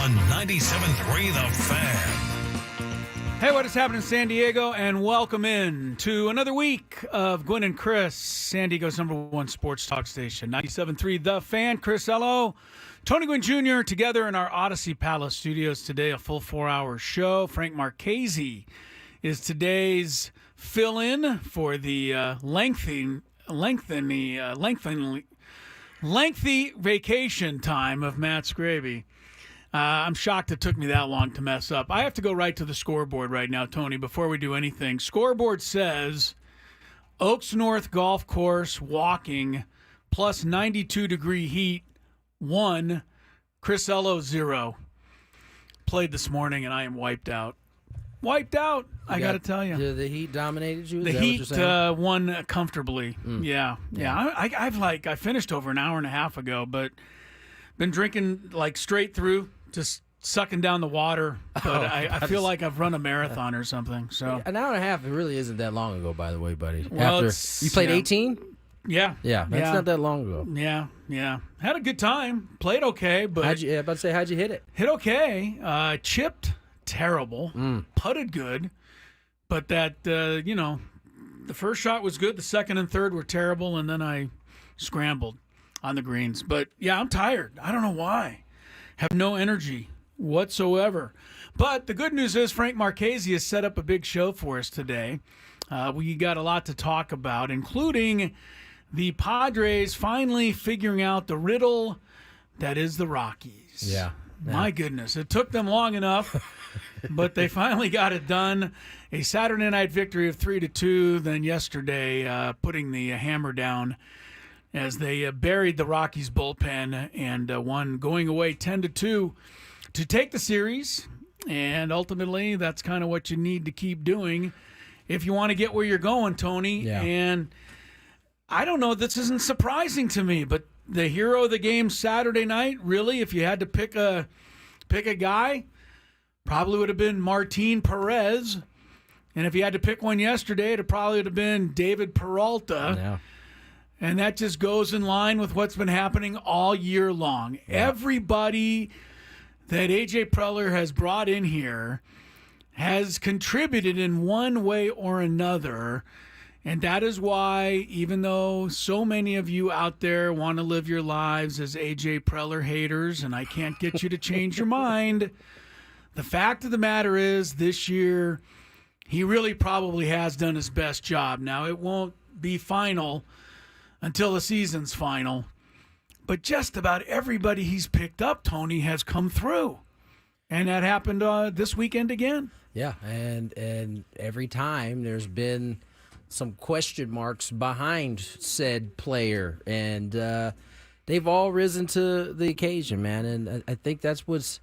on 97.3 The Fan. Hey, what is happening in San Diego? And welcome in to another week of Gwynn and Chris, San Diego's #1 sports talk station, 97.3 The Fan. Chris Ello, Tony Gwynn Jr. together in our Odyssey Palace studios today, a full 4-hour show. Frank Marchese is today's fill-in for the lengthy vacation time of Matt Scraby. I'm shocked it took me that long to mess up. I have to go right to the scoreboard right now, Tony, before we do anything. Scoreboard says Oaks North Golf Course walking plus 92-degree heat, 1. Chris Ello, 0. Played this morning, and I am wiped out. Wiped out, I got to tell you. The heat dominated you? The heat won comfortably. Yeah. I finished over an hour and a half ago, but been drinking like straight through, just sucking down the water. But I feel like I've run a marathon or something. So an hour and a half, it really isn't that long ago, by the way, buddy. Well, you played 18? Yeah. Yeah, that's not that long ago. Yeah. Had a good time. Played okay, but how'd you hit it? Hit okay. Chipped terrible. Putted good. But that, the first shot was good. The second and third were terrible, and then I scrambled on the greens. But, yeah, I'm tired. I don't know why. Have no energy whatsoever. But the good news is Frank Marchese has set up a big show for us today. We got a lot to talk about, including the Padres finally figuring out the riddle that is the Rockies. Yeah. My goodness. It took them long enough, but they finally got it done. A Saturday night victory of 3-2, then yesterday putting the hammer down as they buried the Rockies bullpen and won, going away 10-2 to take the series. And ultimately, that's kind of what you need to keep doing if you want to get where you're going, Tony. Yeah. And I don't know, this isn't surprising to me, but the hero of the game Saturday night, really, if you had to pick a guy, probably would have been Martin Perez. And if you had to pick one yesterday, it probably would have been David Peralta. Yeah. And that just goes in line with what's been happening all year long. Yeah. Everybody that A.J. Preller has brought in here has contributed in one way or another. And that is why, even though so many of you out there want to live your lives as A.J. Preller haters, and I can't get you to change your mind, the fact of the matter is this year he really probably has done his best job. Now, it won't be final until the season's final. But just about everybody he's picked up, Tony, has come through. And that happened this weekend again. Yeah, and every time there's been some question marks behind said player. And they've all risen to the occasion, man. And I think that's what's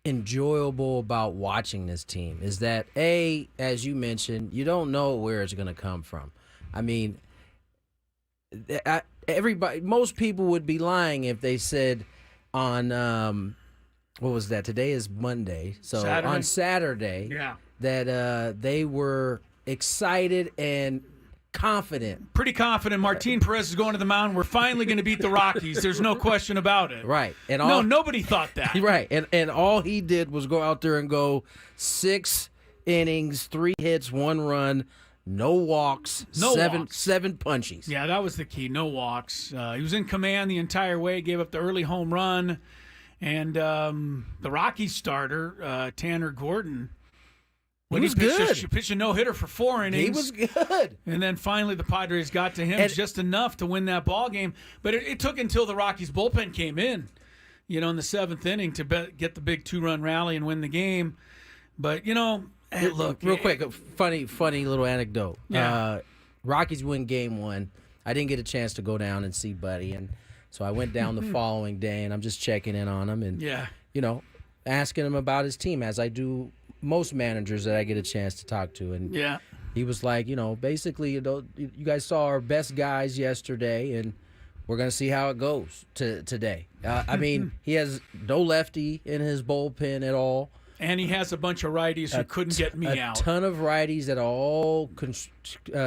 enjoyable about watching this team is that, A, as you mentioned, you don't know where it's going to come from. I mean, most people would be lying if they said on what was that? Today is Monday, so Saturday. On Saturday, that they were excited and confident. Pretty confident. Martin Perez is going to the mound. We're finally going to beat the Rockies. There's no question about it. Right. And nobody thought that. Right. And all he did was go out there and go 6 innings, 3 hits, 1 run. No walks, seven punchies. Yeah, that was the key. No walks. He was in command the entire way, gave up the early home run. And the Rockies starter, Tanner Gordon, he was good. He pitched a no-hitter for 4 innings. He was good. And then finally the Padres got to him just enough to win that ball game. But it took until the Rockies bullpen came in, in the 7th inning to get the big 2-run rally and win the game. But, hey, look, real quick, a funny little anecdote. Yeah. Rockies win game 1. I didn't get a chance to go down and see Buddy, and so I went down the following day, and I'm just checking in on him and asking him about his team, as I do most managers that I get a chance to talk to. And he was like, basically, you guys saw our best guys yesterday, and we're going to see how it goes today. I mean, he has no lefty in his bullpen at all. And he has a bunch of righties who couldn't get me out. A ton of righties that are all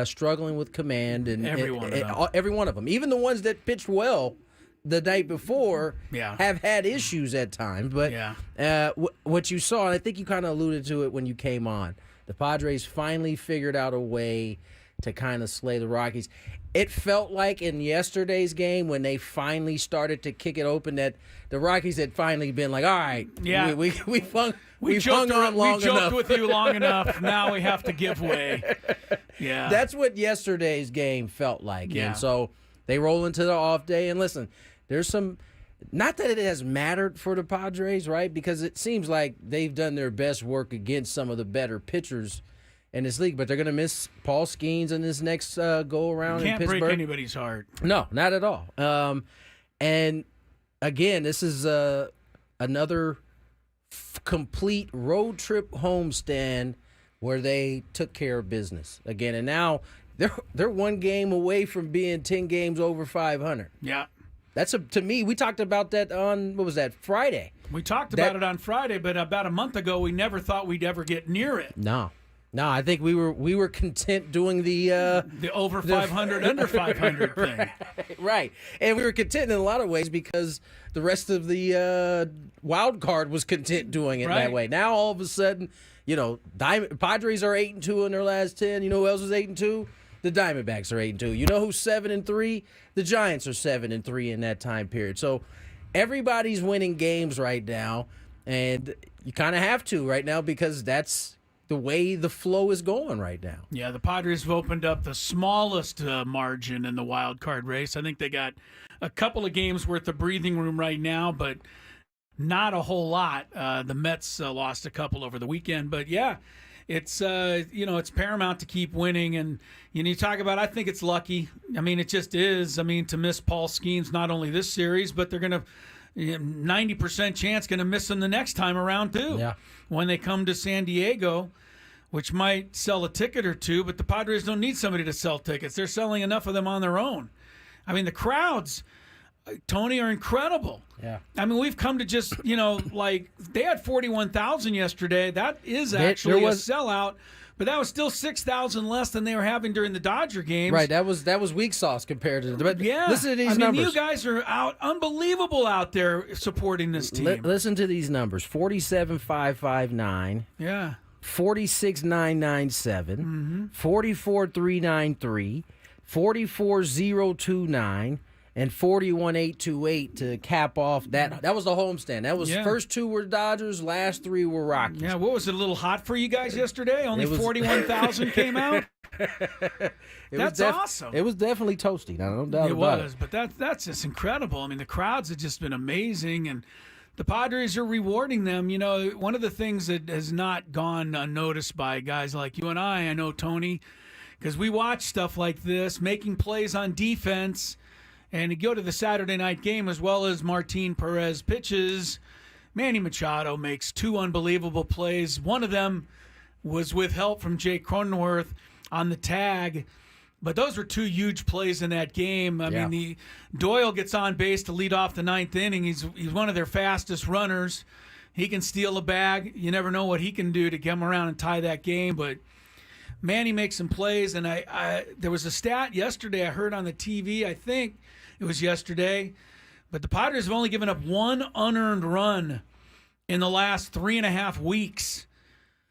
struggling with command. And every one of them. Every one of them. Even the ones that pitched well the night before Yeah. have had issues at times. But what you saw, and I think you kind of alluded to it when you came on, the Padres finally figured out a way to kind of slay the Rockies. It felt like in yesterday's game when they finally started to kick it open that the Rockies had finally been like, all right, we've hung on long enough. We joked with you long enough. Now we have to give way. Yeah. That's what yesterday's game felt like. Yeah. And so they roll into the off day. And listen, there's some, not that it has mattered for the Padres, right? Because it seems like they've done their best work against some of the better pitchers in this league, but they're going to miss Paul Skeens in this next go around in Pittsburgh. Can't break anybody's heart. No, not at all. And again, this is another complete road trip homestand where they took care of business again, and now they're one game away from being 10 games over 500. Yeah. That's to me. We talked about that on Friday. We talked about it on Friday, but about a month ago, we never thought we'd ever get near it. No, I think we were content doing the over 500, under 500 thing. Right. And we were content in a lot of ways because the rest of the wild card was content doing it that way. Now all of a sudden, Padres are 8-2 in their last 10. You know who else is 8-2? The Diamondbacks are 8-2. You know who's 7-3? The Giants are 7-3 in that time period. So everybody's winning games right now, and you kind of have to right now because that's the way the flow is going right now. Yeah, the Padres have opened up the smallest margin in the wild card race. I think they got a couple of games worth of breathing room right now, but not a whole lot. The Mets lost a couple over the weekend, but yeah, it's it's paramount to keep winning. And you talk about, I think it's lucky. I mean, it just is. I mean, to miss Paul Skeens not only this series, but they're going to 90% chance going to miss him the next time around too. Yeah. When they come to San Diego, which might sell a ticket or two, but the Padres don't need somebody to sell tickets. They're selling enough of them on their own. I mean, the crowds, Tony, are incredible. Yeah. I mean, we've come to just, like they had 41,000 yesterday. That is actually a sellout, but that was still 6,000 less than they were having during the Dodger games. Right. That was weak sauce compared to but yeah. Listen to these numbers. You guys are unbelievable out there supporting this team. Listen to these numbers: 47,559. Yeah. 46,997, 44,393, 44,029, and 41,828 to cap off that. That was the homestand. That was first two were Dodgers, last three were Rockies. Yeah, what was it, a little hot for you guys yesterday? Only 41,000 came out? That's awesome. It was definitely toasty. No doubt about it. It was, but that's just incredible. I mean, the crowds have just been amazing, and the Padres are rewarding them. One of the things that has not gone unnoticed by guys like you and I know, Tony, because we watch stuff like this, making plays on defense, and you go to the Saturday night game as well as Martin Perez pitches. Manny Machado makes two unbelievable plays. One of them was with help from Jake Cronenworth on the tag. But those were two huge plays in that game. I mean, Doyle gets on base to lead off the ninth inning. He's one of their fastest runners. He can steal a bag. You never know what he can do to come around and tie that game. But Manny makes some plays. And there was a stat yesterday I heard on the TV. I think it was yesterday. But the Padres have only given up one unearned run in the last 3.5 weeks.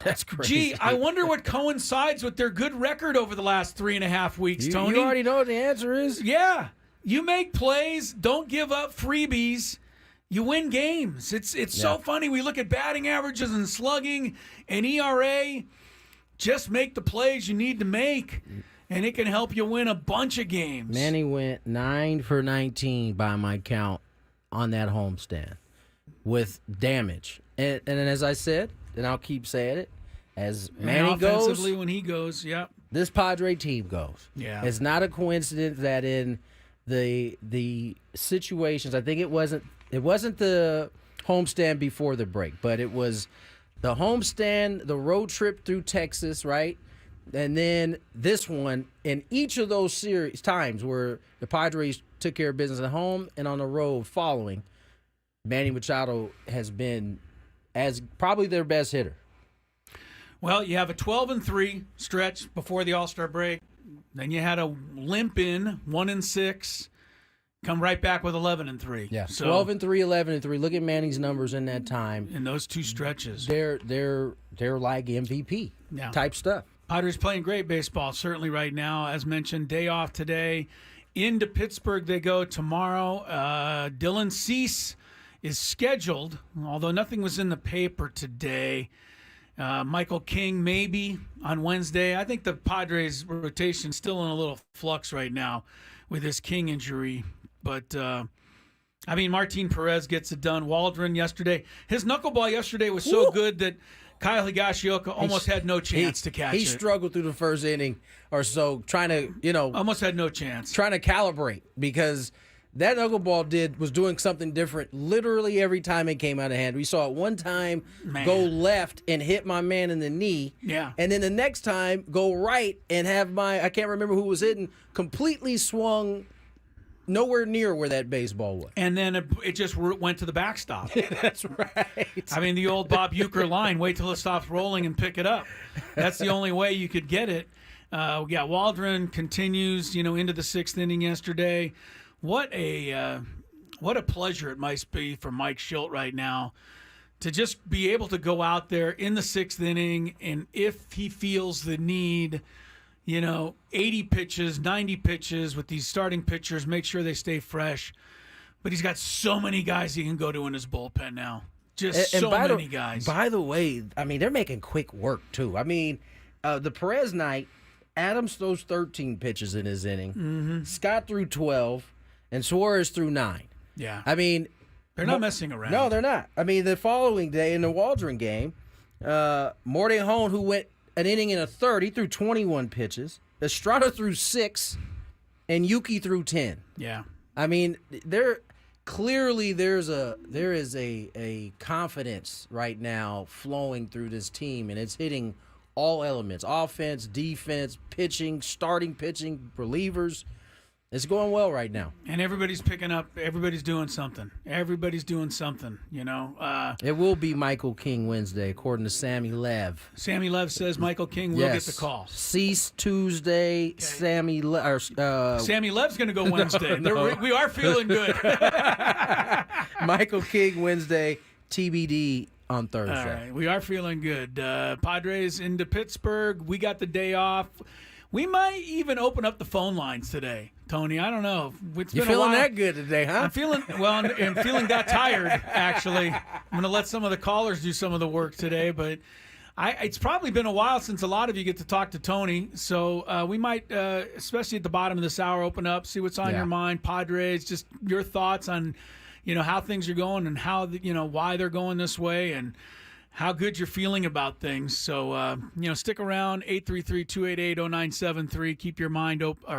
That's crazy. Gee, I wonder what coincides with their good record over the last 3.5 weeks, Tony. You already know what the answer is? Yeah. You make plays, don't give up freebies, you win games. It's so funny. We look at batting averages and slugging and ERA. Just make the plays you need to make, and it can help you win a bunch of games. Manny went 9 for 19 by my count on that homestand with damage. And as I said, and I'll keep saying it, as Manny goes, offensively when he goes, this Padre team goes. Yeah. It's not a coincidence that in the situations, I think it wasn't the homestand before the break, but it was the homestand, the road trip through Texas, right? And then this one, in each of those series times where the Padres took care of business at home and on the road following, Manny Machado has been as probably their best hitter. Well, you have a 12-3 stretch before the All-Star break. Then you had a limp in 1-6. come right back with 11-3. Yeah, so, 12-3, 11-3. Look at Manning's numbers in that time. In those two stretches, They're like MVP type stuff. Padres playing great baseball, certainly right now. As mentioned, day off today. Into Pittsburgh they go tomorrow. Dylan Cease is scheduled, although nothing was in the paper today. Michael King maybe on Wednesday. I think the Padres rotation is still in a little flux right now with this King injury. But, Martin Perez gets it done. Waldron yesterday. His knuckleball yesterday was so good that Kyle Higashioka almost had no chance to catch it. He struggled through the first inning or so trying to, almost had no chance. Trying to calibrate because that knuckleball was doing something different literally every time it came out of hand. We saw it one time go left and hit my man in the knee. Yeah. And then the next time go right and have I can't remember who was hitting, completely swung nowhere near where that baseball was. And then it just went to the backstop. That's right. The old Bob Uecker line, wait till it stops rolling and pick it up. That's the only way you could get it. Waldron continues, into the sixth inning yesterday. What a pleasure it might be for Mike Schilt right now to just be able to go out there in the sixth inning, and if he feels the need, 80 pitches, 90 pitches with these starting pitchers, make sure they stay fresh. But he's got so many guys he can go to in his bullpen now. Just so many guys. By the way, they're making quick work, too. The Perez night, Adams throws 13 pitches in his inning. Mm-hmm. Scott threw 12, and Suarez threw 9. Yeah. They're not messing around. No, they're not. The following day in the Waldron game, Mortejon, who went an inning and a third, he threw 21 pitches. Estrada threw 6, and Yuki threw 10. Yeah. There is a confidence right now flowing through this team, and it's hitting all elements: offense, defense, pitching, starting pitching, relievers. It's going well right now. And everybody's picking up. Everybody's doing something. It will be Michael King Wednesday, according to Sammy Lev. Sammy Lev says Michael King will get the call. Cease Tuesday. Okay. Sammy Lev's going to go Wednesday. No. We are feeling good. Michael King Wednesday, TBD on Thursday. All right, we are feeling good. Padres into Pittsburgh. We got the day off. We might even open up the phone lines today, Tony. I don't know. You're feeling that good today, huh? I'm feeling that tired, actually. I'm going to let some of the callers do some of the work today, but it's probably been a while since a lot of you get to talk to Tony, so we might, especially at the bottom of this hour, open up, see what's on your mind. Padres, just your thoughts on, how things are going and how, why they're going this way and how good you're feeling about things. So, stick around, 833-288-0973. Keep your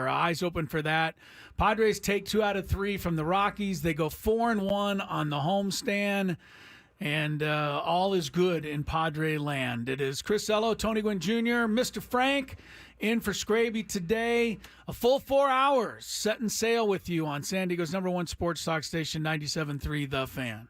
eyes open for that. Padres take 2 out of 3 from the Rockies. They go 4-1 on the homestand, and all is good in Padre land. It is Chris Ello, Tony Gwynn Jr., Mr. Frank, in for Scraby today. A full 4 hours setting sail with you on San Diego's #1 sports talk station, 97.3 The Fan.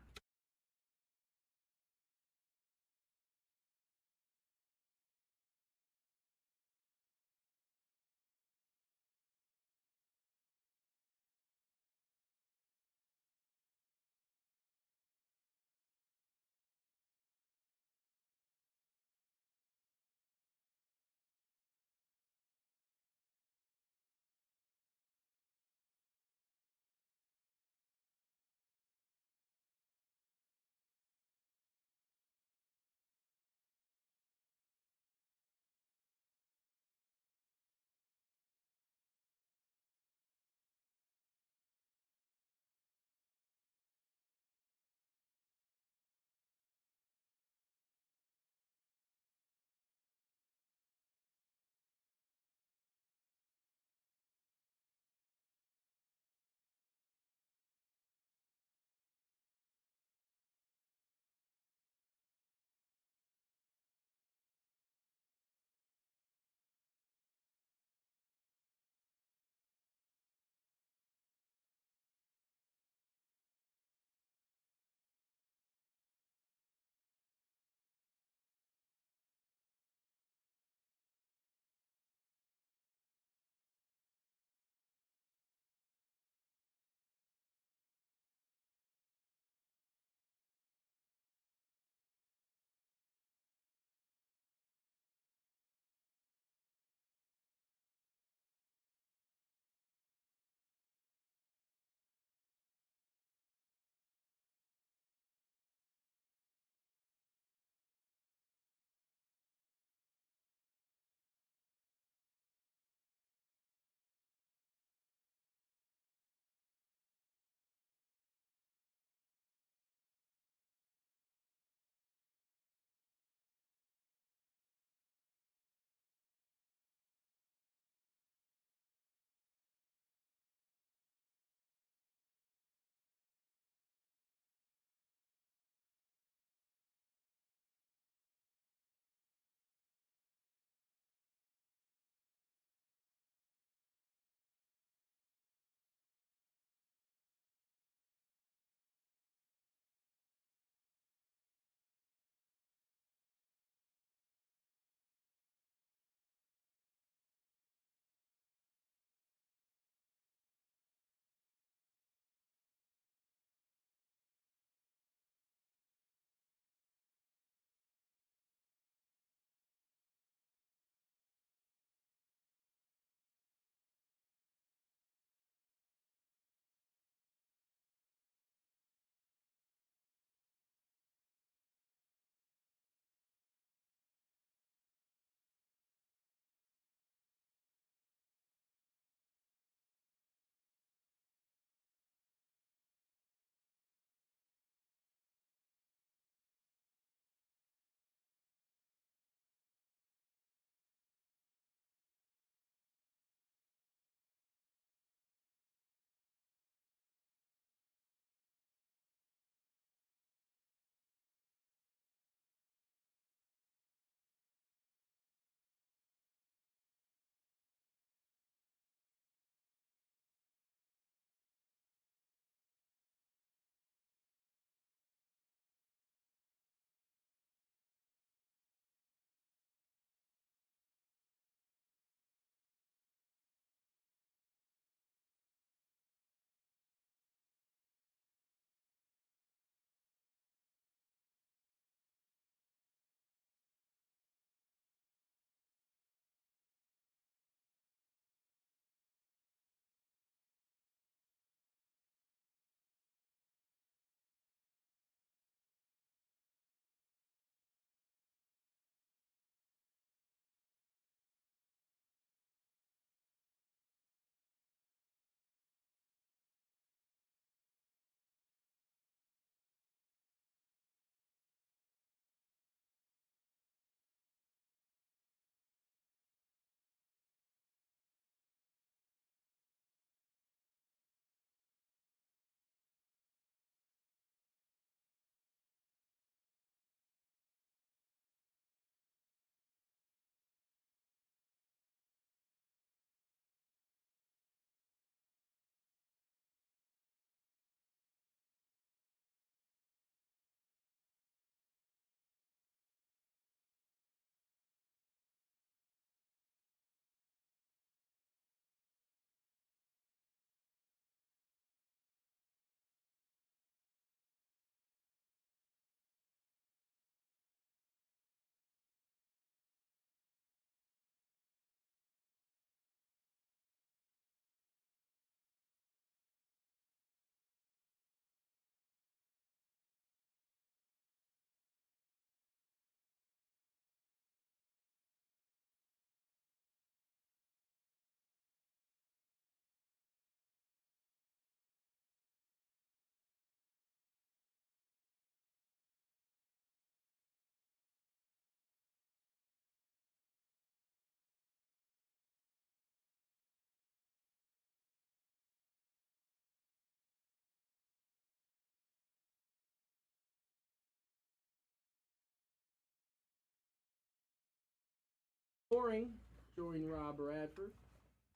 Boring. Joining Rob Bradford.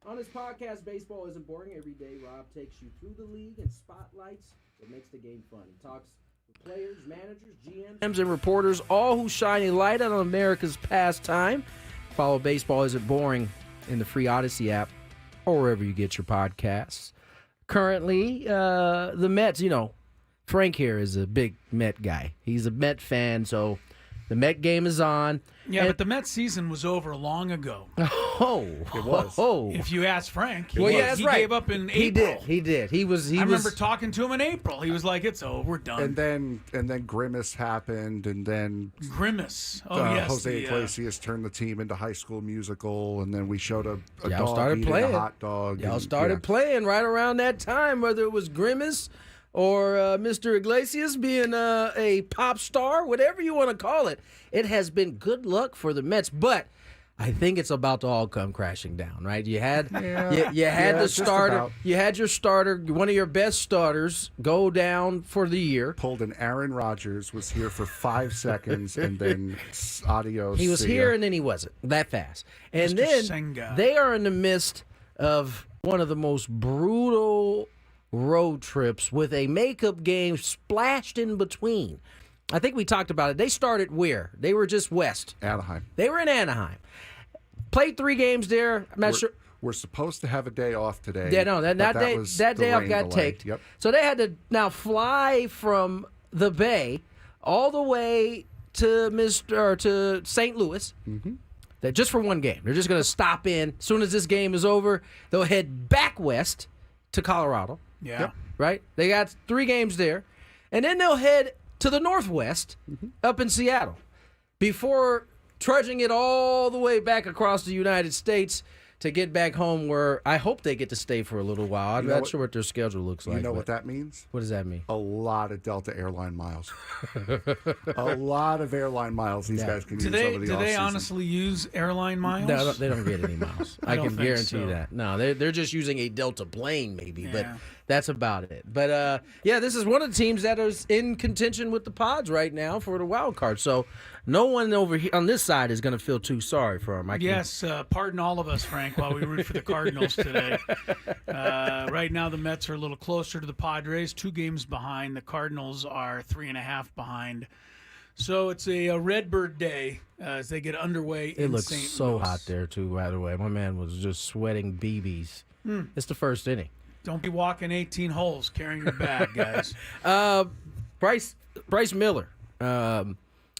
On his podcast, Baseball Isn't Boring. Every day, Rob takes you through the league and spotlights what makes the game fun. He talks with players, managers, GMs, and reporters, all who shine a light on America's pastime. Follow Baseball Isn't Boring in the free Odyssey app or wherever you get your podcasts. Currently, the Mets, Frank here is a big Met guy. He's a Met fan, so the Met game is on. Yeah, but the Mets season was over long ago. Oh, it was. Oh. If you ask Frank, he gave up in April. He did. He remember talking to him in April. He was like, "It's over, we're done." And then Grimace happened, and then Grimace. Oh yes, Jose Iglesias turned the team into High School Musical, and then we showed a Y'all dog started eating playing. a hot dog. Y'all started playing right around that time, whether it was Grimace or Mr. Iglesias being a pop star, whatever you want to call it. It has been good luck for the Mets, but I think it's about to all come crashing down, right? You had the starter, you had your starter, one of your best starters, go down for the year. Pulled an Aaron Rodgers, was here for 5 seconds, and then adios. He was here and then he wasn't that fast. And Mr. then Senga. They are in the midst of one of the most brutal road trips with a makeup game splashed in between. I think we talked about it. They started where? They were just west. Anaheim. They were in Anaheim. Played 3 games there. I'm not sure. We're supposed to have a day off today. Yeah, no, that day off got taken. Yep. So they had to now fly from the Bay all the way to St. Louis. Mm-hmm. Just for one game. They're just going to stop in. As soon as this game is over, they'll head back west to Colorado. Yeah. Yep. Right? They got 3 games there. And then they'll head to the Northwest up in Seattle before trudging it all the way back across the United States to get back home, where I hope they get to stay for a little while. I'm not sure what their schedule looks like. You know what that means? What does that mean? A lot of Delta airline miles. A lot of airline miles these guys can use over the off-season. Do they honestly use airline miles? No, they don't get any miles. I can guarantee so. that. No, they're just using a Delta plane maybe, but that's about it. But, this is one of the teams that is in contention with the Pods right now for the wild card. So no one over here on this side is going to feel too sorry for them. Yes, pardon all of us, Frank, while we root for the Cardinals today. Right now the Mets are a little closer to the Padres, 2 games behind. The Cardinals are 3.5 behind. So it's a Redbird day as they get underway in St. Louis. It looks so hot there, too, by the way. My man was just sweating BBs. It's the first inning. Don't be walking 18 holes carrying your bag, guys. Bryce Miller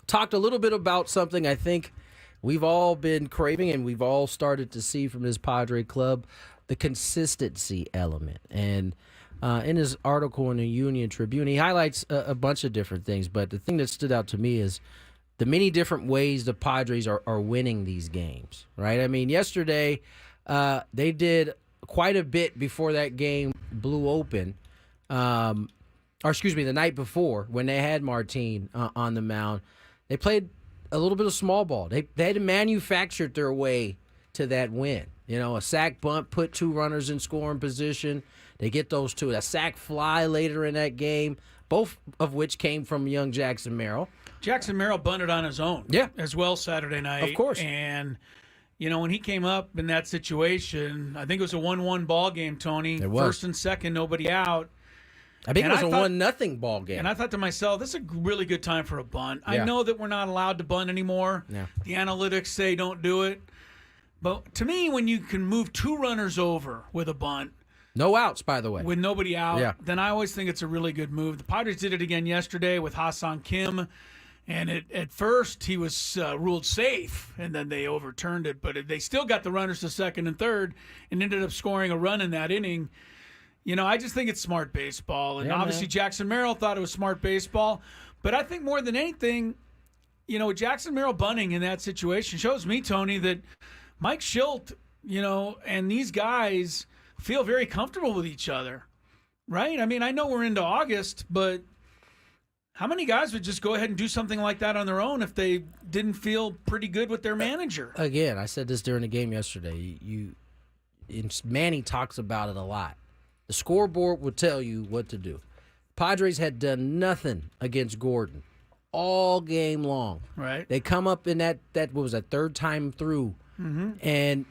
talked a little bit about something I think we've all been craving and we've all started to see from this Padre club, the consistency element. And in his article in the Union Tribune, he highlights a bunch of different things. But the thing that stood out to me is the many different ways the Padres are winning these games, right? I mean, yesterday they did quite a bit before that game blew open. The night before when they had Martin on the mound. They played a little bit of small ball. They had manufactured their way to that win. A sac bunt, put 2 runners in scoring position. They get those 2. A sac fly later in that game, both of which came from young Jackson Merrill. Jackson Merrill bunted on his own as well Saturday night. Of course. And, when he came up in that situation, I think it was a 1-1 ball game, Tony. It was. First and second, nobody out. I think it was a 1-0 ball game. And I thought to myself, this is a really good time for a bunt. Yeah. I know that we're not allowed to bunt anymore. Yeah. The analytics say don't do it. But to me, when you can move 2 runners over with a bunt, no outs, by the way, with nobody out, then I always think it's a really good move. The Padres did it again yesterday with Ha-Seong Kim. And at first, he was ruled safe, and then they overturned it. But they still got the runners to second and third and ended up scoring a run in that inning. I just think it's smart baseball. And obviously Jackson Merrill thought it was smart baseball. But I think more than anything, Jackson Merrill bunting in that situation shows me, Tony, that Mike Schilt, and these guys feel very comfortable with each other, right? I mean, I know we're into August, but how many guys would just go ahead and do something like that on their own if they didn't feel pretty good with their manager? Again, I said this during the game yesterday. Manny talks about it a lot. The scoreboard will tell you what to do. Padres had done nothing against Gordon all game long. Right. They come up in that what was that, third time through And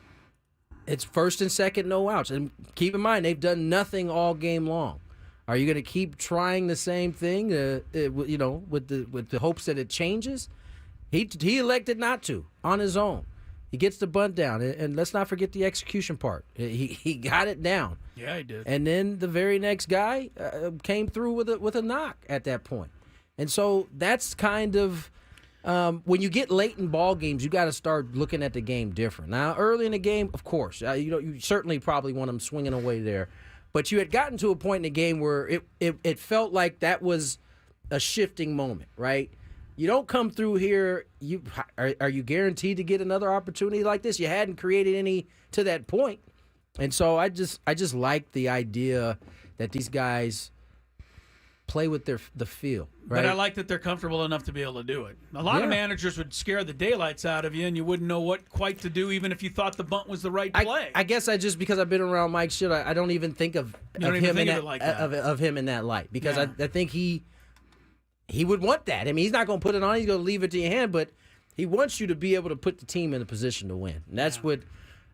it's first and second, no outs. And keep in mind, they've done nothing all game long. Are you going to keep trying the same thing, with the hopes that it changes? He elected not to on his own. He gets the bunt down, and let's not forget the execution part. He got it down. Yeah, he did. And then the very next guy came through with a knock at that point. And so that's kind of when you get late in ball games, you got to start looking at the game different. Now, early in the game, of course, you certainly probably want them swinging away there. But you had gotten to a point in the game where it felt like that was a shifting moment, right? You don't come through here. Are you guaranteed to get another opportunity like this? You hadn't created any to that point, and so I just like the idea that these guys play with the feel. Right? But I like that they're comfortable enough to be able to do it. A lot of managers would scare the daylights out of you, and you wouldn't know what quite to do, even if you thought the bunt was the right play. I guess because I've been around Mike shit, I don't even think of him in that light because I think he would want that. I mean, he's not going to put it on. He's going to leave it to your hand, but he wants you to be able to put the team in a position to win. And that's what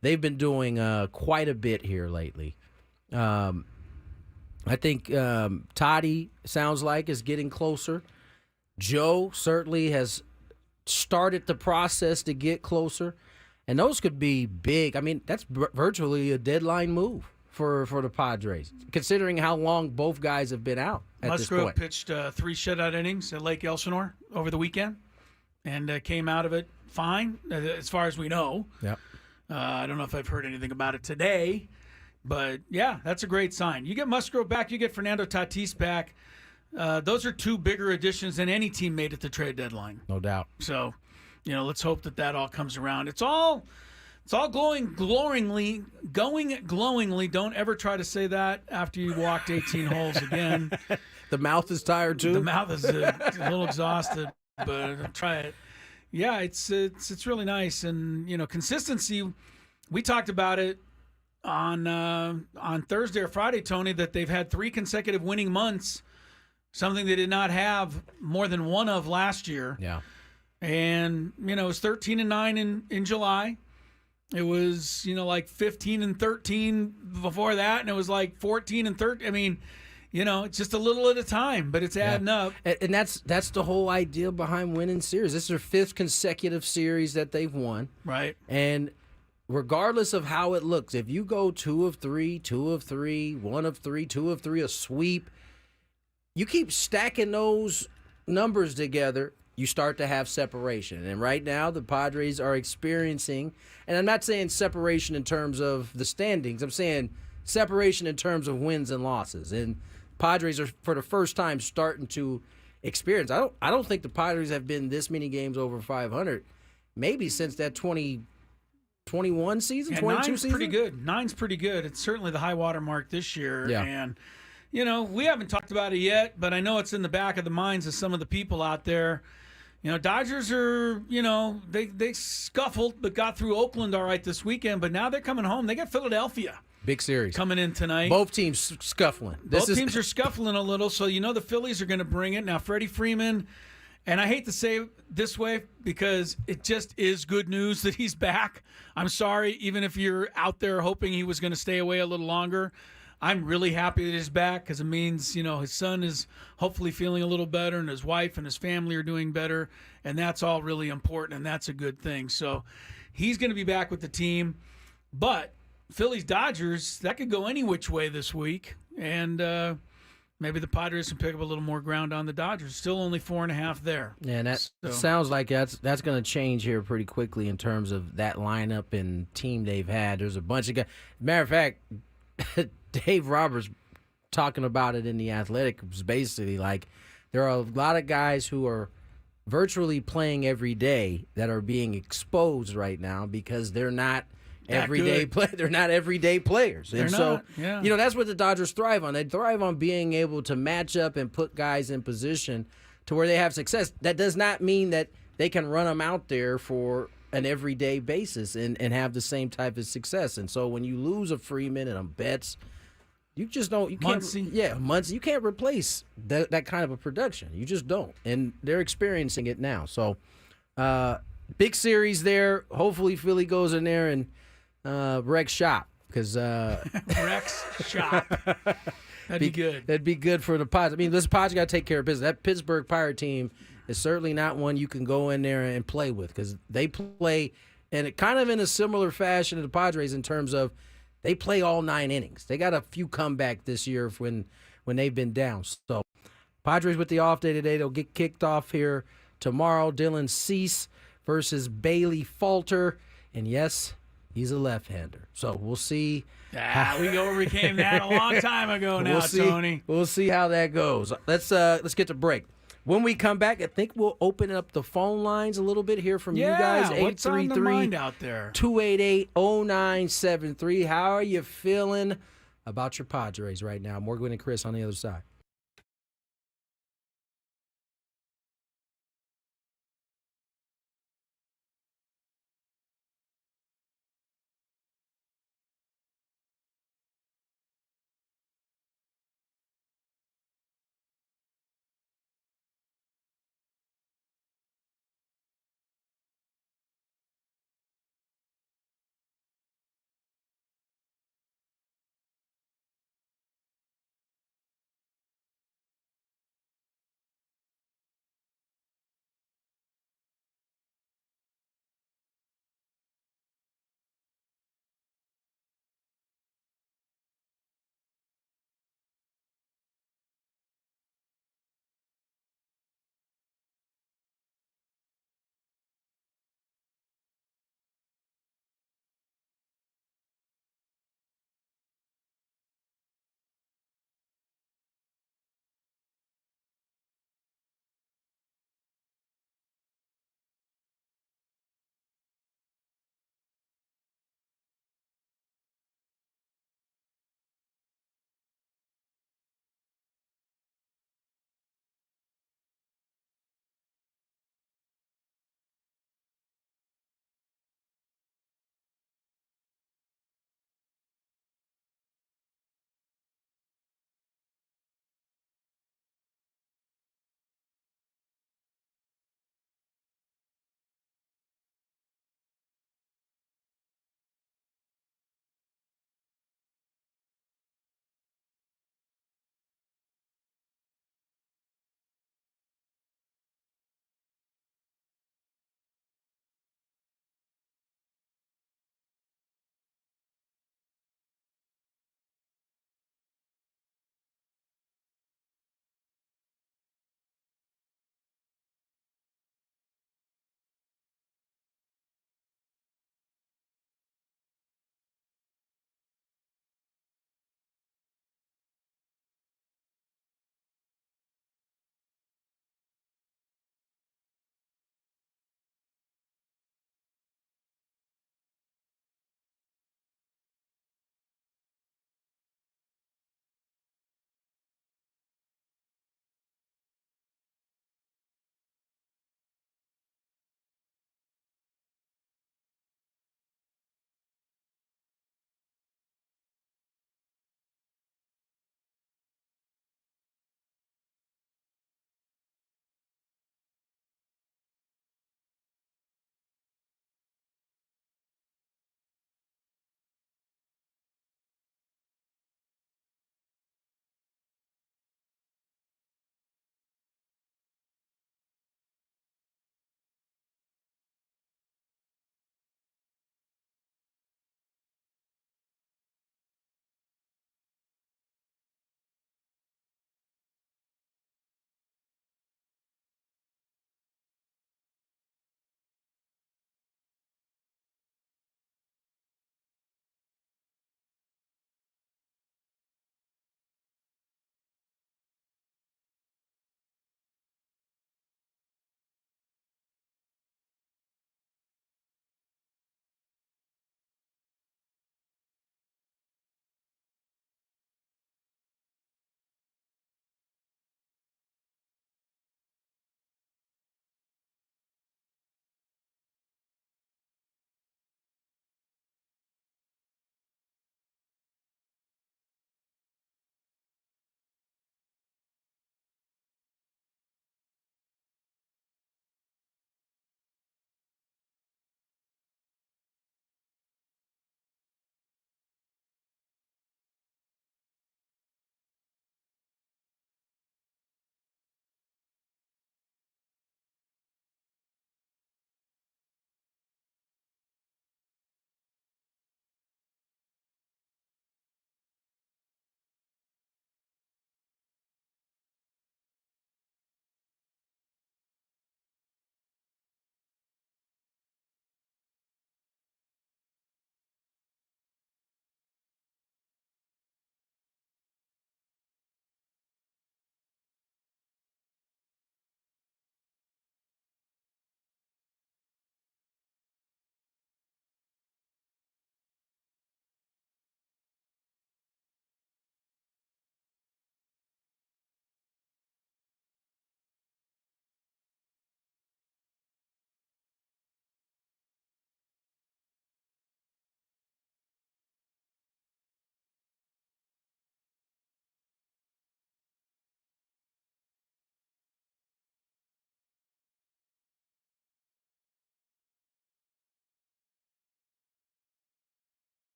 they've been doing quite a bit here lately. I think Toddy sounds like is getting closer. Joe certainly has started the process to get closer. And those could be big. I mean, that's virtually a deadline move for the Padres, considering how long both guys have been out at this point. Musgrove pitched 3 shutout innings at Lake Elsinore over the weekend and came out of it fine, as far as we know. Yep. I don't know if I've heard anything about it today, but, yeah, that's a great sign. You get Musgrove back, you get Fernando Tatis back. Those are 2 bigger additions than any team made at the trade deadline. No doubt. So, let's hope that all comes around. It's all going glowingly. Don't ever try to say that after you walked 18 holes again. The mouth is tired too. The mouth is a little exhausted, but try it. Yeah, it's really nice, and consistency. We talked about it on Thursday or Friday, Tony, that they've had 3 consecutive winning months, something they did not have more than one of last year. Yeah, and it was 13-9 in July. It was, like 15-13 before that, and it was like 14-13. I mean, it's just a little at a time, but it's adding up. And that's the whole idea behind winning series. This is their 5th consecutive series that they've won. Right. And regardless of how it looks, if you go 2 of 3, 2 of 3, 1 of 3, 2 of 3, a sweep, you keep stacking those numbers together, you start to have separation. And right now, the Padres are experiencing, and I'm not saying separation in terms of the standings, I'm saying separation in terms of wins and losses. And Padres are, for the first time, starting to experience. I don't think the Padres have been this many games over 500, maybe since that 2021 season, 22 season. Pretty good. 9's pretty good. It's certainly the high water mark this year. Yeah. And, we haven't talked about it yet, but I know it's in the back of the minds of some of the people out there. Dodgers are, they scuffled but got through Oakland all right this weekend, but now they're coming home. They got Philadelphia. Big series. Coming in tonight. Both teams scuffling. Both teams are scuffling a little, so the Phillies are going to bring it. Now, Freddie Freeman, and I hate to say it this way because it just is good news that he's back. I'm sorry, even if you're out there hoping he was going to stay away a little longer. I'm really happy that he's back because it means, his son is hopefully feeling a little better and his wife and his family are doing better, and that's all really important, and that's a good thing. So he's going to be back with the team. But Phillies-Dodgers, that could go any which way this week, and maybe the Padres can pick up a little more ground on the Dodgers. Still only 4.5 there. Yeah, and that sounds like that's going to change here pretty quickly in terms of that lineup and team they've had. There's a bunch of guys. Matter of fact, Dave Roberts talking about it in The Athletic was basically like there are a lot of guys who are virtually playing every day that are being exposed right now because they're not everyday they're not everyday players. They're and not, so yeah. That's what the Dodgers thrive on. They thrive on being able to match up and put guys in position to where they have success. That does not mean that they can run them out there for an everyday basis and have the same type of success. And so when you lose a Freeman and a Betts, you just don't. You can't. Muncy. Yeah, Muncy. You can't replace that kind of a production. You just don't. And they're experiencing it now. So big series there. Hopefully Philly goes in there and wrecks shop because Rex shop. That'd be good. That'd be good for the Padres. I mean, this Padres got to take care of business. That Pittsburgh Pirate team is certainly not one you can go in there and play with because they play and kind of in a similar fashion to the Padres in terms of they play all 9 innings. They got a few comeback this year when they've been down. So Padres with the off day today, they'll get kicked off here tomorrow. Dylan Cease versus Bailey Falter. And yes, he's a left-hander. So we'll see. We overcame that a long time ago now, Tony. We'll see how that goes. Let's get to break. When we come back, I think we'll open up the phone lines a little bit here from you guys. What's on the mind out there? 288-0973. How are you feeling about your Padres right now? More Gwynn and Chris on the other side.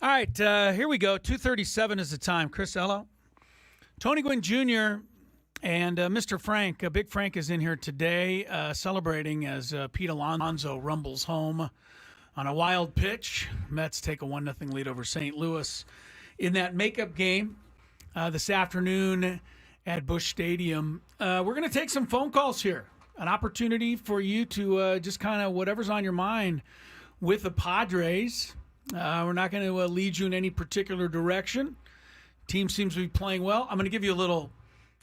All right, here we go. 2:37 is the time. Chris Ello, Tony Gwynn Jr., and Mr. Frank. Big Frank is in here today celebrating as Pete Alonso rumbles home on a wild pitch. Mets take a 1-0 lead over St. Louis in that makeup game this afternoon at Busch Stadium. We're going to take some phone calls here. An opportunity for you to just kind of whatever's on your mind with the Padres. We're not going to lead you in any particular direction. Team seems to be playing well. I'm going to give you a little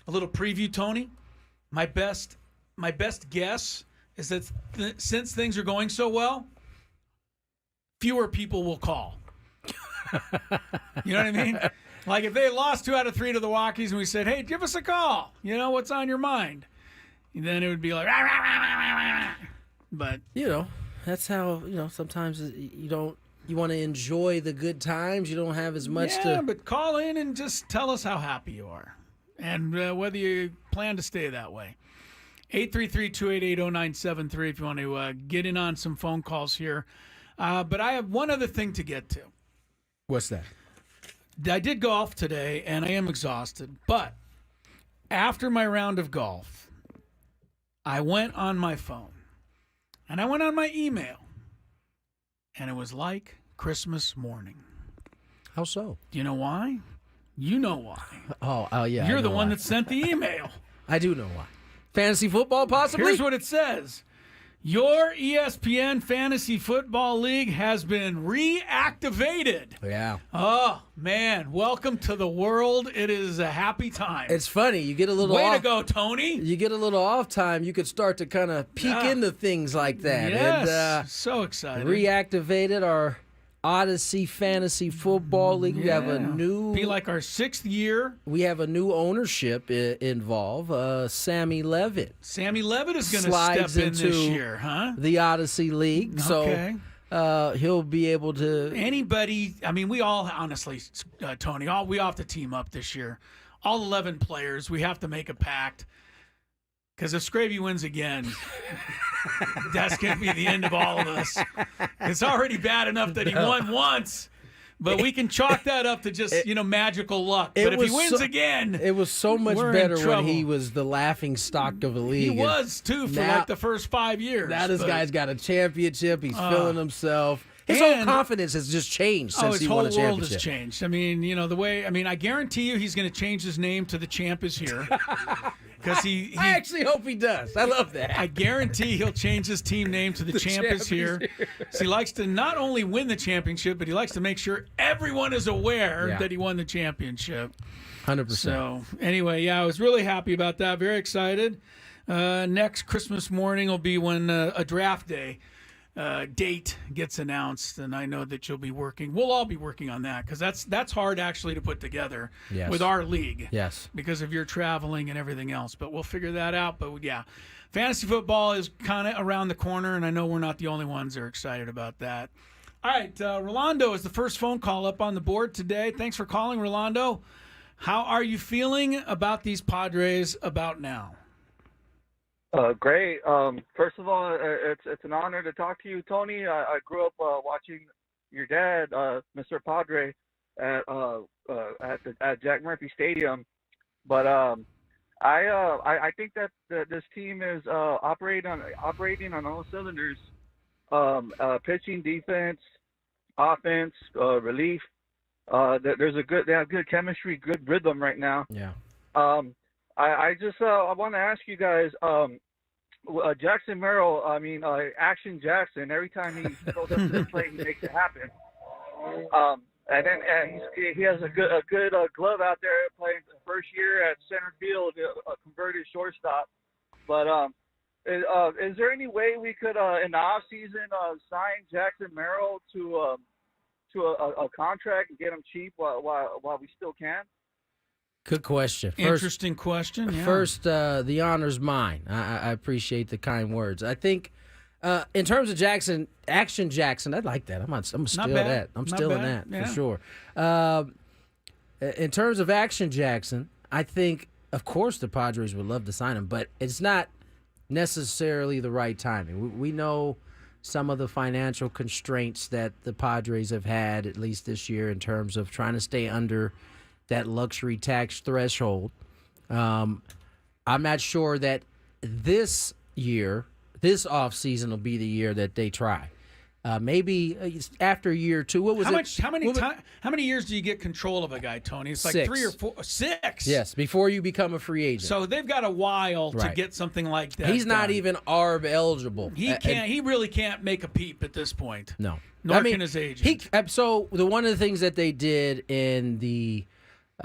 preview, Tony. My best guess is that since things are going so well, fewer people will call. You know what I mean? Like if they lost 2 out of 3 to the Rockies and we said, "Hey, give us a call. You know what's on your mind?" And then it would be like, rah, rah, rah, rah, rah. But that's how sometimes you want to enjoy the good times. You don't have as much to. But call in and just tell us how happy you are and whether you plan to stay that way. 833-288-0973 if you want to get in on some phone calls here. But I have one other thing to get to. What's that? I did golf today, and I am exhausted. But after my round of golf, I went on my phone, and I went on my email, and it was like Christmas morning. How so? Do you know why? You know why. Oh, yeah. You're the one that sent the email. I do know why. Fantasy football, possibly? Here's what it says. Your ESPN Fantasy Football League has been reactivated. Yeah. Oh, man. Welcome to the world. It is a happy time. It's funny. You get a little Way off. to go, Tony. You get a little off time. You could start to kind of peek into things like that. Yes. And, so excited. Reactivated our Odyssey Fantasy Football League. We have a new. Be like our 6th year. We have a new ownership involved. Sammy Levitt. Sammy Levitt is going to step in this year, huh? The Odyssey League. Okay. So he'll be able to. Anybody, I mean, we all, honestly, Tony, we all have to team up this year. All 11 players, we have to make a pact. Because if Scraby wins again, that's going to be the end of all of us. It's already bad enough that he won once, but we can chalk that up to just, magical luck. But if he wins again, it was so much better when he was the laughing stock of the league. He was, too, for like the first 5 years. Now this guy's got a championship. He's feeling himself. His whole confidence has just changed since he won a championship. His whole world has changed. I mean, I guarantee you he's going to change his name to The Champ Is Here. Because I actually hope he does. I love that. I guarantee he'll change his team name to The Champ Is Here. So he likes to not only win the championship, but he likes to make sure everyone is aware that he won the championship. 100%. So anyway, I was really happy about that. Very excited. Next Christmas morning will be when a draft day date gets announced, and I know that you'll be working. We'll all be working on that because that's hard actually to put together with our league. Yes, because of your traveling and everything else. But we'll figure that out. But fantasy football is kind of around the corner, and I know we're not the only ones that are excited about that. All right, Rolando is the first phone call up on the board today. Thanks for calling, Rolando. How are you feeling about these Padres about now? Great. First of all, it's an honor to talk to you, Tony. I grew up watching your dad, Mr. Padre, at Jack Murphy Stadium. But I think that this team is operating on all cylinders. Pitching, defense, offense, relief. They have good chemistry, good rhythm right now. Yeah. I want to ask you guys, Jackson Merrill, Action Jackson, every time he goes up to the plate, he makes it happen. And then he has a good glove out there playing the first year at center field, a converted shortstop. But is there any way we could, in the off season, sign Jackson Merrill to a contract and get him cheap while we still can? Good question. Interesting question. Yeah. First, the honor's mine. I appreciate the kind words. I think in terms of Action Jackson, I like that. I'm gonna steal that. I'm stealing that for sure. In terms of Action Jackson, I think, of course, the Padres would love to sign him, but it's not necessarily the right timing. We know some of the financial constraints that the Padres have had, at least this year, in terms of trying to stay under that luxury tax threshold. I'm not sure that this offseason will be the year that they try. Maybe after year 2. What was it? How many years do you get control of a guy, Tony? It's like 6. 3 or 4, 6. Yes, before you become a free agent. So they've got a while to get something like that. He's not even ARB eligible. He can't. He really can't make a peep at this point. No, nor can his agent. So one of the things that they did in the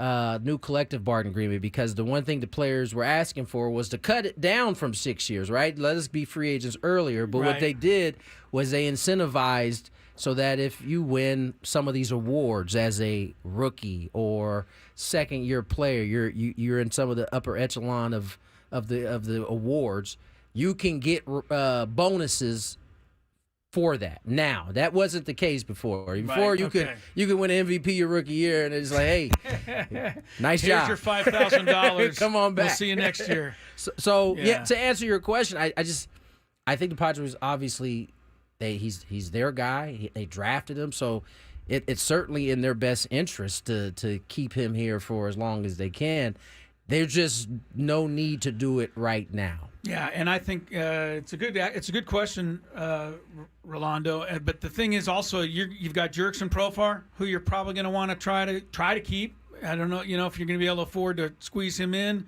new collective bargaining agreement, because the one thing the players were asking for was to cut it down from 6 years, right? Let us be free agents earlier. But what they did was they incentivized so that if you win some of these awards as a rookie or second-year player, you're in some of the upper echelon of the awards, you can get bonuses for that. Now, that wasn't the case before. Before you could win MVP your rookie year, and it's like, hey, nice job. Here's your $5,000. Come on back. We'll see you next year. So to answer your question, I think the Padres obviously he's their guy. They drafted him, so it's certainly in their best interest to keep him here for as long as they can. There's just no need to do it right now. Yeah, and I think it's a good question, Rolando. But the thing is also you've got Jurickson Profar, who you're probably going to want to try to keep. I don't know, if you're going to be able to afford to squeeze him in.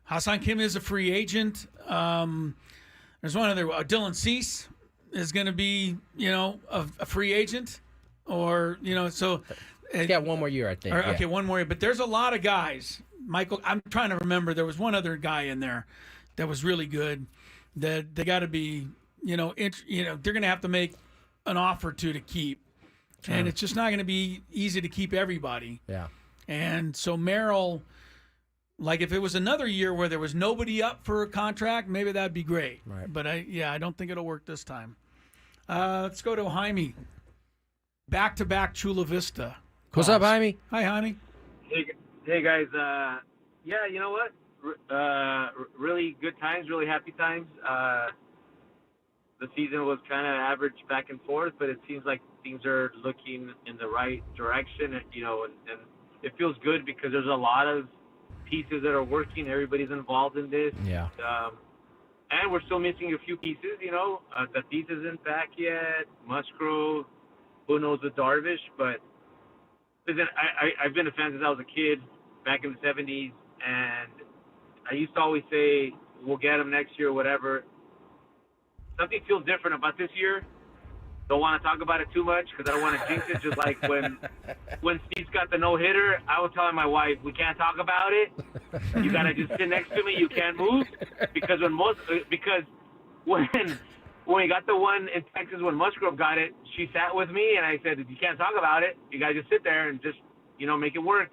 Hassan Kim is a free agent. There's one other. Dylan Cease is going to be a free agent, or so. He's got one more year, I think. Okay, one more year. But there's a lot of guys. Michael, I'm trying to remember. There was one other guy in there that was really good. That they got to be, they're going to have to make an offer to keep, and it's just not going to be easy to keep everybody. Yeah. And so Merrill, like if it was another year where there was nobody up for a contract, maybe that'd be great. Right. But I don't think it'll work this time. Let's go to Jaime. Back-to-back Chula Vista calls. What's up, Jaime? Hi, Jaime. Hey guys. Yeah, you know what? Really good times, really happy times. The season was kind of average back and forth, but it seems like things are looking in the right direction. And it feels good because there's a lot of pieces that are working. Everybody's involved in this. Yeah. And we're still missing a few pieces. Tatis isn't back yet. Musgrove. Who knows with Darvish? But listen, I've been a fan since I was a kid, back in the 70s, and I used to always say, we'll get him next year, whatever. Something feels different about this year. Don't want to talk about it too much because I don't want to jinx it. Just like when Steve's got the no-hitter, I was telling my wife, we can't talk about it. You got to just sit next to me. You can't move. Because when we got the one in Texas when Musgrove got it, she sat with me, and I said, you can't talk about it. You got to just sit there and just, make it work.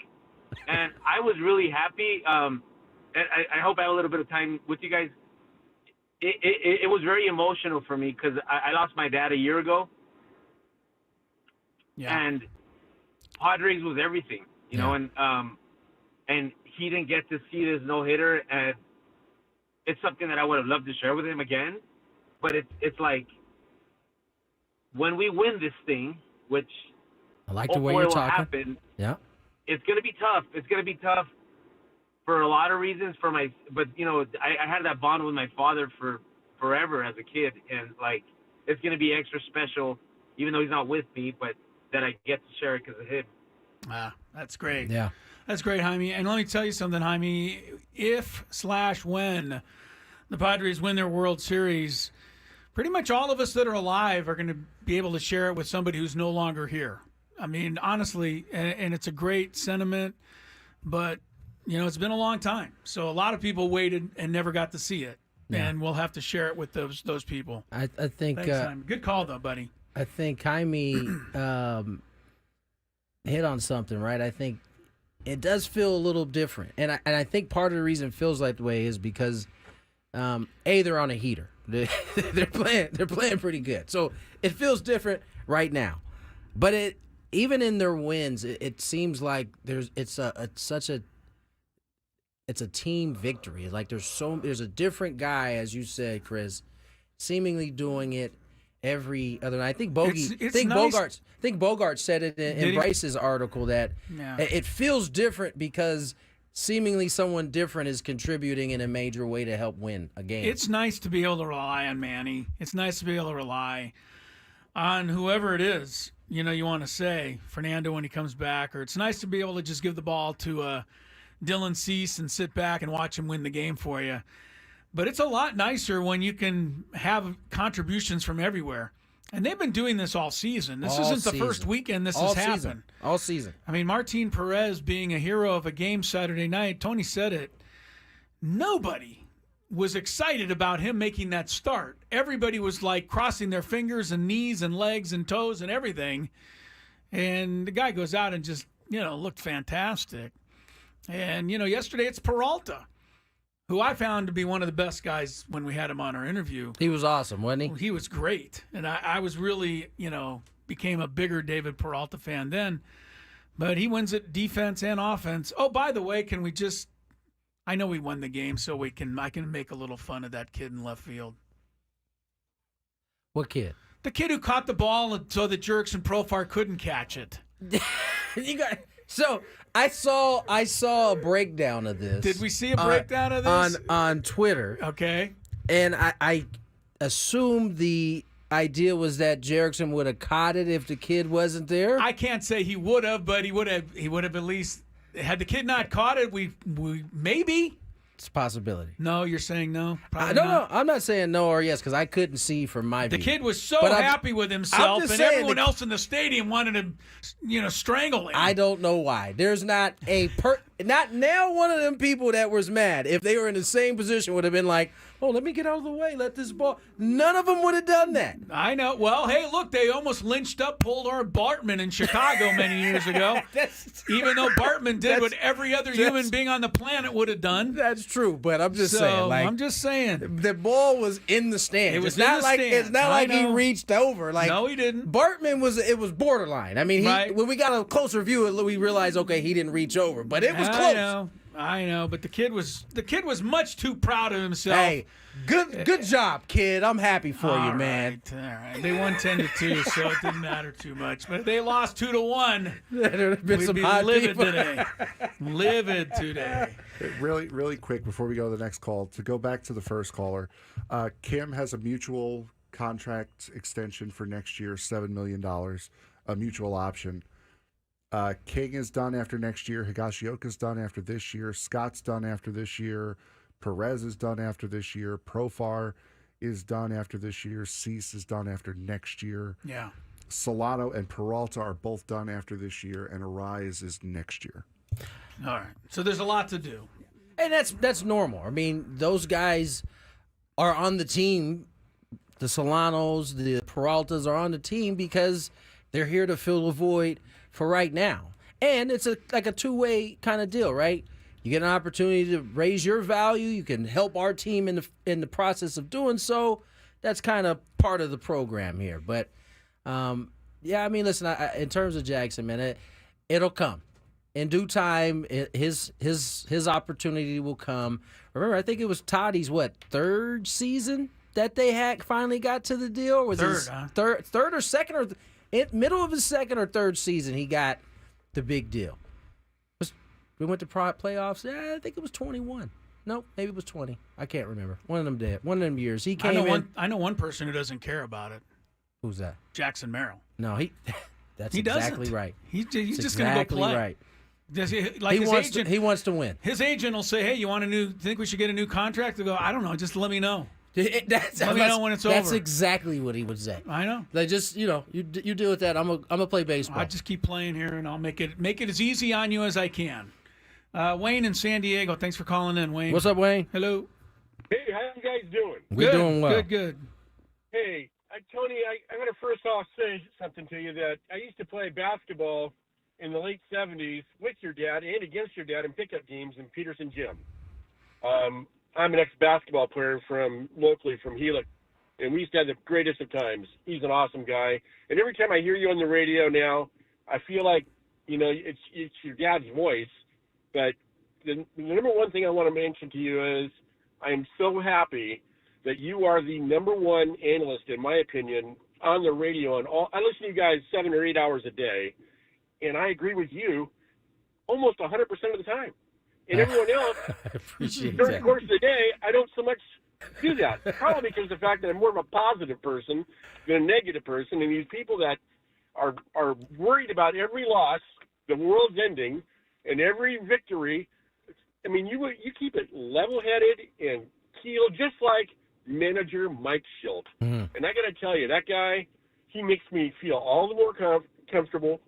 And I was really happy. And I hope I have a little bit of time with you guys. It was very emotional for me because I lost my dad a year ago. Yeah. And Padres was everything, and he didn't get to see this no-hitter. And it's something that I would have loved to share with him again. But it's like when we win this thing, which I like the way you're talking. Happen, yeah, it's going to be tough. It's going to be tough for a lot of reasons. But I had that bond with my father for forever as a kid, and like it's going to be extra special, even though he's not with me, but that I get to share it because of him. That's great. Yeah, that's great, Jaime. And let me tell you something, Jaime. If/when the Padres win their World Series, pretty much all of us that are alive are going to be able to share it with somebody who's no longer here. I mean, honestly, and it's a great sentiment, but, it's been a long time. So a lot of people waited and never got to see it, and we'll have to share it with those people. I think Thanks, Jaime. Good call, though, buddy. I think Jaime hit on something, right? I think it does feel a little different. And I think part of the reason it feels like the way is because they're on a heater. They're playing pretty good. So it feels different right now. But even in their wins, it seems like it's a team victory. Like there's a different guy, as you said, Chris, seemingly doing it, every other night. I think nice. Bogart said it in Bryce's article that it feels different because seemingly someone different is contributing in a major way to help win a game. It's nice to be able to rely on Manny. It's nice to be able to rely on whoever it is, you want to say, Fernando when he comes back, or it's nice to be able to just give the ball to Dylan Cease and sit back and watch him win the game for you. But it's a lot nicer when you can have contributions from everywhere. And they've been doing this all season. This isn't the first weekend this has happened. All season. I mean, Martin Perez being a hero of a game Saturday night, Tony said it, nobody was excited about him making that start. Everybody was like crossing their fingers and knees and legs and toes and everything. And the guy goes out and just, looked fantastic. And, yesterday it's Peralta, who I found to be one of the best guys when we had him on our interview. He was awesome, wasn't he? He was great. And I was really, became a bigger David Peralta fan then. But he wins it defense and offense. Oh, by the way, can we just – I know we won the game, so I can make a little fun of that kid in left field. What kid? The kid who caught the ball so that Jerks and Profar couldn't catch it. So I saw a breakdown of this. Did we see a breakdown of this? On Twitter. Okay. And I assumed the idea was that Jerickson would have caught it if the kid wasn't there. I can't say he would have, but he would have at least, had the kid not caught it, we maybe. It's a possibility. No, you're saying no? Probably no, I'm not saying no or yes because I couldn't see from my view. The kid was so happy with himself, and everyone else in the stadium wanted to, strangle him. I don't know why. There's not not now one of them people that was mad. If they were in the same position, would have been like, "Oh, let me get out of the way. Let this ball." None of them would have done that. I know. Well, hey, look, they almost lynched up Poldar Bartman in Chicago many years ago. Even though Bartman did what every other human being on the planet would have done. That's true, but I'm just saying. I'm just saying. The ball was in the stand. It was It's not like he reached over. No, he didn't. Bartman was borderline. I mean, when we got a closer view, we realized, okay, he didn't reach over, but it was close. I know, but the kid was much too proud of himself. Hey, good job, kid. I'm happy for you, man. All right. They won 10-2, so it didn't matter too much. But if they lost 2-1, we'd be livid today. Livid today. Really, really quick before we go to the next call, to go back to the first caller, Kim has a mutual contract extension for next year, $7 million, a mutual option. King is done after next year. Higashioka's done after this year. Scott's done after this year. Perez is done after this year. Profar is done after this year. Cease is done after next year. Yeah. Solano and Peralta are both done after this year, and Arise is next year. All right. So there's a lot to do. And that's normal. I mean, those guys are on the team. The Solanos, the Peraltas are on the team because they're here to fill a void for right now. And it's like a two-way kind of deal, right? You get an opportunity to raise your value. You can help our team in the process of doing so. That's kind of part of the program here. But, yeah, I mean, listen, in terms of Jackson, man, it'll come. In due time, his opportunity will come. Remember, I think it was Toddy's, third season that they finally got to the deal? Or was third or second or middle of his second or third season, he got the big deal. We went to playoffs. I think it was 21. No, maybe it was 20. I can't remember. One of them years. He came in. I know one person who doesn't care about it. Who's that? Jackson Merrill. No, that's he exactly doesn't. right. He's just going to go play. Right. He wants to win. His agent will say, "Hey, you want think we should get a new contract?" To go, I don't know. Just let me know. Let me know when it's over. That's exactly what he would say. I know. Like just you deal with that. I'm gonna play baseball. I just keep playing here, and I'll make it as easy on you as I can. Wayne in San Diego, thanks for calling in, Wayne. What's up, Wayne? Hello. Hey, how you guys doing? We're doing well. Good. Hey, Tony, I'm going to first off say something to you that I used to play basketball in the late 70s with your dad and against your dad in pickup games in Peterson Gym. I'm an ex-basketball player locally from Helix, and we used to have the greatest of times. He's an awesome guy. And every time I hear you on the radio now, I feel like, it's your dad's voice. But the number one thing I want to mention to you is I am so happy that you are the number one analyst, in my opinion, on the radio, and I listen to you guys 7 or 8 hours a day, and I agree with you almost 100% of the time. And everyone else, during the course of the day, I don't so much do that. Probably because of the fact that I'm more of a positive person than a negative person, and these people that are worried about every loss, the world's ending, and every victory. I mean, you keep it level-headed and keel, just like manager Mike Schilt. And I got to tell you, that guy, he makes me feel all the more comfortable.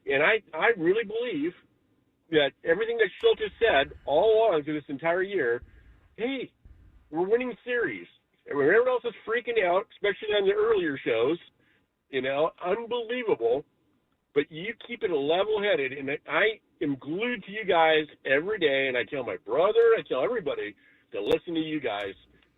And I really believe that everything that Schilt has said all along through this entire year, hey, we're winning series. And when everyone else is freaking out, especially on the earlier shows, unbelievable. But you keep it level-headed, and I am glued to you guys every day, and I tell my brother, I tell everybody to listen to you guys,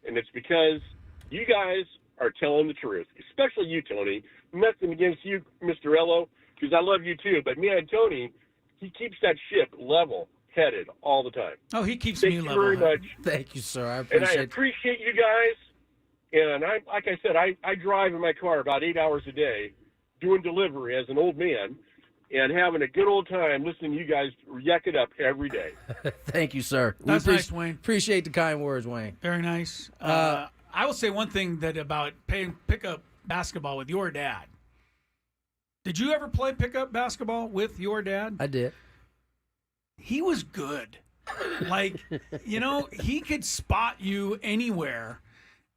and it's because you guys are telling the truth, especially you, Tony. Nothing against you, Mr. Ello, because I love you too, but man, Tony, he keeps that ship level-headed all the time. Oh, he keeps me level-headed. Thank you very much. Thank you, sir. I appreciate you guys, and like I said, I drive in my car about 8 hours a day, doing delivery as an old man and having a good old time listening to you guys yak it up every day. Thank you, sir. That's nice, Wayne. Appreciate the kind words, Wayne. Very nice. I will say one thing about pickup basketball with your dad. Did you ever play pickup basketball with your dad? I did. He was good. He could spot you anywhere.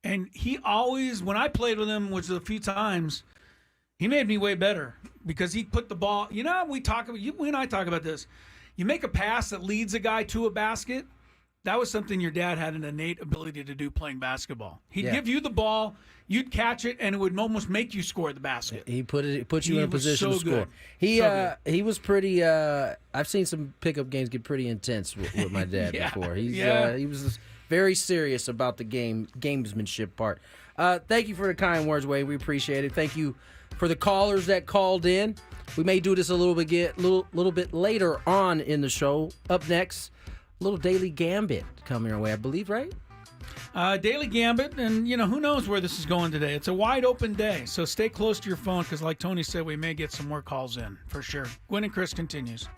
And he always, when I played with him, which was a few times, he made me way better because he put the ball. We and I talk about this. You make a pass that leads a guy to a basket. That was something your dad had an innate ability to do playing basketball. He'd give you the ball, you'd catch it, and it would almost make you score the basket. He put you in a position to score. He was pretty. I've seen some pickup games get pretty intense with my dad before. He was very serious about the gamesmanship part. Thank you for the kind words, Wayne. We appreciate it. Thank you for the callers that called in. We may do this a little bit later on in the show. Up next, a little Daily Gambit coming our way, I believe, right? Daily Gambit, and who knows where this is going today. It's a wide open day, so stay close to your phone because, like Tony said, we may get some more calls in for sure. Gwynn and Chris continues.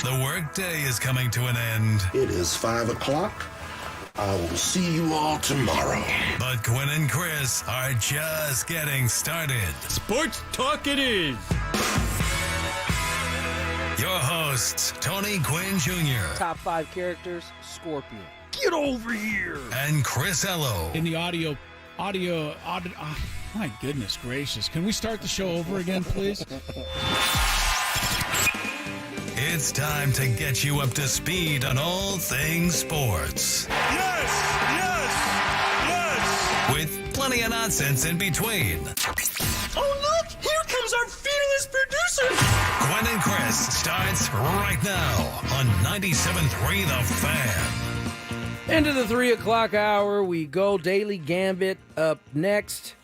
The workday is coming to an end. It is 5 o'clock. I will see you all tomorrow. But Gwynn and Chris are just getting started. Sports talk it is. Your hosts, Tony Gwynn Jr. Top 5 characters, Scorpion. Get over here. And Chris Ello. In the audio, my goodness gracious. Can we start the show over again, please? It's time to get you up to speed on all things sports. Yes, yes, yes. With plenty of nonsense in between. Oh, look, here comes our fearless producer. Gwynn and Chris starts right now on 97.3 The Fan. Into the 3 o'clock hour, we go. Daily Gambit up next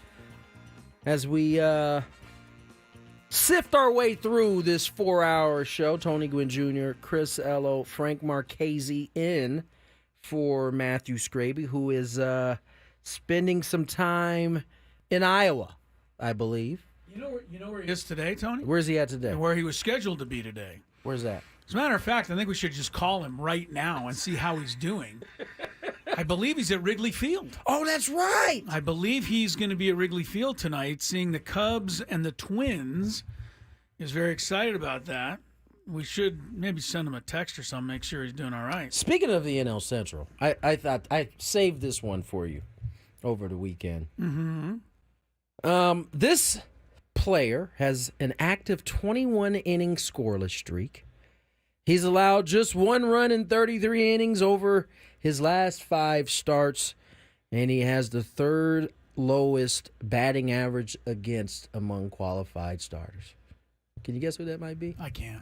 as we sift our way through this 4-hour show. Tony Gwynn Jr., Chris Ello, Frank Marchese in for Matthew Scraby, who is spending some time in Iowa, I believe. You know where he is today, Tony? Where's he at today? And where he was scheduled to be today. Where's that? As a matter of fact, I think we should just call him right now and see how he's doing. I believe he's at Wrigley Field. Oh, that's right. I believe he's going to be at Wrigley Field tonight, seeing the Cubs and the Twins. He's very excited about that. We should maybe send him a text or something, make sure he's doing all right. Speaking of the NL Central, I thought I saved this one for you over the weekend. Mm-hmm. This player has an active 21-inning scoreless streak. He's allowed just 1 run in 33 innings over his last 5 starts, and he has the 3rd lowest batting average against among qualified starters. Can you guess who that might be? I can't.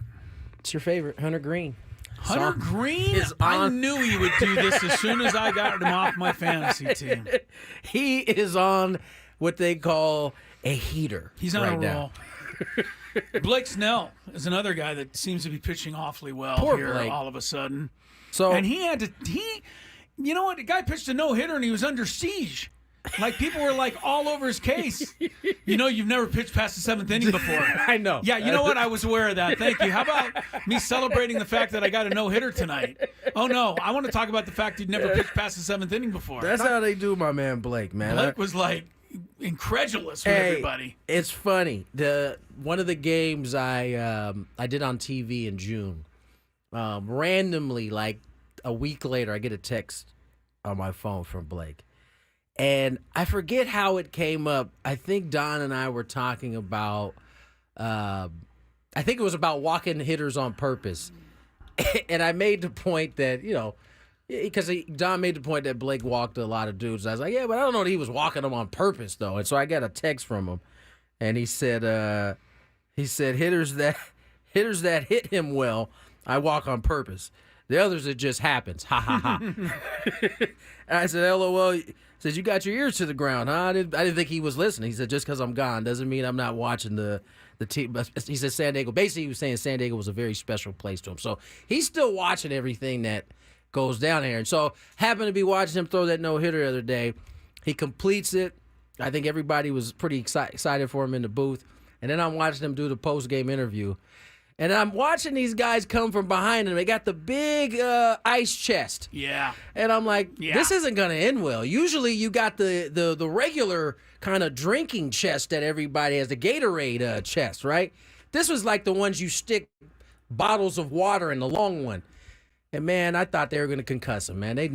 It's your favorite, Hunter Green. Hunter Green? is I on- knew he would do this as soon as I got him off my fantasy team. He is on what they call a heater. He's on right a now. roll. Blake Snell is another guy that seems to be pitching awfully well Poor here Blake. all of a sudden. So, And you know what? The guy pitched a no-hitter and he was under siege. Like, people were like all over his case. You know, you've never pitched past the 7th inning before. I know. Yeah, you know what? I was aware of that. Thank you. How about me celebrating the fact that I got a no-hitter tonight? Oh, no. I want to talk about the fact you'd never pitched past the 7th inning before. That's how they do my man Blake, man. Blake was like incredulous with everybody. It's funny. One of the games I did on TV in June, randomly, like a week later, I get a text on my phone from Blake. And I forget how it came up. I think Don and I were talking about, I think it was about walking hitters on purpose. And I made the point that, you know, because Don made the point that Blake walked a lot of dudes. I was like, yeah, but I don't know that he was walking them on purpose, though. And so I got a text from him. And he said hitters that hit him well, I walk on purpose. The others, it just happens. Ha, ha, ha. And I said, LOL. He says, you got your ears to the ground, huh? I didn't think he was listening. He said, just because I'm gone doesn't mean I'm not watching the team. He said San Diego. Basically, he was saying San Diego was a very special place to him. So he's still watching everything that goes down here. And so happened to be watching him throw that no-hitter the other day. He completes it. I think everybody was pretty excited for him in the booth. And then I'm watching him do the post-game interview. And I'm watching these guys come from behind him. They got the big ice chest. Yeah. And I'm like, this isn't going to end well. Usually you got the regular kind of drinking chest that everybody has, the Gatorade chest, right? This was like the ones you stick bottles of water in, the long one. And, man, I thought they were going to concuss him, man. They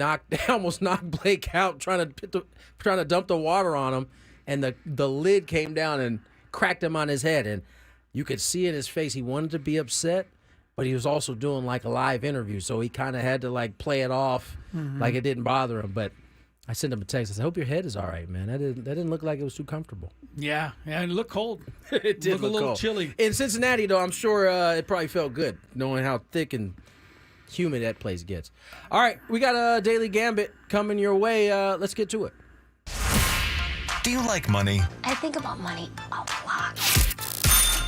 almost knocked Blake out trying to dump the water on him. And the lid came down and cracked him on his head. And you could see in his face he wanted to be upset, but he was also doing like a live interview, so he kind of had to like play it off like it didn't bother him. But I sent him a text. I said, "I hope your head is all right, man. That didn't look like it was too comfortable." Yeah, and it looked cold. It did look a little cold. chilly. In Cincinnati, though, I'm sure it probably felt good knowing how thick and humid that place gets. All right, we got a Daily Gambit coming your way. Let's get to it. Do you like money? I think about money a lot.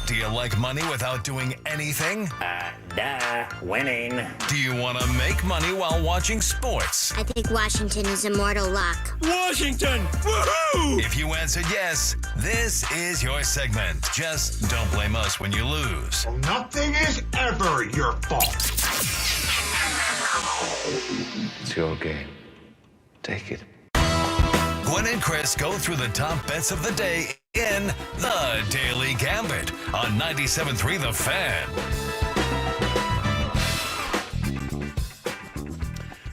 Do you like money without doing anything? Winning. Do you want to make money while watching sports? I think Washington is immortal luck. Washington! Woohoo! If you answered yes, this is your segment. Just don't blame us when you lose. Nothing is ever your fault. It's your game. Take it. Gwynn and Chris go through the top bets of the day in the Daily Gambit on 97.3 The Fan.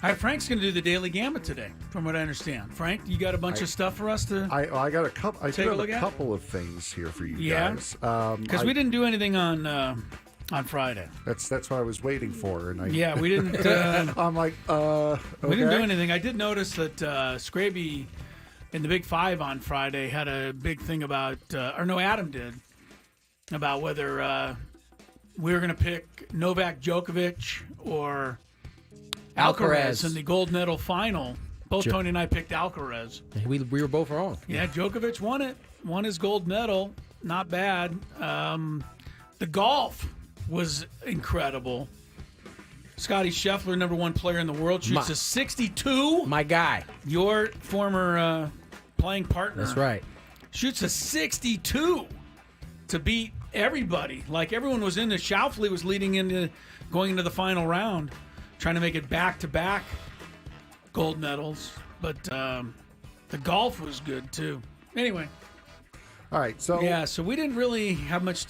All right, Frank's going to do the Daily Gambit today, from what I understand. Frank, you got a bunch of stuff for us to I got a couple. I take do a have look a at? couple of things here for you guys. Because we didn't do anything on Friday. That's what I was waiting for, and we didn't. I'm like, okay. We didn't do anything. I did notice that Scraby in the Big Five on Friday had a big thing about, Adam did, about whether we were going to pick Novak Djokovic or Alcaraz in the gold medal final. Both Tony and I picked Alcaraz. We were both wrong. Yeah, Djokovic won it. Won his gold medal. Not bad. The golf was incredible. Scotty Scheffler, number one player in the world, shoots a 62. My guy. Your former playing partner. That's right. Shoots a 62 to beat everybody. Like everyone was in the Schauffele was going into the final round, trying to make it back-to-back gold medals. But the golf was good, too. Anyway. All right, so we didn't really have much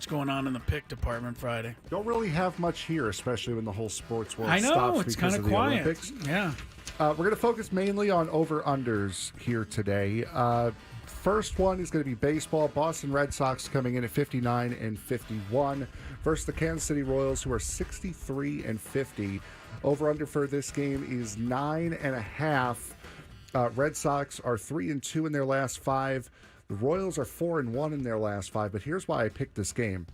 going on in the pick department Friday. Don't really have much here, especially when the whole sports world I know, stops it's because kind of the quiet. Olympics. Yeah. We're going to focus mainly on over-unders here today. First one is going to be baseball. Boston Red Sox coming in at 59 and 51 versus the Kansas City Royals, who are 63 and 50. Over-under for this game is 9.5. Red Sox are 3-2 in their last 5. The Royals are 4-1 in their last 5. But here's why I picked this game.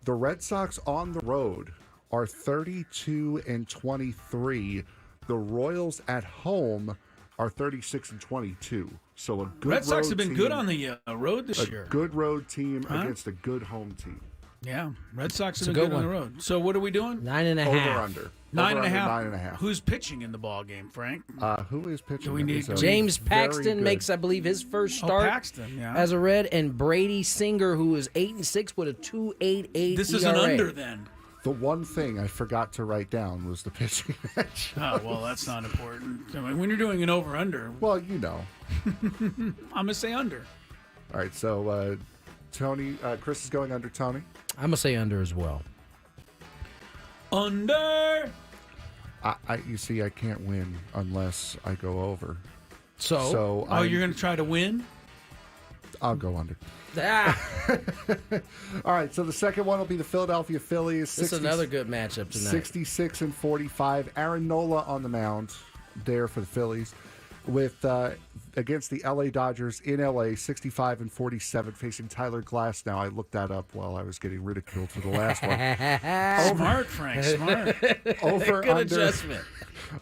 The Red Sox on the road are 32 and 23. The Royals at home are 36 and 22. So a good Red Sox have been team, good on the road this year. A good road team against a good home team. Yeah, Red Sox have been good on the road. So what are we doing? 9.5. Over-under. 9.5. Who's pitching in the ball game, Frank? Who is pitching? Do we need James Paxton makes, I believe, his first start as a Red, and Brady Singer, who is 8-6 with a 2.88 This is ERA. an under then. The one thing I forgot to write down was the pitching match. Oh, well, that's not important. I mean, when you're doing an over-under. Well, you know. I'm going to say under. All right, so Tony, Chris is going under Tony. I'm going to say under as well. Under. You see, I can't win unless I go over. So you're going to try to win? I'll go under. Ah. All right, so the second one will be the Philadelphia Phillies. This is another good matchup tonight. 66 and 45. Aaron Nola on the mound there for the Phillies, with against the LA Dodgers in LA, 65 and 47, facing Tyler Glass. Now I looked that up while I was getting ridiculed for the last one. Smart, Frank. Smart. Good adjustment.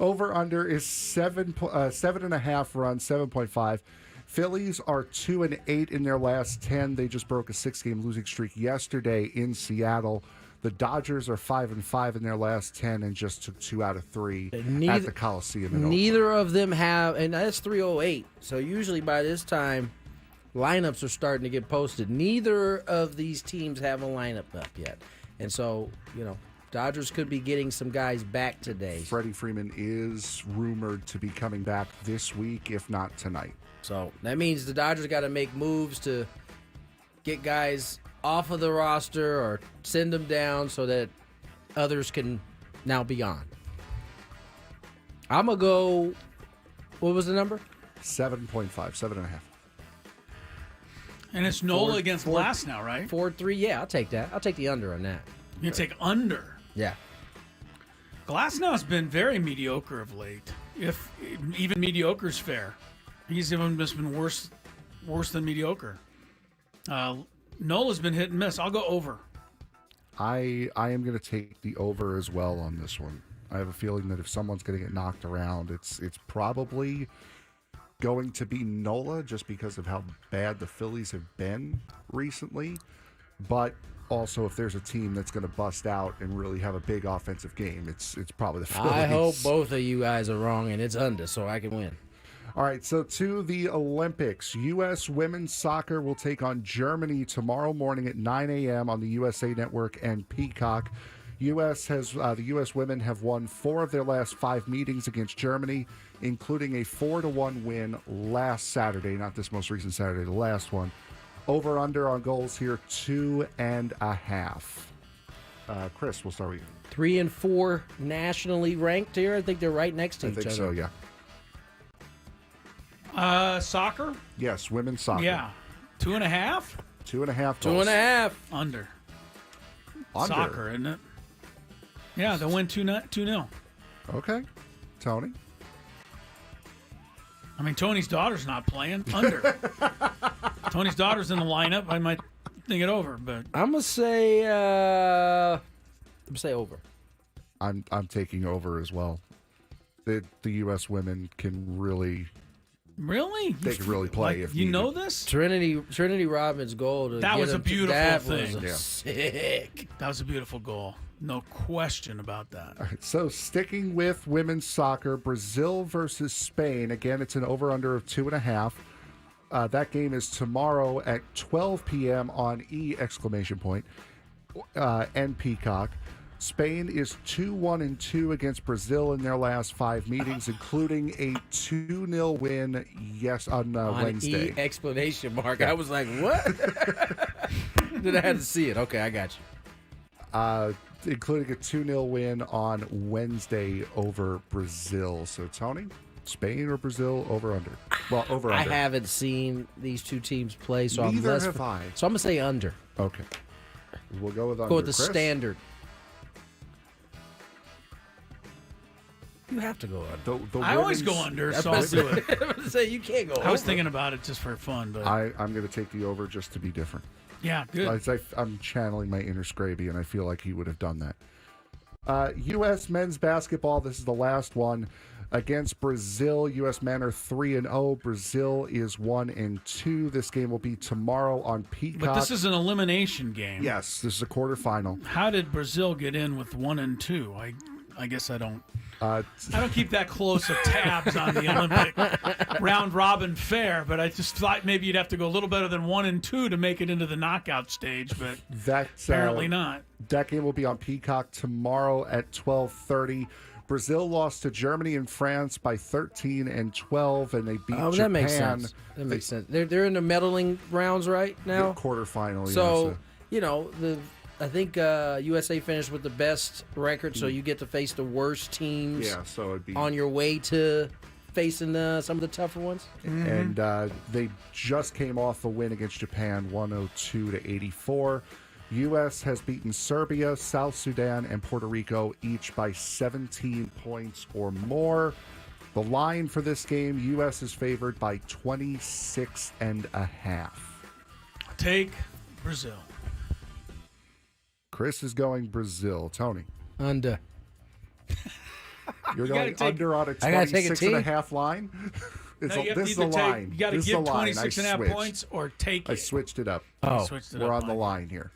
Over under is 7.5 runs, 7.5. Phillies are 2-8 in their last 10. They just broke a 6-game losing streak yesterday in Seattle. The Dodgers are 5-5 in their last 10 and just took 2 out of 3 at the Coliseum. Neither of them have, and that's 308. So usually by this time, lineups are starting to get posted. Neither of these teams have a lineup up yet, and so Dodgers could be getting some guys back today. Freddie Freeman is rumored to be coming back this week, if not tonight. So that means the Dodgers got to make moves to get guys off of the roster or send them down so that others can now be on. I'm going to go, what was the number? 7.5, 7.5. And it's Nola against Glass now, right? 4-3, yeah, I'll take that. I'll take the under on that. You take under? Yeah. Glass now has been very mediocre of late. If even mediocre's fair. He's even just been worse than mediocre. Nola's been hit and miss. I'll go over. I am going to take the over as well on this one. I have a feeling that if someone's going to get knocked around, it's probably going to be Nola, just because of how bad the Phillies have been recently. But also, if there's a team that's going to bust out and really have a big offensive game, it's probably the Phillies. I hope both of you guys are wrong and it's under so I can win. All right, so to the Olympics. U.S. women's soccer will take on Germany tomorrow morning at 9 a.m. on the USA Network and Peacock. The U.S. women have won 4 of their last 5 meetings against Germany, including a 4-1 win last Saturday. Not this most recent Saturday, the last one. Over under on goals here, 2.5. Chris, we'll start with you. 3 and 4 nationally ranked here. I think they're right next to each other. I think so, yeah. Soccer? Yes, women's soccer. Yeah. 2.5? 2.5 goals. 2.5. Under. Under. Soccer, isn't it? Yeah, they'll win 2-0. Okay. Tony? I mean, Tony's daughter's not playing. Under. Tony's daughter's in the lineup. I might think it over, but I'm gonna say over. I'm taking over as well. The U.S. women can really they can really play if you needed. know this. Trinity Robbins' goal. That was a beautiful thing. Was sick. That was a beautiful goal. No question about that. All right, so sticking with women's soccer, Brazil versus Spain. Again, it's an over-under of 2.5. That game is tomorrow at 12 p.m. on and Peacock. Spain is 2-1-2 against Brazil in their last 5 meetings, including a 2-0 win on Wednesday. ! I was like, what? Then I had to see it. Okay, I got you. Including a 2-0 win on Wednesday over Brazil. So, Tony, Spain or Brazil, over under? Well, over under. I haven't seen these two teams play, so Neither have I. So I'm going to say under. Okay. We'll go with under. Go with the Chris? standard. You have to go under. I always go under, so I'll do it. I was say you can't go over. I was thinking about it just for fun, but I'm going to take the over just to be different. Yeah, good. I'm channeling my inner Scraby, and I feel like he would have done that. U.S. men's basketball, this is the last one. Against Brazil, U.S. men are 3-0. Brazil is 1-2. This game will be tomorrow on Peacock. But this is an elimination game. Yes, this is a quarterfinal. How did Brazil get in with 1-2? I guess I don't. I don't keep that close of tabs on the Olympic round robin fare, but I just thought maybe you'd have to go a little better than 1-2 to make it into the knockout stage, but apparently not. That game will be on Peacock tomorrow at 12:30. Brazil lost to Germany and France by 13 and 12, and they beat Japan. That makes sense. That makes sense. They're in the medaling rounds right now. The quarterfinal. So I think USA finished with the best record, so you get to face the worst teams. Yeah, so it'd be on your way to facing some of the tougher ones. And they just came off a win against Japan, 102-84. U.S. has beaten Serbia, South Sudan, and Puerto Rico each by 17 points or more. The line for this game, U.S. is favored by 26.5. Take Brazil. Chris is going Brazil. Tony? Under. You're going under on a 26.5 line? This is the line. You got to give 26.5 points or take it. I switched it up. Oh, we're on the line here.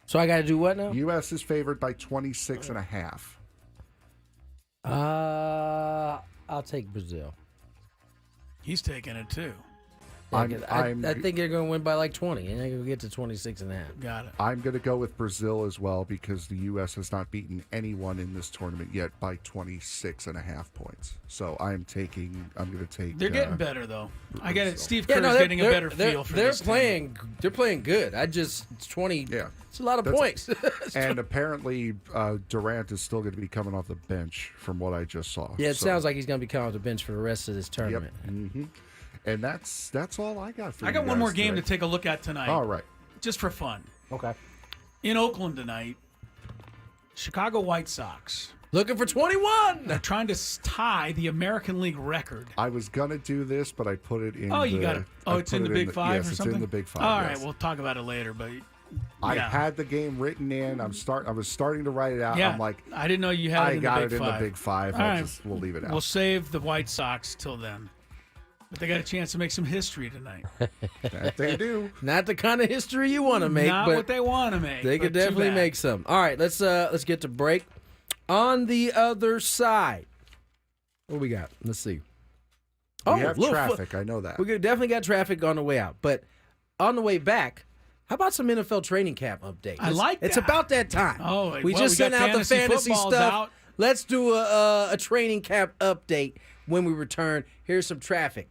So I got to do what now? U.S. is favored by 26.5. I'll take Brazil. He's taking it too. I think they're going to win by like 20, and they're going to get to 26.5. Got it. I'm going to go with Brazil as well because the U.S. has not beaten anyone in this tournament yet by 26.5 points. So I'm going to take. They're getting better though. Brazil. I get it. Steve Kerr's getting a better feel for this. They're playing good. It's 20. Yeah, it's a lot of points. And apparently Durant is still going to be coming off the bench from what I just saw. Yeah, it sounds like he's going to be coming off the bench for the rest of this tournament. Yep. Mm-hmm. And that's all I got for you. I got one more game to take a look at tonight. All right. Just for fun. Okay. In Oakland tonight, Chicago White Sox. Looking for 21. They're trying to tie the American League record. I was going to do this, but I put it in you got it. Oh, it's in the Big Five or something? It's in the Big Five, All right, we'll talk about it later, but... I had the game written in. I was starting to write it out. Yeah, I'm like, I didn't know you had it in the Big Five. I got it in the Big Five. All right. We'll leave it out. We'll save the White Sox till then. But they got a chance to make some history tonight. That they do. Not the kind of history you want to make. Not what they want to make. They could definitely make some. All right, let's get to break. On the other side, what we got? Let's see. We have traffic. I know that. We definitely got traffic on the way out. But on the way back, How about some NFL training camp update? I like that. It's about that time. Oh, we just sent out the fantasy stuff. Out. Let's do a training camp update when we return. Here's some traffic.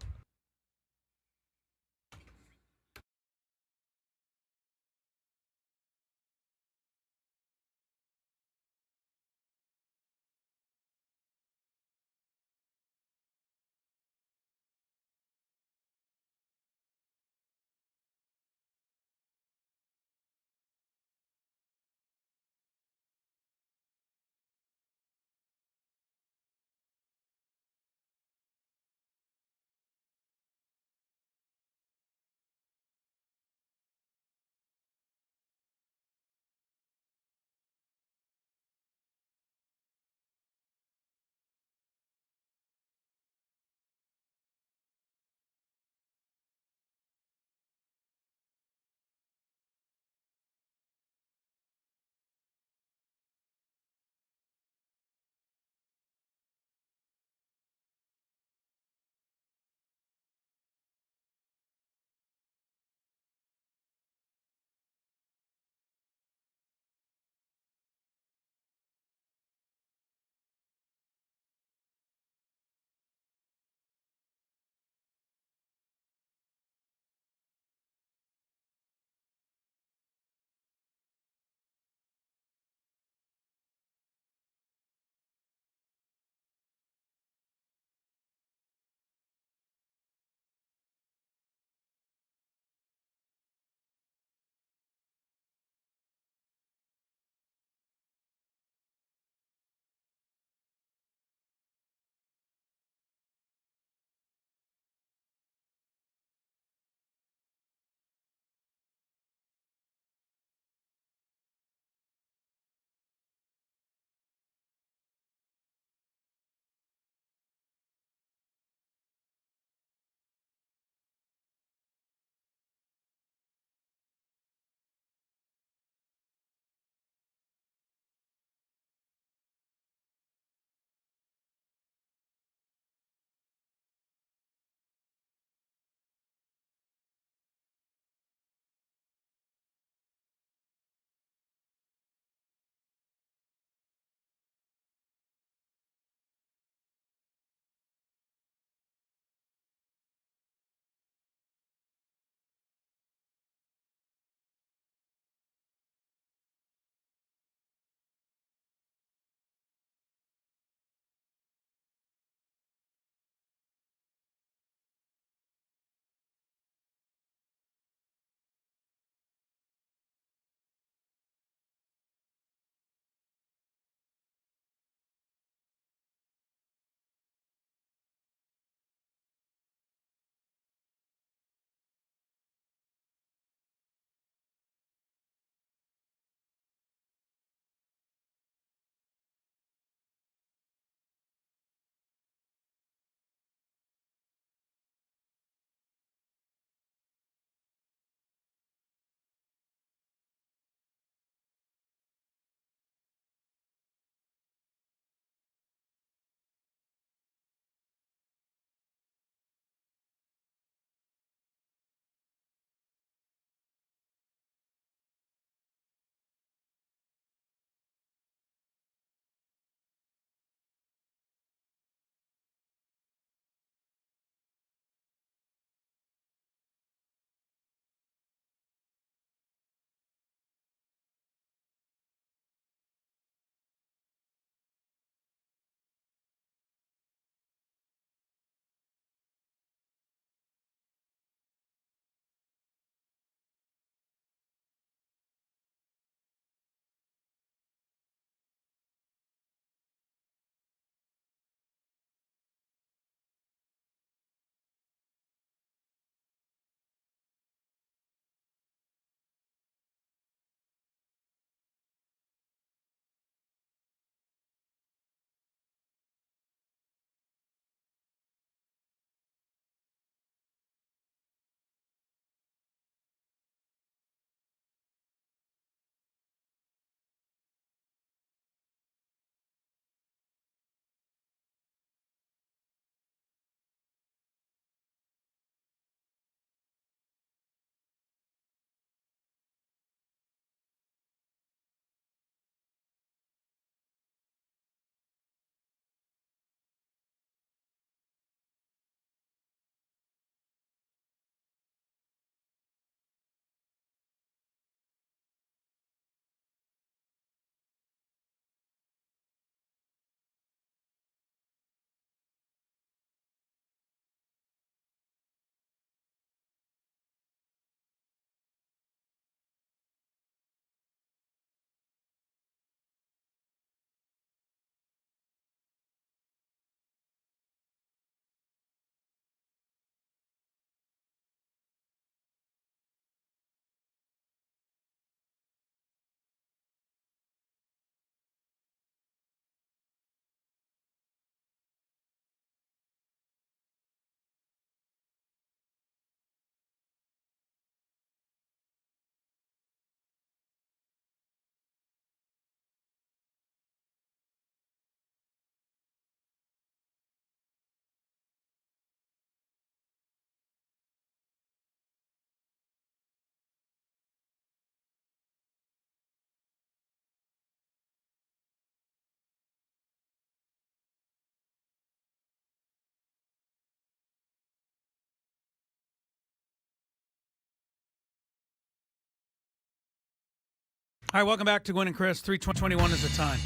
All right, welcome back to Gwynn and Chris. 3:21 is the time.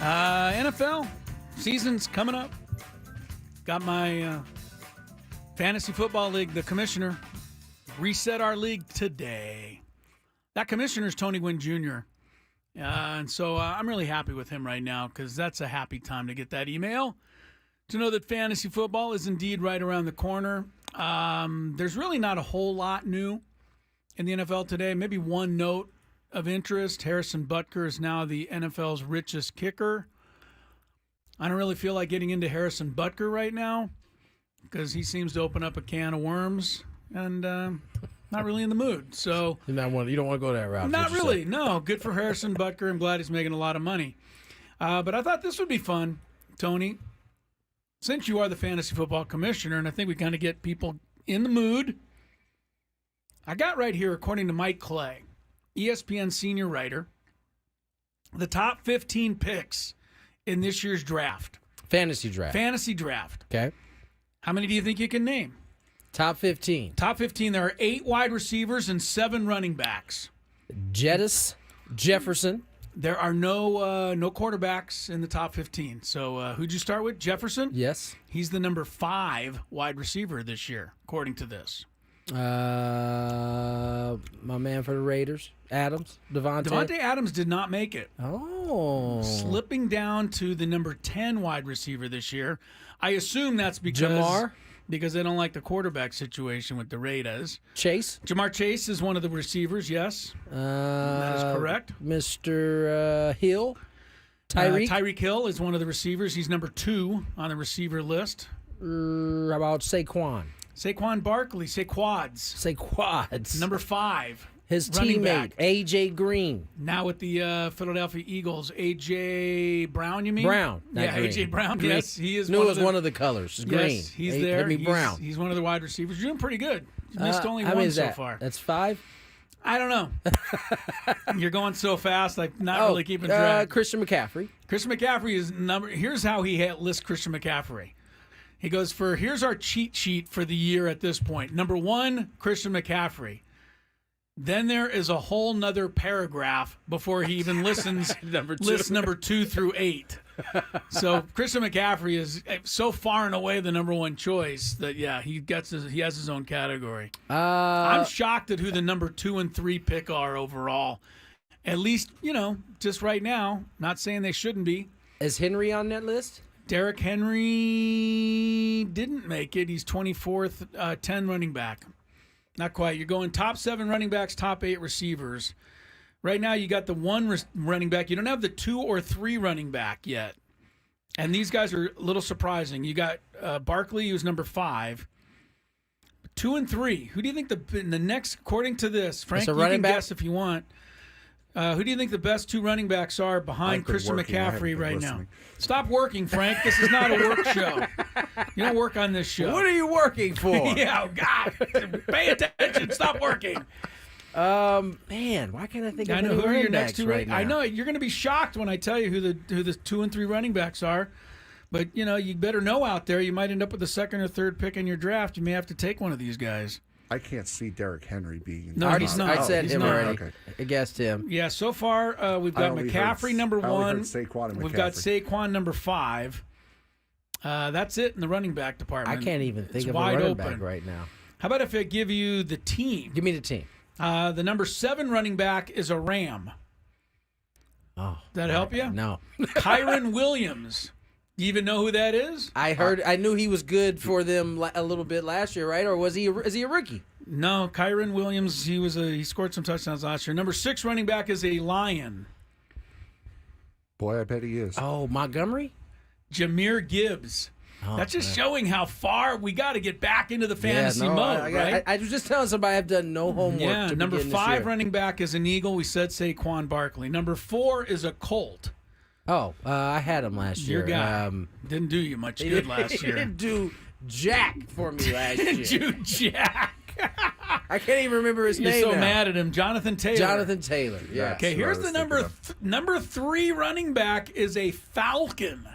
NFL season's coming up. Got my fantasy football league, the commissioner, reset our league today. That commissioner's Tony Gwynn Jr. And so I'm really happy with him right now because that's a happy time to get that email to know that fantasy football is indeed right around the corner. There's really not a whole lot new in the NFL today. Maybe one note of interest. Harrison Butker is now the NFL's richest kicker. I don't really feel like getting into Harrison Butker right now because he seems to open up a can of worms and not really in the mood. So you don't want to go that route. Not really. No. Good for Harrison Butker. I'm glad he's making a lot of money. But I thought this would be fun, Tony. Since you are the fantasy football commissioner, and I think we kind of get people in the mood, I got right here, according to Mike Clay, ESPN senior writer, the top 15 picks in this year's draft. Fantasy draft. Okay. How many do you think you can name? Top 15. Top 15. There are 8 wide receivers and 7 running backs. Jefferson. There are no quarterbacks in the top 15. So who'd you start with? Jefferson? Yes. He's the number 5 wide receiver this year, according to this. My man for the Raiders, Devontae Adams did not make it. Oh. Slipping down to the number 10 wide receiver this year. I assume that's because they don't like the quarterback situation with the Raiders. Jamar Chase is one of the receivers, yes. That is correct. Mr. Hill. Tyreek Hill is one of the receivers. He's number 2 on the receiver list. How about Saquon? Saquon Barkley, Saquads. Number 5. His teammate, A.J. Green. Now with the Philadelphia Eagles, A.J. Brown, you mean? Brown. Yeah, A.J. Brown, Green. yes. He is one of the colors. Green. Yes, he's there. Brown. He's one of the wide receivers. You're doing pretty good. You missed only one so far. That's 5? I don't know. You're going so fast, I'm not really keeping track. Christian McCaffrey. Christian McCaffrey is number. Here's how he lists Christian McCaffrey. He goes here's our cheat sheet for the year at this point. Number 1, Christian McCaffrey. Then there is a whole nother paragraph before he even lists number 2 through 8. So Christian McCaffrey is so far and away the number 1 choice that he has his own category. I'm shocked at who the number 2 and 3 pick are overall. At least, just right now. Not saying they shouldn't be. Is Henry on that list? Derrick Henry didn't make it. He's 24th, 10 running back. Not quite. You're going top 7 running backs, top 8 receivers. Right now, you got the 1 running back. You don't have the 2 or 3 running back yet. And these guys are a little surprising. You got Barkley, who's number 5. 2 and 3. Who do you think the next, according to this, Frank, you can guess if you want. Who do you think the best 2 running backs are behind Christian McCaffrey right now? Stop working, Frank. This is not a work show. You don't work on this show. What are you working for? Yeah, God. Pay attention. Stop working. Man, why can't I think of any who are your running next backs 2 right now? I know. You're going to be shocked when I tell you who the 2 and 3 running backs are. But, you better know out there. You might end up with the 2nd or 3rd pick in your draft. You may have to take one of these guys. I can't see Derrick Henry being. No, he's not. I said him already. Okay. I guessed him. Yeah, so far we've got McCaffrey number 1. We've got Saquon number 5. That's it in the running back department. I can't even think of a wide running open back right now. How about if I give you the team? Give me the team. The number 7 running back is a Ram. Oh, that help you? No. Kyron Williams. You even know who that is? I knew he was good for them a little bit last year, right? Or is he a rookie? No, Kyron Williams. He scored some touchdowns last year. Number 6 running back is a Lion. Boy, I bet he is. Oh, Montgomery? Jahmyr Gibbs. That's just showing how far we got to get back into the fantasy mode, right? I was just telling somebody I've done no homework. Yeah, to number begin 5 this year. running back is an Eagle. We said Saquon Barkley. Number 4 is a Colt. Oh, I had him last year. Your guy didn't do you much good last year. He didn't do jack for me last year. Didn't do jack. I can't even remember his name. You're so now. mad at him, Jonathan Taylor. Jonathan Taylor. Yeah. Okay, here's the number 3 running back is a Falcon.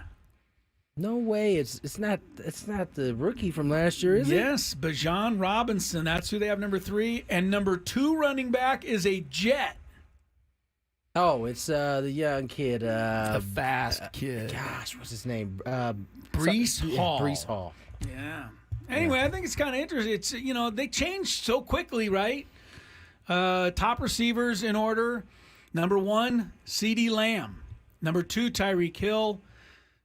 No way. It's not the rookie from last year, is it? Yes, Bijan Robinson. That's who they have number 3. And number 2 running back is a Jet. Oh, it's the young kid. The fast kid. Gosh, what's his name? Brees Hall. Yeah, Brees Hall. Yeah. Anyway, I think it's kind of interesting. It's they changed so quickly, right? Top receivers in order. Number 1, CeeDee Lamb. Number 2, Tyreek Hill.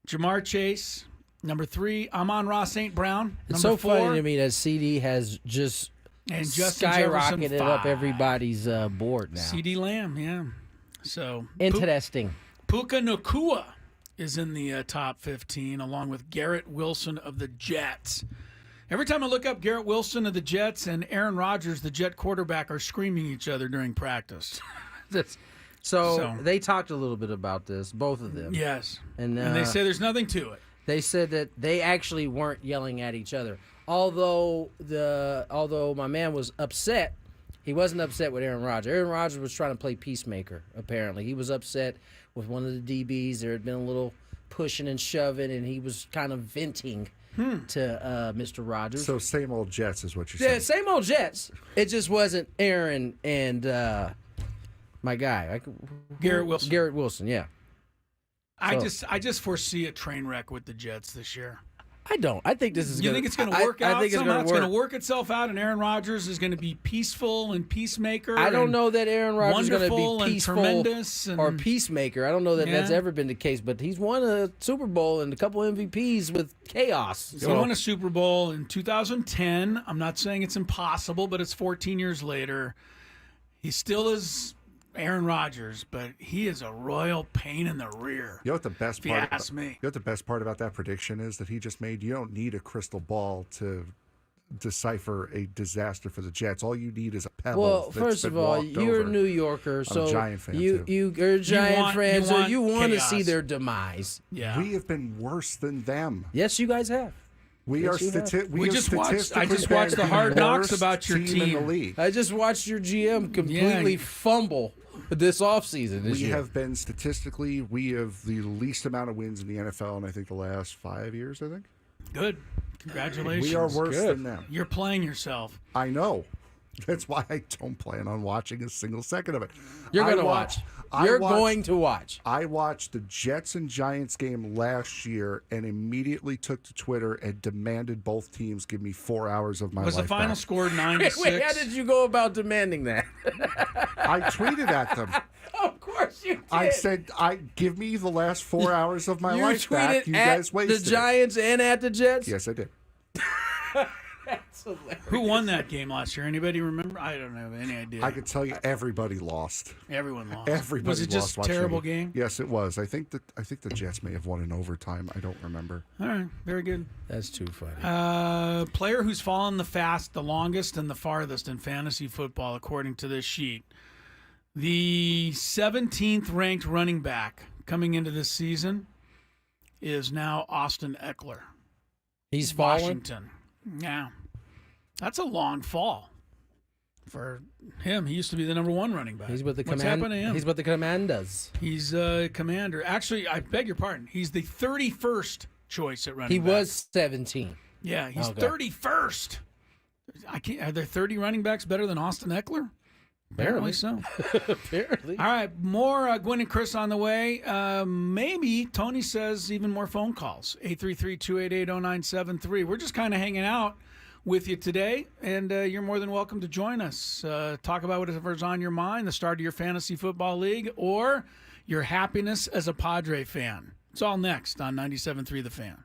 Jamar Chase. Number 3, Amon-Ra St. Brown. It's Number so 4, funny to me that CD has just skyrocketed up everybody's board now. CeeDee Lamb, yeah. So interesting. Puka Nacua is in the top 15, along with Garrett Wilson of the Jets. Every time I look up Garrett Wilson of the Jets and Aaron Rodgers, the Jet quarterback, are screaming each other during practice. So they talked a little bit about this, both of them. Yes. And they say there's nothing to it. They said that they actually weren't yelling at each other. Although my man was upset, he wasn't upset with Aaron Rodgers. Aaron Rodgers was trying to play peacemaker, apparently. He was upset with one of the DBs. There had been a little pushing and shoving, and he was kind of venting to Mr. Rodgers. So same old Jets is what you're saying. Yeah, same old Jets. It just wasn't Aaron and my guy. Garrett Wilson. Garrett Wilson, yeah. I just foresee a train wreck with the Jets this year. I don't. I think this is. You think it's going to work out? I think it's going to work itself out, and Aaron Rodgers is going to be peaceful and peacemaker. I don't know that Aaron Rodgers is going to be peaceful or peacemaker. I don't know that that's ever been the case. But he's won a Super Bowl and a couple MVPs with chaos. He won a Super Bowl in 2010. I'm not saying it's impossible, but it's 14 years later. He still is Aaron Rodgers, but he is a royal pain in the rear. You know what the best part? If you ask me. You know what the best part about that prediction is that he just made? You don't need a crystal ball to decipher a disaster for the Jets. All you need is a pebble. Well, first of all, you're a New Yorker, so I'm a Giant fan you're a Giant fan, so you want to see their demise. Yeah, we have been worse than them. Yes, you guys have. We just watched. I just watched the Hard Knocks about your team. In the league. I just watched your GM completely fumble this offseason. We have been statistically, we have the least amount of wins in the NFL in I think the last 5 years. I think. Good, congratulations. We are worse than them. You're playing yourself. I know. That's why I don't plan on watching a single second of it. You're going to watch. You're going to watch. I watched the Jets and Giants game last year and immediately took to Twitter and demanded both teams give me 4 hours of my life. Was the final score 9-6? Wait, how did you go about demanding that? I tweeted at them. Of course you did. I said, give me the last 4 hours of my life back. You guys wasted the Giants and at the Jets? Yes, I did. That's hilarious. Who won that game last year? Anybody remember? I don't have any idea. I can tell you, everybody lost. Everyone lost. Everybody was it just a terrible game? Yes, it was. I think the Jets may have won in overtime. I don't remember. All right, very good. That's too funny. Player who's fallen the longest, and the farthest in fantasy football, according to this sheet. The 17th ranked running back coming into this season is now Austin Eckler. He's fallen? Washington. Yeah. That's a long fall for him. He used to be the number 1 running back. He's with the What's happened to him? He's with the Commanders. He's a commander. Actually, I beg your pardon. He's the 31st choice at running back. He was 17. Yeah, he's 31st. Are there 30 running backs better than Austin Eckler? Apparently so. Apparently. All right, more Gwynn and Chris on the way. Maybe Tony says even more phone calls. 833-288-0973. We're just kind of hanging out with you today, and you're more than welcome to join us. Talk about whatever's on your mind, the start of your fantasy football league, or your happiness as a Padre fan. It's all next on 97.3 The Fan.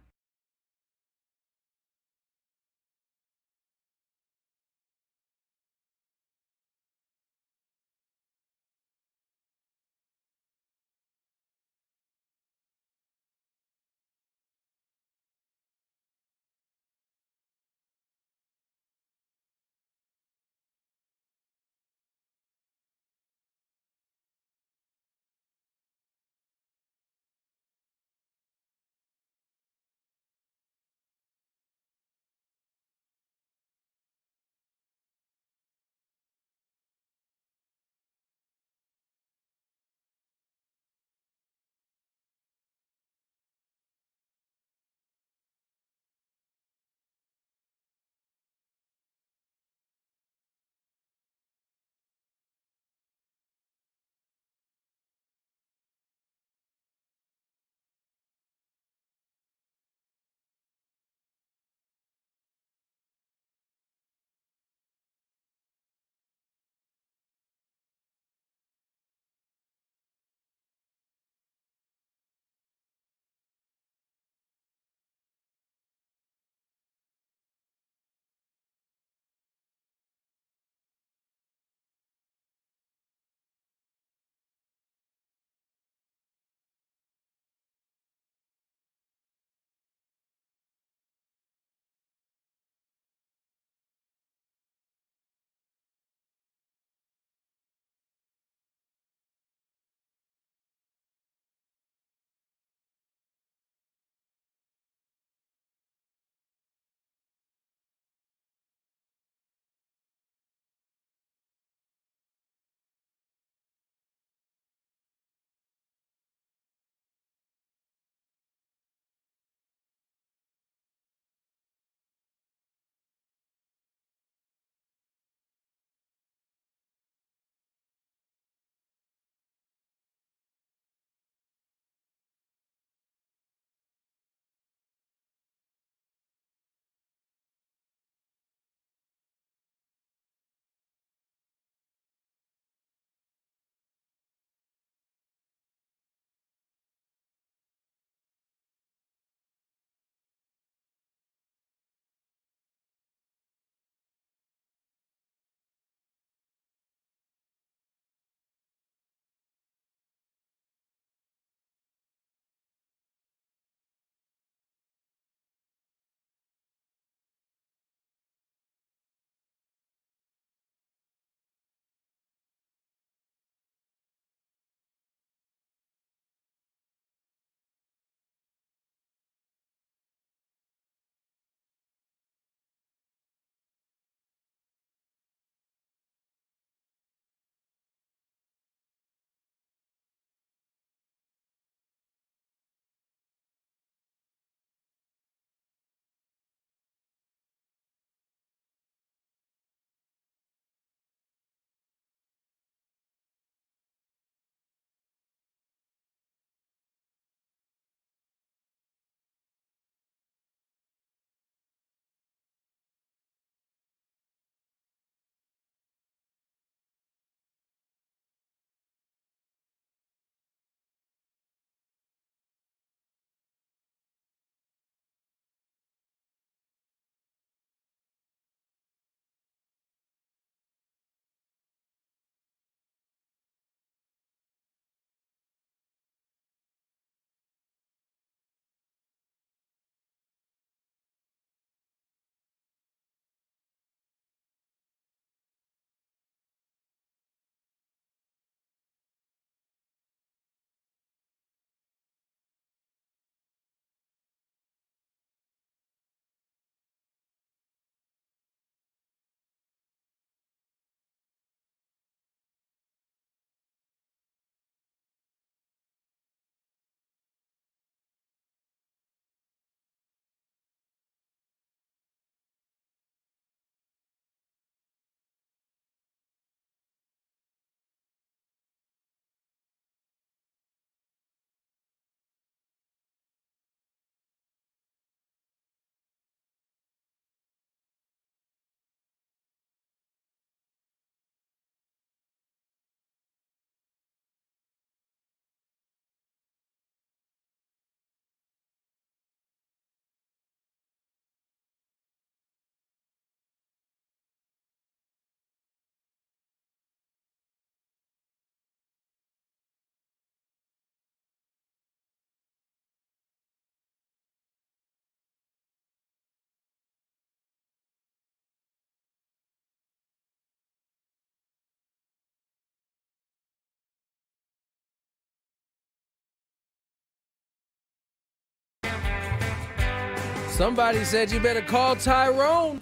Somebody said you better call Tyrone.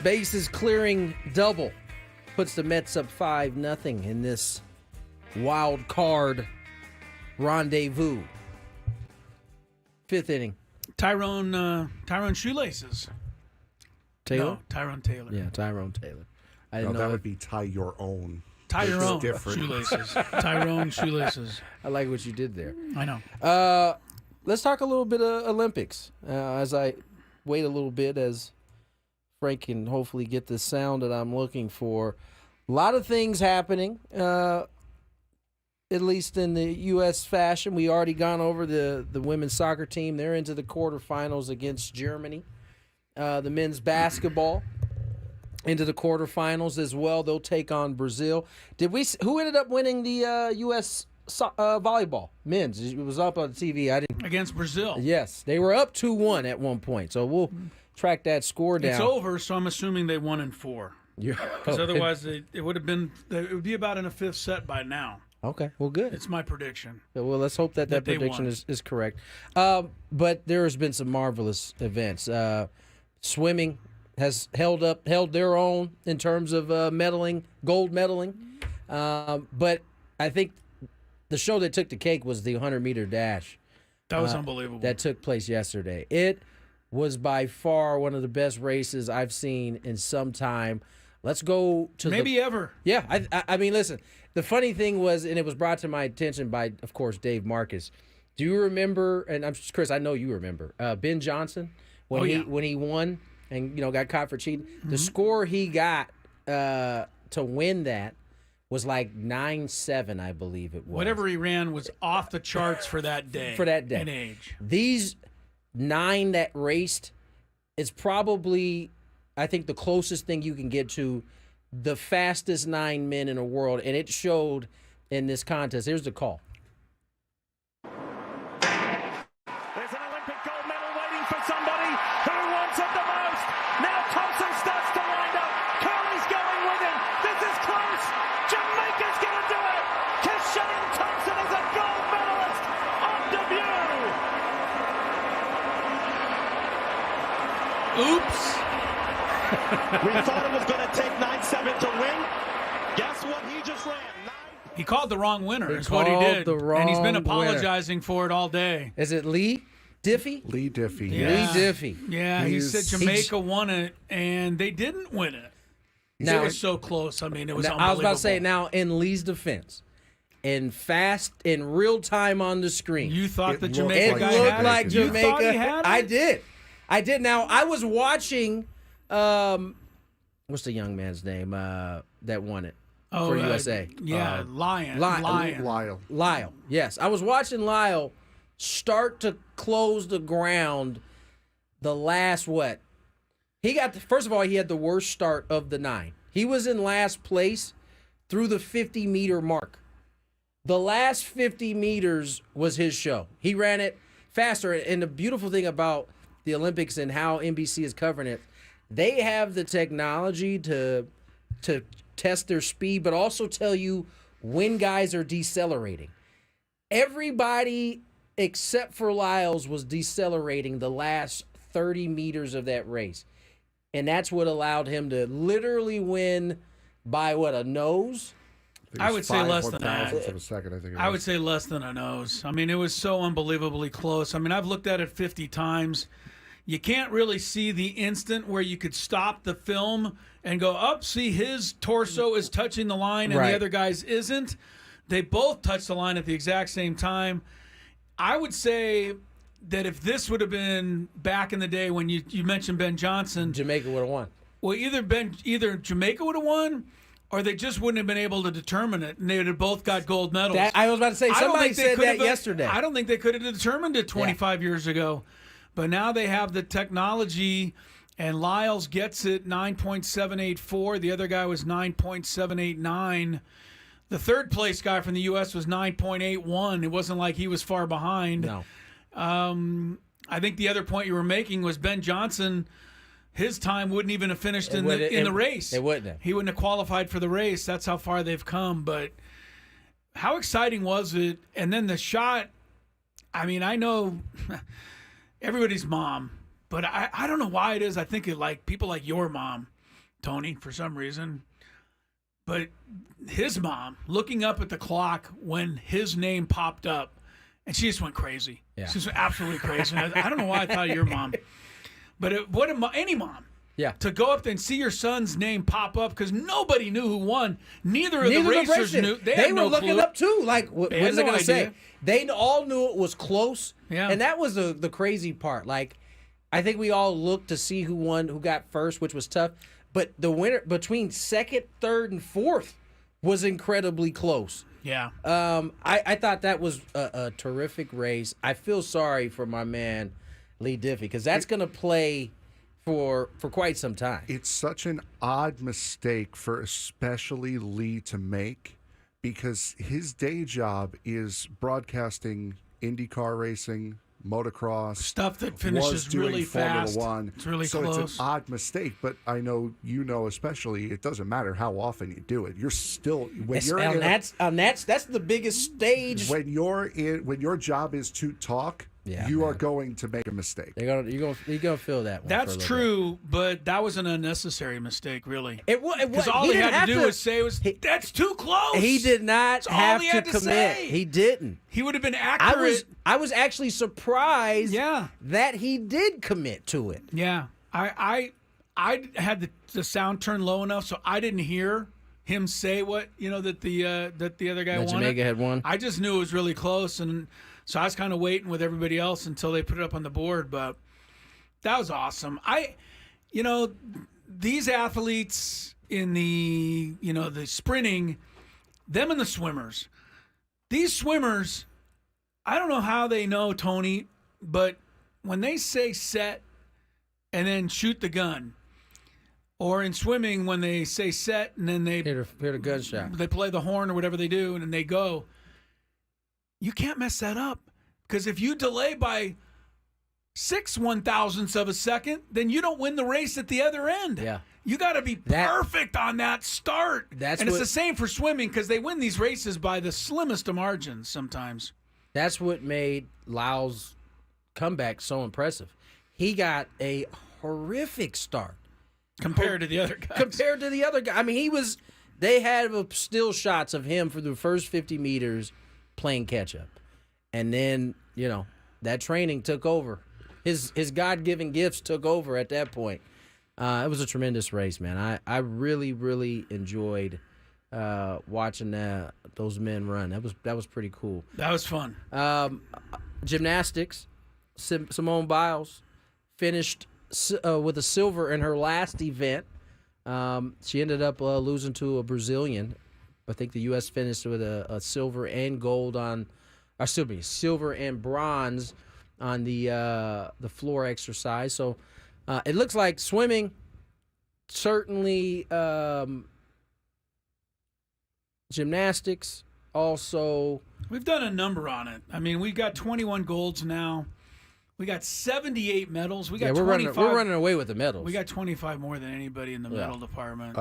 Bases clearing double puts the Mets up 5-0 in this wild card rendezvous. 5th inning. Tyrone Shoelaces. Taylor? No, Tyrone Taylor. Yeah, Tyrone Taylor. I didn't No, know that would be tie your own. Tie your own different. shoelaces. Tyrone Shoelaces. I like what you did there. I know. Let's talk a little bit of Olympics as I wait a little bit as Frank can hopefully get the sound that I'm looking for. A lot of things happening, at least in the U.S. fashion. We already gone over the women's soccer team. They're into the quarterfinals against Germany. The men's basketball into the quarterfinals as well. They'll take on Brazil. Who ended up winning the U.S. volleyball men's? It was up on TV. I didn't. Against Brazil. Yes, they were up 2-1 at one point. So we'll track that score down. It's over, so I'm assuming they won in 4. Because otherwise, it would be about in a 5th set by now. Okay, well, good. It's my prediction. Well, let's hope that prediction is correct. But there has been some marvelous events. Swimming has held their own in terms of gold medaling. But I think the show that took the cake was the 100-meter dash. That was unbelievable. That took place yesterday. It was by far one of the best races I've seen in some time. Let's go to maybe ever. Yeah, I mean, listen. The funny thing was, and it was brought to my attention by, of course, Dave Marcus. Do you remember? And Chris, I know you remember Ben Johnson when he won and got caught for cheating. Mm-hmm. The score he got to win that was like 9-7, I believe it was. Whatever he ran was off the charts for that day. In age. These 9 that raced is probably, I think, the closest thing you can get to the fastest 9 men in the world, and it showed in this contest. Here's the call. There's an Olympic gold medal waiting for somebody who wants it the most. Now Thompson starts to wind up. Curley's going with him. This is close. Jamaica's going to do it. Kishane Thompson is a gold medalist on debut. Oops. We thought it was going to take 9-7 to win. Guess what? He just ran. He called the wrong winner. Is what he did. And he's been apologizing for it all day. Is it Lee Diffie? Lee Diffie. Yeah. Lee Diffie. Yeah, he said Jamaica won it, and they didn't win it. It was so close. I mean, it was unbelievable. I was about to say, now, in Lee's defense, in real time on the screen. You thought the Jamaica guy had it? It looked like like Jamaica. You thought he had it? I did. Now, I was watching, what's the young man's name that won it for USA? Lyle. Yes, I was watching Lyle start to close the ground the last, first of all, he had the worst start of the 9. He was in last place through the 50-meter mark. The last 50 meters was his show. He ran it faster. And the beautiful thing about the Olympics and how NBC is covering it, they have the technology to test their speed, but also tell you when guys are decelerating. Everybody except for Lyles was decelerating the last 30 meters of that race. And that's what allowed him to literally win by, a nose? I would say less than that. Of a second, I think I would say less than a nose. I mean, it was so unbelievably close. I mean, I've looked at it 50 times. You can't really see the instant where you could stop the film and go, see, his torso is touching the line and the other guy's isn't. They both touched the line at the exact same time. I would say that if this would have been back in the day when you mentioned Ben Johnson, Jamaica would have won. Well, either Jamaica would have won, or they just wouldn't have been able to determine it, and they would have both got gold medals. I was about to say, somebody said that yesterday. I don't think they could have determined it 25 years ago. But now they have the technology, and Lyles gets it 9.784. The other guy was 9.789. The third place guy from the U.S. was 9.81. It wasn't like he was far behind. No. I think the other point you were making was Ben Johnson. His time wouldn't even have finished in the race. It wouldn't have. He wouldn't have qualified for the race. That's how far they've come. But how exciting was it? And then the shot, I mean, I know everybody's mom But I don't know why it is. I think it like people like your mom, Tony, for some reason. But his mom, looking up at the clock when his name popped up, and she just went crazy. Yeah. She was absolutely crazy. I don't know why I thought of your mom. But any mom. Yeah. To go up there and see your son's name pop up because nobody knew who won. Neither of the racers knew. They were looking clue. up too. Like, what is it going to say? They all knew it was close. Yeah. And that was the crazy part. Like, I think we all looked to see who won, who got first, which was tough. But the winner between second, third, and fourth was incredibly close. Yeah. I thought that was a terrific race. I feel sorry for my man Lee Diffie because that's going to play for quite some time. It's such an odd mistake for especially Lee to make because his day job is broadcasting IndyCar racing, motocross, stuff that finishes really fast. Formula One. It's really so close. It's an odd mistake, but I know especially it doesn't matter how often you do it. You're still that's the biggest stage. When your job is to talk, you are going to make a mistake. You're gonna feel that one. That's true, but that was an unnecessary mistake, really. It was because all he had to do was say that's too close. He did not have to commit. He didn't. He would have been accurate. I was actually surprised. That he did commit to it. Yeah, I had the sound turned low enough so I didn't hear him say what that the other guy wanted. Jamaica had won. I just knew it was really close and. So I was kind of waiting with everybody else until they put it up on the board, but that was awesome. These athletes in the sprinting, them and the swimmers. These swimmers, I don't know how they know, Tony, but when they say set and then shoot the gun, or in swimming when they say set and then they hear the gunshot, they play the horn or whatever they do, and then they go. You can't mess that up because if you delay by 6 1,000ths of a second, then you don't win the race at the other end. Yeah. You got to be perfect on that start. It's the same for swimming because they win these races by the slimmest of margins sometimes. That's what made Lau's comeback so impressive. He got a horrific start compared to the other guys. I mean, they had still shots of him for the first 50 meters playing catch up, and then that training took over. His God-given gifts took over at that point. It was a tremendous race, man. I really really enjoyed watching those men run. That was pretty cool. That was fun. Gymnastics. Simone Biles finished with a silver in her last event. She ended up losing to a Brazilian. I think the U.S. finished with a silver and gold silver and bronze on the floor exercise. So it looks like swimming certainly, gymnastics also. We've done a number on it. I mean, we've got 21 golds now. We got 78 medals. We got 25. We're running away with the medals. We got 25 more than anybody in the medal department.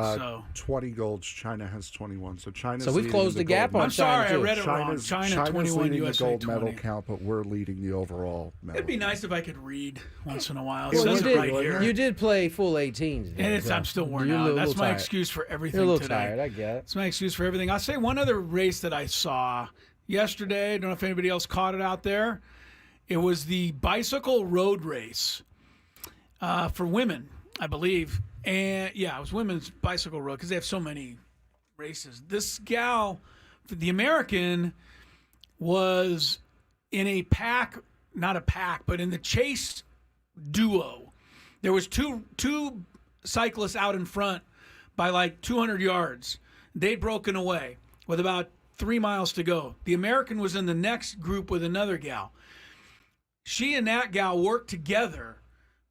20 golds. China has 21. So China's So we've closed the gap on China. I'm sorry, I read it wrong. China 21, leading USA the gold 20. medal count, but we're leading the overall medal. It'd be nice if I could read once in a while. Well, it says it right here. You did play full 18s. And I'm still worn out. That's my excuse for everything You're a little today. tired, I get it. It's my excuse for everything. I'll say one other race that I saw yesterday. I don't know if anybody else caught it out there. It was the bicycle road race for women, I believe. And, it was women's bicycle road because they have so many races. This gal, the American, was in a pack, not a pack, but in the chase duo. There was two cyclists out in front by like 200 yards. They'd broken away with about 3 miles to go. The American was in the next group with another gal. She and that gal worked together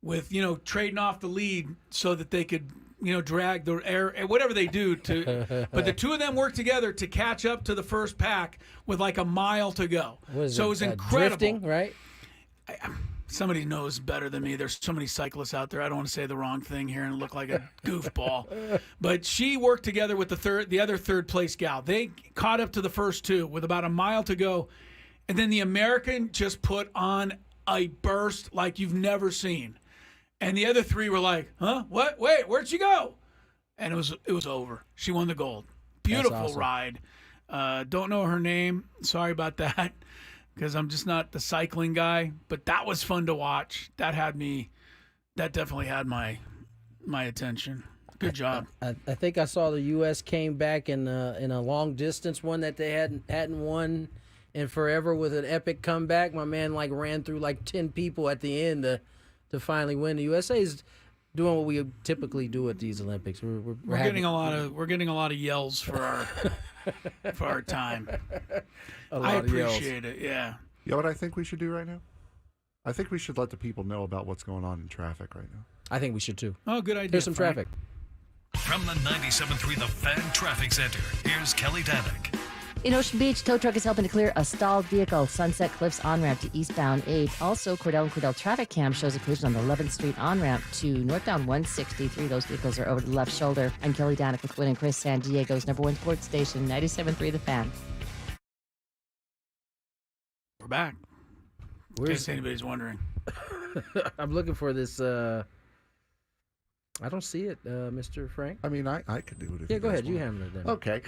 with, trading off the lead so that they could, drag the air, whatever they do but the two of them worked together to catch up to the first pack with like a mile to go. So it was incredible. Drifting, right? Somebody knows better than me. There's so many cyclists out there. I don't want to say the wrong thing here and look like a goofball. But she worked together with the other third place gal. They caught up to the first two with about a mile to go. And then the American just put on a burst like you've never seen. And the other three were like, huh? What? Wait, where'd she go? And it was over. She won the gold. Beautiful awesome. ride. Don't know her name. Sorry about that, because I'm just not the cycling guy. But that was fun to watch. That definitely had my attention. Good job. I think I saw the U.S. came back in a long distance one that they hadn't won in forever with an epic comeback. My man ran through 10 people at the end to finally win. The USA is doing what we typically do at these Olympics. We're getting a lot of yells for our time. I appreciate it. Yeah. You know what I think we should do right now? I think we should let the people know about what's going on in traffic right now. I think we should too. Oh, good idea. Here's some traffic. From the 97.3 The Fan Traffic Center, here's Kelly Danick. In Ocean Beach, tow truck is helping to clear a stalled vehicle. Sunset Cliffs on-ramp to eastbound 8. Also, Cordell and Cordell traffic cam shows a collision on the 11th Street on-ramp to northbound 163. Those vehicles are over to the left shoulder. I'm Kelly Danick with Gwynn and Chris, San Diego's #1 sports station, 97.3 The Fan. We're back. In case anybody's wondering. I'm looking for this. I don't see it, Mr. Frank. I mean, I could do it if Yeah, you go guys ahead. You want. handle it then. Okay.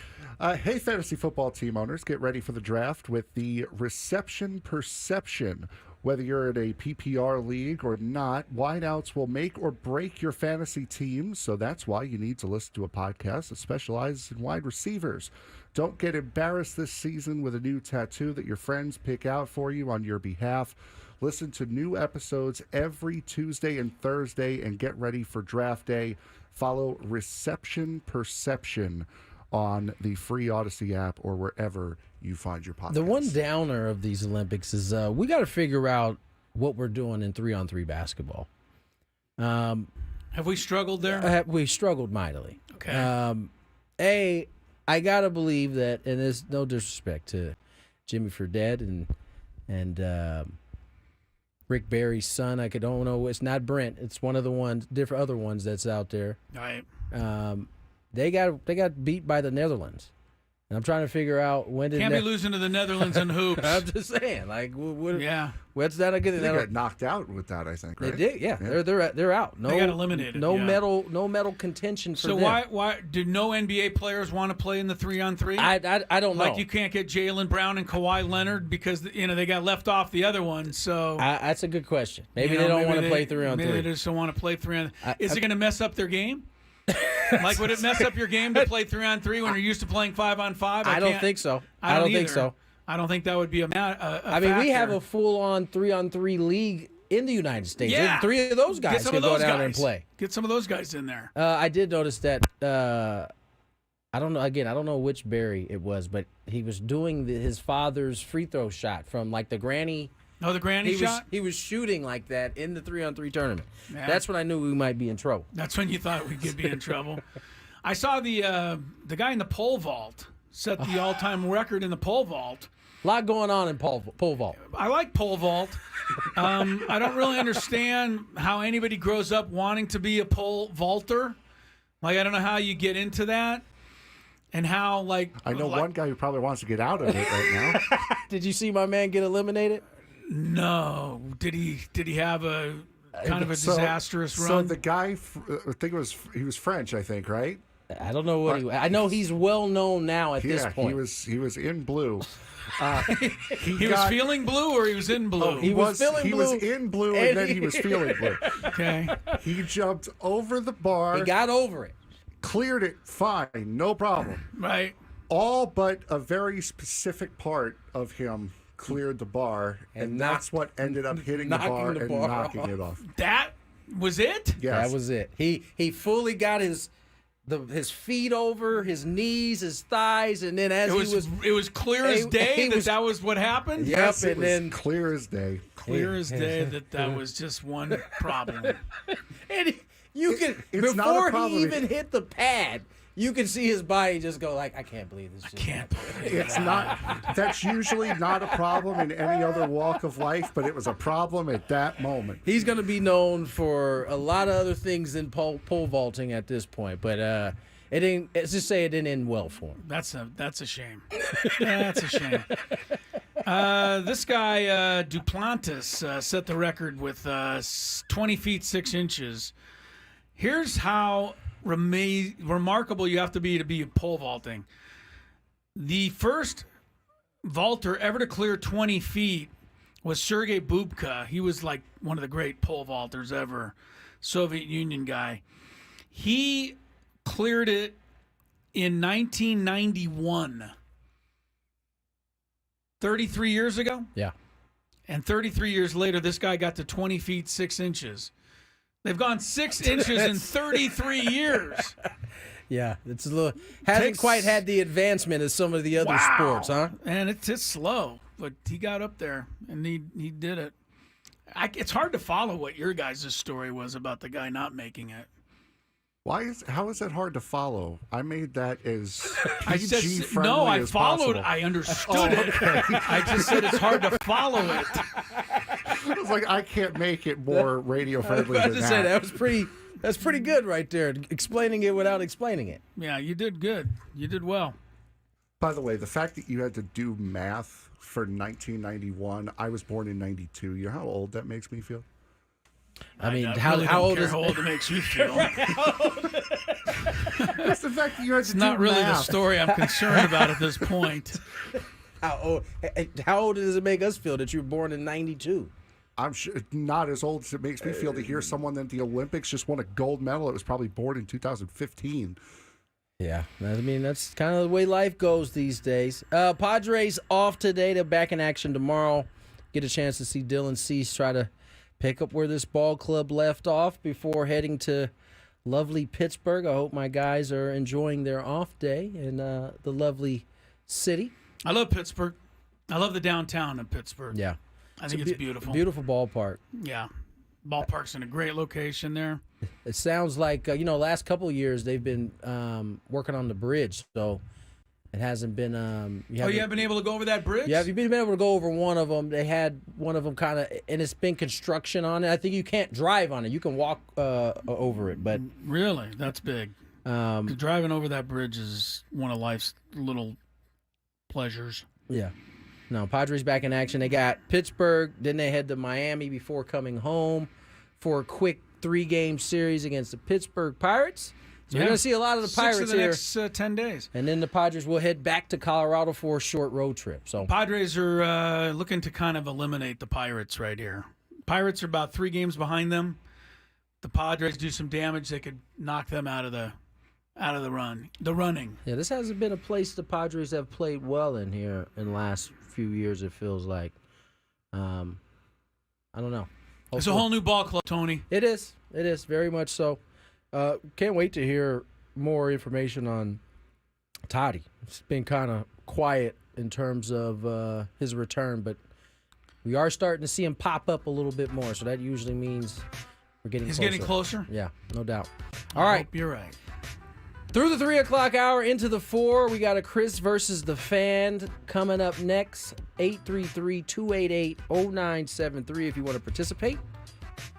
Hey, fantasy football team owners, get ready for the draft with the Reception Perception. Whether you're in a PPR league or not, wideouts will make or break your fantasy team, so that's why you need to listen to a podcast that specializes in wide receivers. Don't get embarrassed this season with a new tattoo that your friends pick out for you on your behalf. Listen to new episodes every Tuesday and Thursday and get ready for draft day. Follow Reception Perception on the free Odyssey app or wherever you find your podcast. The one downer of these Olympics is we got to figure out what we're doing in 3-on-3 basketball. Have we struggled there? We struggled mightily. Okay. I got to believe that, and there's no disrespect to Jimmy Fredette and Rick Barry's son. I don't know. It's not Brent. It's one of the different other ones that's out there. All right. They got beat by the Netherlands, and I'm trying to figure out when did can't be losing to the Netherlands in hoops. I'm just saying, what's that again? They got knocked out with that, I think. Right? They did, yeah. They're out. No, they got eliminated. No medal contention for them. So why did no NBA players want to play in the 3-on-3? I don't know. Like you can't get Jaylen Brown and Kawhi Leonard because they got left off the other one. So that's a good question. Maybe they don't want to play 3-on-3. Maybe they just don't want to play 3-on-3. Is it going to mess up their game? Like, would it mess up your game to play 3-on-3 when you're used to playing 5-on-5? I don't think so. I don't think so. I don't think that would be a I mean, we have a full-on 3-on-3 league in the United States. Yeah. 3 of those guys can go down and play. Get some of those guys in there. I did notice that. I don't know. Again, I don't know which Barry it was, but he was doing his father's free throw shot from the granny. Oh, the granny shot? He was shooting like that in the 3-on-3 tournament. Yeah. That's when I knew we might be in trouble. That's when you thought we could be in trouble. I saw the guy in the pole vault set the all-time record in the pole vault. A lot going on in pole vault. I like pole vault. I don't really understand how anybody grows up wanting to be a pole vaulter. I don't know how you get into that. And how, I know one guy who probably wants to get out of it right now. Did you see my man get eliminated? No. Did he have a kind of a disastrous run? So the guy, I think he was French, I think, right? I don't know what I know he's well known now at this point. He was in blue. He was feeling blue, or he was in blue? Oh, he was in blue, and then he was feeling blue. Okay. He jumped over the bar. He got over it. Cleared it fine, no problem. Right. All but a very specific part of him cleared the bar, and that's what ended up hitting the bar and knocking it off. That was it? Yes. That was it. He fully got his feet over, his knees, his thighs, and then it was clear as day that was what happened? Yep, Yes, and then clear as day. Clear as day that was just one problem. And it's not a before problem. he even hit the pad, you can see his body just go I can't believe this. I can't believe it's not. That's usually not a problem in any other walk of life, but it was a problem at that moment. He's going to be known for a lot of other things than pole vaulting at this point, but it didn't. Let's just say it didn't end well for him. That's a shame. That's a shame. This guy, Duplantis, set the record with 20 feet 6 inches. Here's how remarkable you have to be pole vaulting. The first vaulter ever to clear 20 feet was Sergei Bubka. He was like one of the great pole vaulters ever, Soviet Union guy. He cleared it in 1991. 33 years ago? Yeah. And 33 years later, this guy got to 20 feet 6 inches. They've gone 6 inches in 33 years. Yeah, it's a little hasn't quite had the advancement as some of the other sports, huh? And it's slow, but he got up there and he did it. It's hard to follow what your guys' story was about the guy not making it. How is that hard to follow? I made that as I said PG-friendly no. I as followed. possible. I understood it. I just said it's hard to follow it. I was like, I can't make it more radio friendly. I just said that was pretty. That's pretty good right there. Explaining it without explaining it. Yeah, you did good. You did well. By the way, the fact that you had to do math for 1991, I was born in 92. You know how old that makes me feel? I mean, really how old is how old it makes you feel? It's the fact that you had to It's do not really math. the story I'm concerned about at this point. How old does it make us feel that you were born in 92? I'm sure not as old as it makes me feel to hear someone that the Olympics just won a gold medal. It was probably born in 2015. Yeah, I mean, that's kind of the way life goes these days. Padres off today. They're back in action tomorrow. Get a chance to see Dylan Cease try to pick up where this ball club left off before heading to lovely Pittsburgh. I hope my guys are enjoying their off day in the lovely city. I love Pittsburgh. I love the downtown of Pittsburgh. Yeah. I think it's beautiful. Beautiful ballpark. Yeah. Ballpark's in a great location there. It sounds like, last couple of years they've been working on the bridge, so it hasn't been. You haven't been able to go over that bridge? Yeah, you've been able to go over one of them. They had one of them kind of, and it's been construction on it. I think you can't drive on it. You can walk over it, but really, that's big. Driving over that bridge is one of life's little pleasures. Yeah. No, Padres back in action. They got Pittsburgh, then they head to Miami before coming home for a quick 3-game series against the Pittsburgh Pirates. So we're going to see a lot of the Pirates 6 of the here. next 10 days. And then the Padres will head back to Colorado for a short road trip. So Padres are looking to kind of eliminate the Pirates right here. Pirates are about 3 games behind them. The Padres do some damage. They could knock them out of the running. Yeah, this hasn't been a place the Padres have played well in here in the last few years, it feels like. I don't know. Hopefully. It's a whole new ball club, Tony. It is. It is, very much so. Can't wait to hear more information on Toddy. It's been kind of quiet in terms of his return, but we are starting to see him pop up a little bit more, so that usually means we're getting closer. He's getting closer? Yeah, no doubt. All right. Hope you're right. Through the 3 o'clock hour into the 4, we got a Chris versus the Fan coming up next. 833-288-0973 if you want to participate.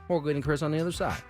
More Gwynn and Chris on the other side.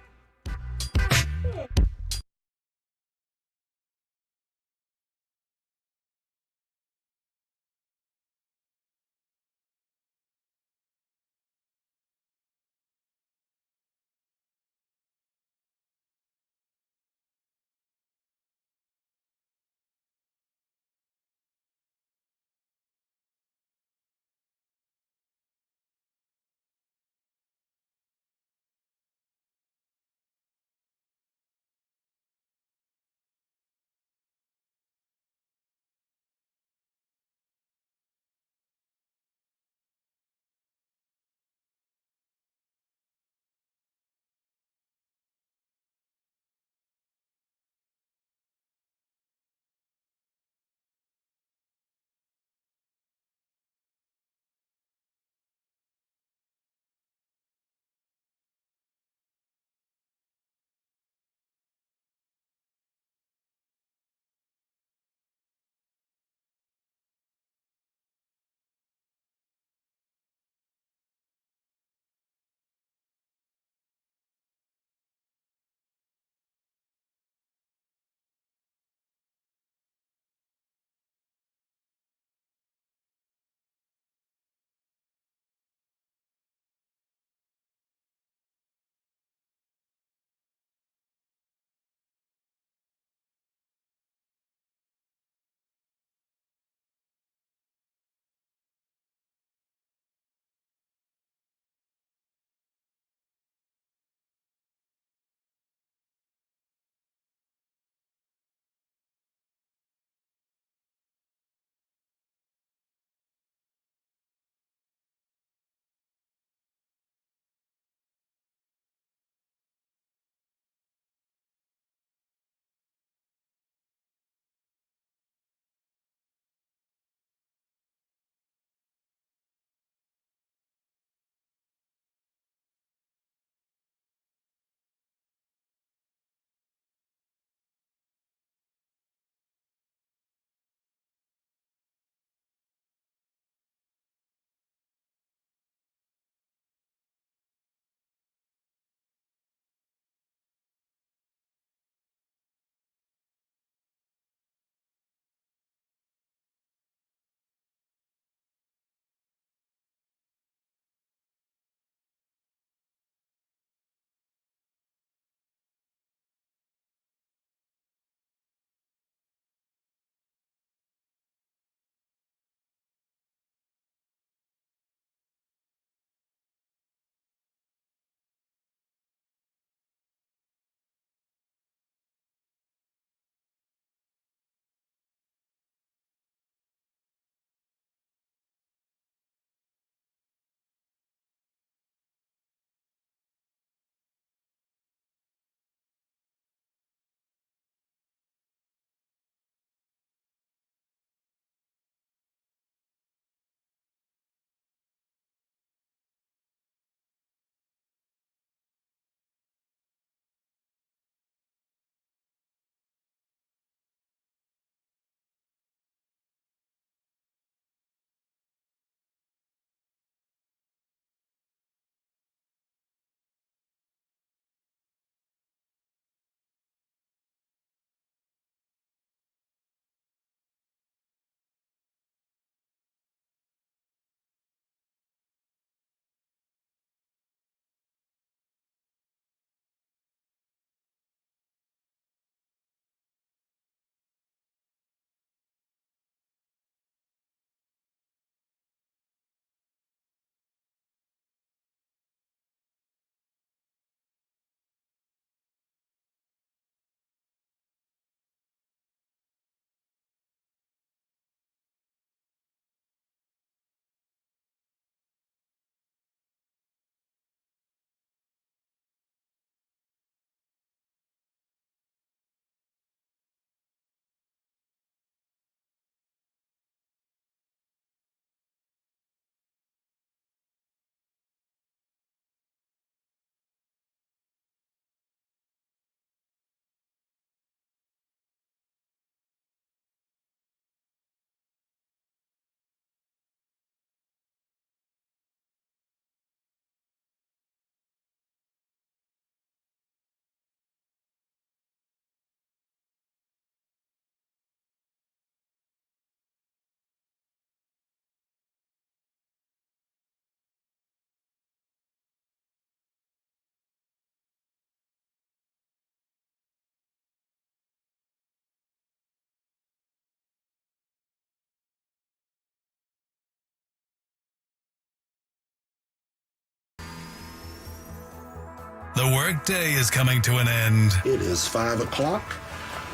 The workday is coming to an end. It is 5 o'clock.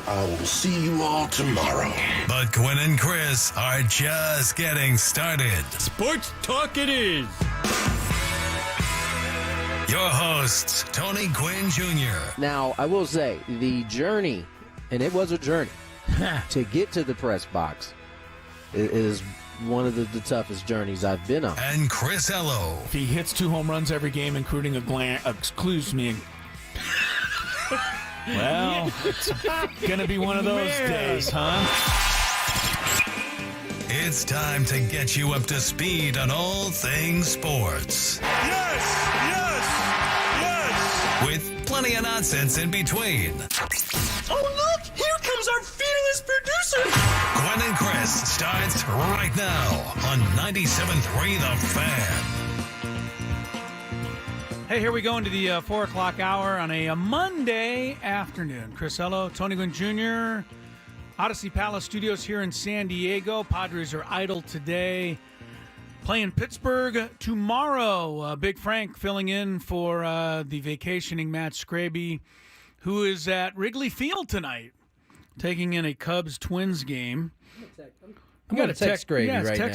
I will see you all tomorrow. But Gwynn and Chris are just getting started. Sports talk it is. Your hosts, Tony Gwynn Jr. Now, I will say, the journey, and it was a journey, to get to the press box is one of the toughest journeys I've been on. And Chris Ello. If he hits 2 home runs every game, including excuse me. Well, it's going to be one of those days, huh? It's time to get you up to speed on all things sports. Yes! With plenty of nonsense in between. Oh, look! Here comes our fearless producer! Gwynn and Chris starts right now on 97.3 The Fan. Hey, here we go into the 4 o'clock hour on a Monday afternoon. Chris Ello, Tony Gwynn Jr., Odyssey Palace Studios here in San Diego. Padres are idle today. Playing Pittsburgh tomorrow. Big Frank filling in for the vacationing Matt Scraby, who is at Wrigley Field tonight, taking in a Cubs-Twins game. I'm going to text Scraby right now.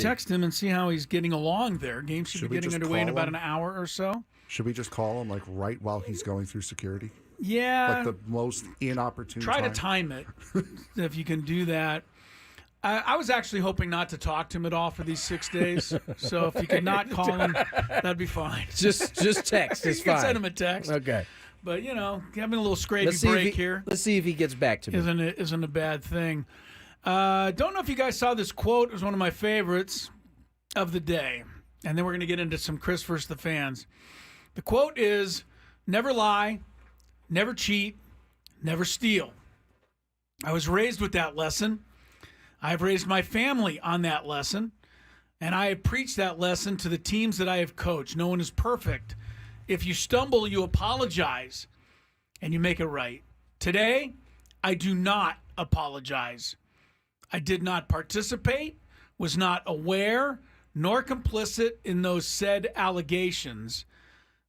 Text him and see how he's getting along there. Game should be getting underway in about an hour or so. Should we just call him, like, right while he's going through security? Yeah. Like the most inopportune Try time? to time it, if you can do that. I was actually hoping not to talk to him at all for these 6 days. So if you could not call him, that'd be fine. Just text. It's you can fine. send him a text. Okay. But, having a little Scraby break here. Let's see if he gets back to me. Isn't a bad thing. Don't know if you guys saw this quote. It was one of my favorites of the day. And then we're going to get into some Chris versus the fans. The quote is, never lie, never cheat, never steal. I was raised with that lesson. I've raised my family on that lesson. And I have preached that lesson to the teams that I have coached. No one is perfect. If you stumble, you apologize and you make it right. Today, I do not apologize. I did not participate, was not aware, nor complicit in those said allegations.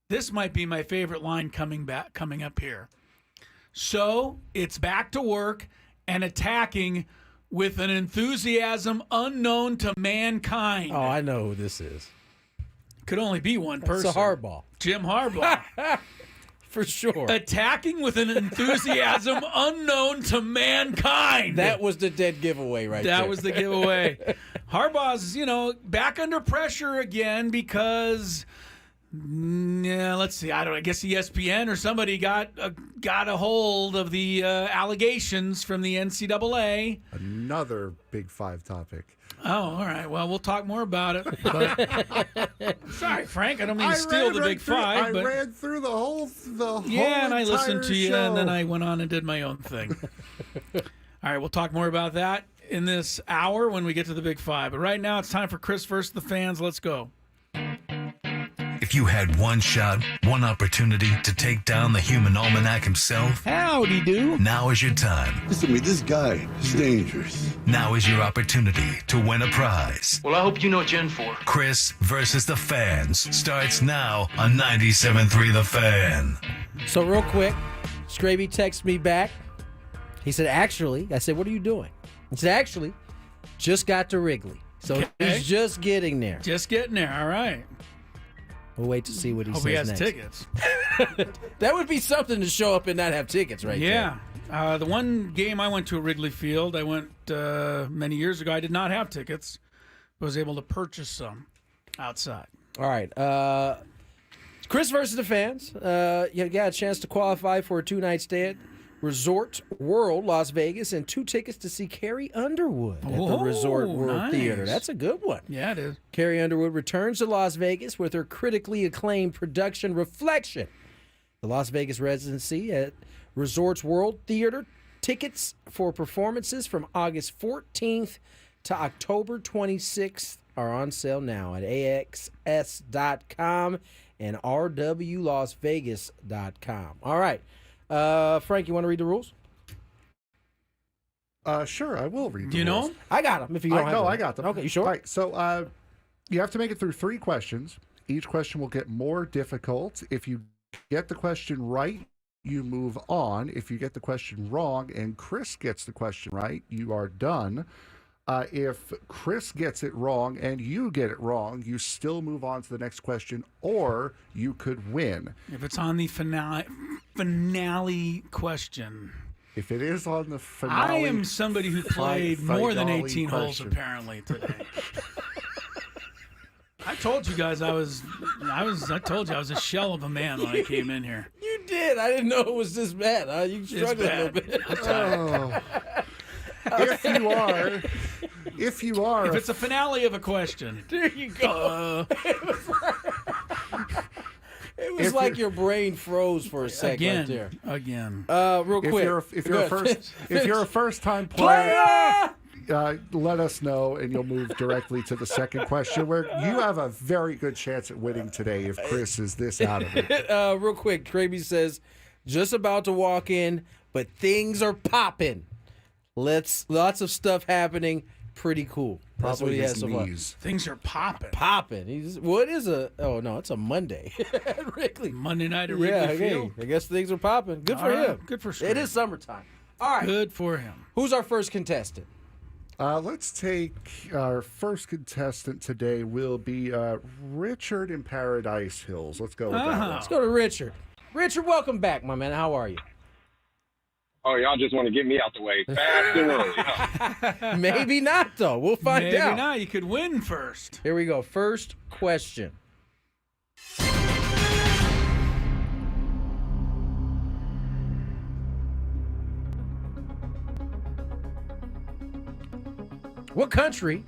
This might be my favorite line coming up here. So it's back to work and attacking with an enthusiasm unknown to mankind. Oh, I know who this is. Could only be one person. It's a Harbaugh. Jim Harbaugh. For sure. Attacking with an enthusiasm unknown to mankind. That was the dead giveaway right there. That was the giveaway. Harbaugh's, back under pressure again because, let's see. I guess ESPN or somebody got a hold of the allegations from the NCAA. Another Big Five topic. Oh, all right. Well, we'll talk more about it. But, sorry, Frank. I don't mean to steal the Big Five. I ran through the whole yeah, and I listened to you, show. and then I went on and did my own thing. All right, we'll talk more about that in this hour when we get to the Big Five. But right now, it's time for Chris versus the fans. Let's go. If you had one shot, one opportunity to take down the human almanac himself, howdy do. Now is your time. Listen to me, this guy is dangerous. Now is your opportunity to win a prize. Well, I hope you know Gen 4. Chris versus the fans starts now on 97.3 The Fan. So real quick, Scraby texted me back. He said, actually, I said, what are you doing? He said, actually, just got to Wrigley. So he's just getting there. Just getting there. All right. We'll wait to see what he Hope says he has next. tickets. That would be something to show up and not have tickets right there. Yeah. The one game I went to at Wrigley Field, I went many years ago. I did not have tickets, but was able to purchase some outside. All right. Chris versus the fans. You got a chance to qualify for a 2-night stay at Resort World Las Vegas and 2 tickets to see Carrie Underwood at the Resort World Theater. That's a good one. Yeah, it is. Carrie Underwood returns to Las Vegas with her critically acclaimed production Reflection. The Las Vegas residency at Resorts World Theater. Tickets for performances from August 14th to October 26th are on sale now at AXS.com and RWLasVegas.com. All right. Frank, you want to read the rules? Sure, I will read the rules. Do you know them? I got them. If you don't have them. I got them. Okay, you sure? All right, so you have to make it through 3 questions. Each question will get more difficult if you get the question right, you move on. If you get the question wrong and Chris gets the question right, you are done. If Chris gets it wrong and you get it wrong, you still move on to the next question, or you could win. If it's on the finale question. If it is on the finale, I am somebody who played more than 18 holes question. apparently today. I told you guys I told you I was a shell of a man when I came in here. You did. I didn't know it was this bad. You struggled a little bit. If you are, if it's a finale of a question, there you go. It was like your brain froze for a second right there. Again. Real quick. If you're a first time player, let us know and you'll move directly to the second question, where you have a very good chance at winning today if Chris is this out of it. Real quick, Kraby says, just about to walk in, but things are popping. Lots of stuff happening. Pretty cool. That's what he has so far. Things are popping. It's a Monday. Wrigley. Monday night at Wrigley Field. I guess things are popping. Good for him. Good for sure. It is summertime. All right. Good for him. Who's our first contestant? Let's take our first contestant today will be Richard in Paradise Hills. Let's go with that one. Let's go to Richard. Richard, welcome back, my man. How are you? Oh, y'all just want to get me out the way fast and early, huh? Maybe not, though. We'll find out. Maybe not. You could win first. Here we go. First question. What country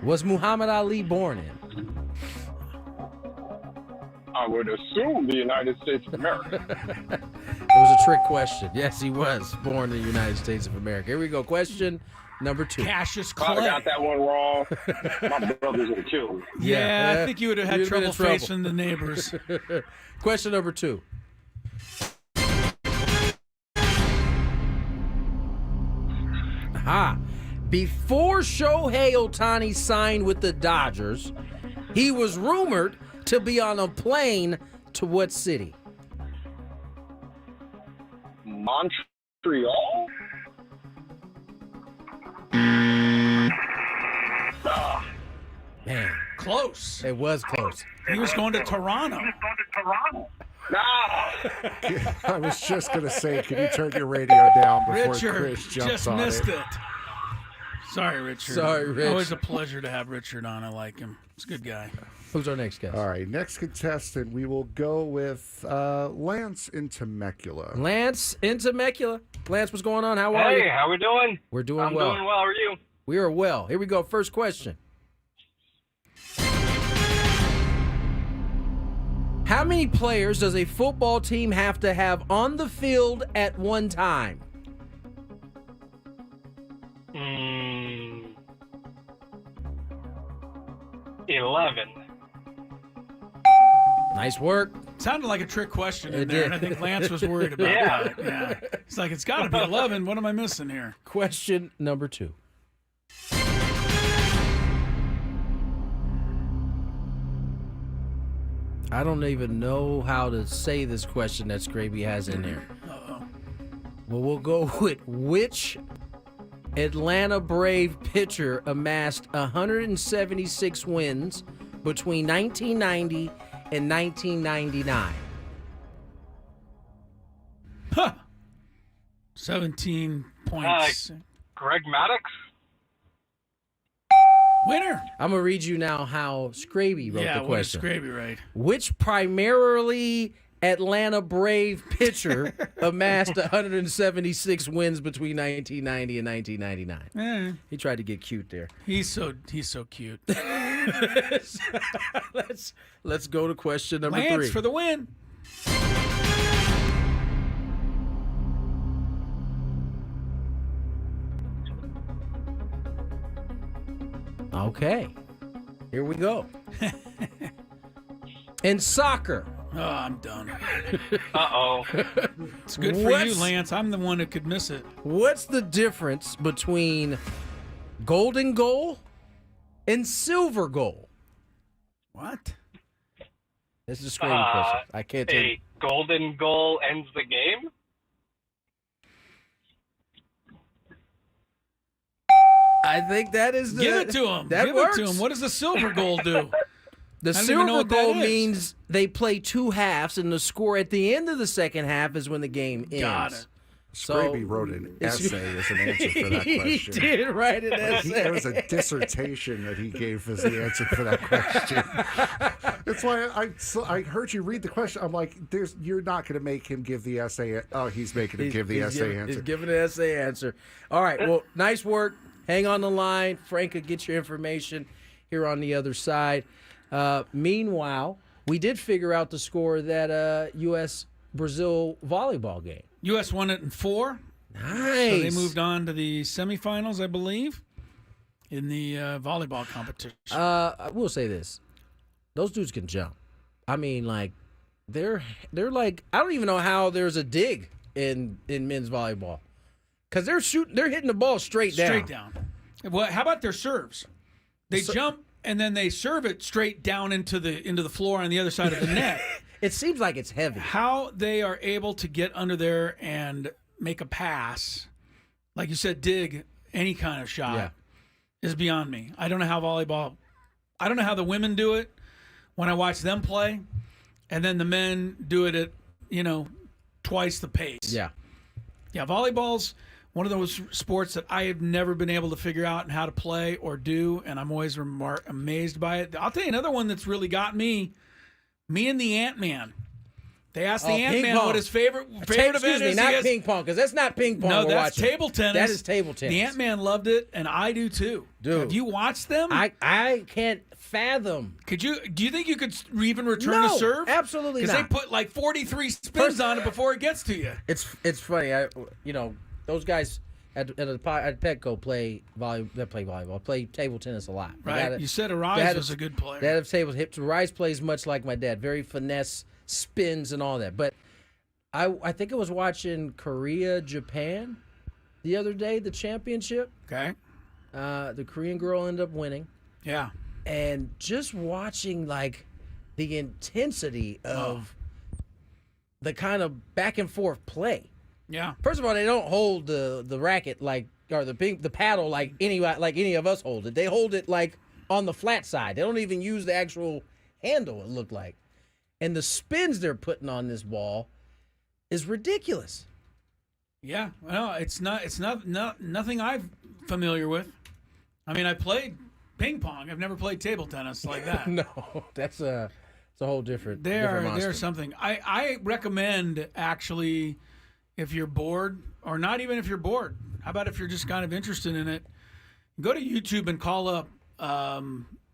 was Muhammad Ali born in? I would assume the United States of America. It was a trick question. Yes, he was born in the United States of America. Here we go. Question number 2. Cassius Clay. I got that one wrong. My brothers would have killed me. Yeah, I think you would have had trouble facing the neighbors. Question number 2. Before Shohei Ohtani signed with the Dodgers, he was rumored to be on a plane to what city? Montreal? Man, close. It was close. He was going to Toronto. I was just going to say, can you turn your radio down before Richard Chris jumps just on missed it? Sorry, Richard. Sorry, Rich. Always a pleasure to have Richard on. I like him. He's a good guy. Who's our next guest? All right, next contestant, we will go with Lance in Temecula. Lance in Temecula. Lance, what's going on? How are you? Hey, how we doing? We're doing I'm well. doing well. How are you? We are well. Here we go. First question. How many players does a football team have to have on the field at one time? 11. Nice work. Sounded like a trick question in It there, did. and I think Lance was worried about that. Yeah. It's like, it's got to be 11. What am I missing here? Question number 2. I don't even know how to say this question that Scraby has in there. Uh-oh. Well, we'll go with which Atlanta Brave pitcher amassed 176 wins between 1990 and 1999. 17 points. Greg Maddox? Winner. I'm going to read you now how Scraby wrote the question. Yeah, Scraby right. Which primarily Atlanta Brave pitcher amassed 176 wins between 1990 and 1999? He tried to get cute there. He's so cute. Let's go to question number 3. Lance for the win. Okay, here we go. In soccer. Oh, I'm done. Uh-oh. It's good for you, Lance. I'm the one who could miss it. What's the difference between golden goal and silver goal? What? This is a screaming question. I can't take. A golden goal ends the game. I think that is the. Give it to him. That Give works. it to him. What does the silver goal do? The silver goal means they play 2 halves, and the score at the end of the second half is when the game ends. Got it. Scraby wrote an essay as an answer for that question. He did write an essay. It was a dissertation that he gave as the answer for that question. That's why I heard you read the question. I'm like, you're not going to make him give the essay. Oh, he's making him give the essay answer. He's giving an essay answer. All right. Well, nice work. Hang on the line. Frank will get your information here on the other side. Meanwhile, we did figure out the score of that U.S.-Brazil volleyball game. U.S. won it in 4. Nice. So they moved on to the semifinals, I believe, in the volleyball competition. I will say this. Those dudes can jump. I mean, like, they're like, I don't even know how there's a dig in men's volleyball. Because they're hitting the ball straight down. Straight down. Well, how about their serves? They jump and then they serve it straight down into the floor on the other side of the net. It seems like it's heavy. How they are able to get under there and make a pass, like you said, dig any kind of shot, is beyond me. I don't know how the women do it when I watch them play, and then the men do it at, twice the pace. Yeah. Yeah, volleyball's one of those sports that I have never been able to figure out and how to play or do, and I'm always amazed by it. I'll tell you another one that's really got me and the Ant-Man. They asked the Ant-Man what his favorite event is. Excuse me, not ping pong, because that's not ping pong. No, that's table tennis. That is table tennis. The Ant-Man loved it, and I do too. Dude, have you watched them? I can't fathom. Do you think you could even return a serve? Absolutely not. Because they put like 43 spins on it before it gets to you. It's funny. Those guys at Petco play volleyball, play table tennis a lot. Right. You said Arise was a good player. They have table hips. Arise plays much like my dad, very finesse spins and all that. But I think I was watching Korea Japan the other day, the championship. Okay. The Korean girl ended up winning. Yeah. And just watching like the intensity of the kind of back and forth play. Yeah. First of all, they don't hold the racket or the paddle like any of us hold it. They hold it like on the flat side. They don't even use the actual handle. It looked like, and the spins they're putting on this ball is ridiculous. Yeah. Well, it's nothing I'm familiar with. I mean, I played ping pong. I've never played table tennis like that. No, it's a whole different. There's something. I recommend actually. If you're bored, or not even if you're bored, how about if you're just kind of interested in it, go to YouTube and call up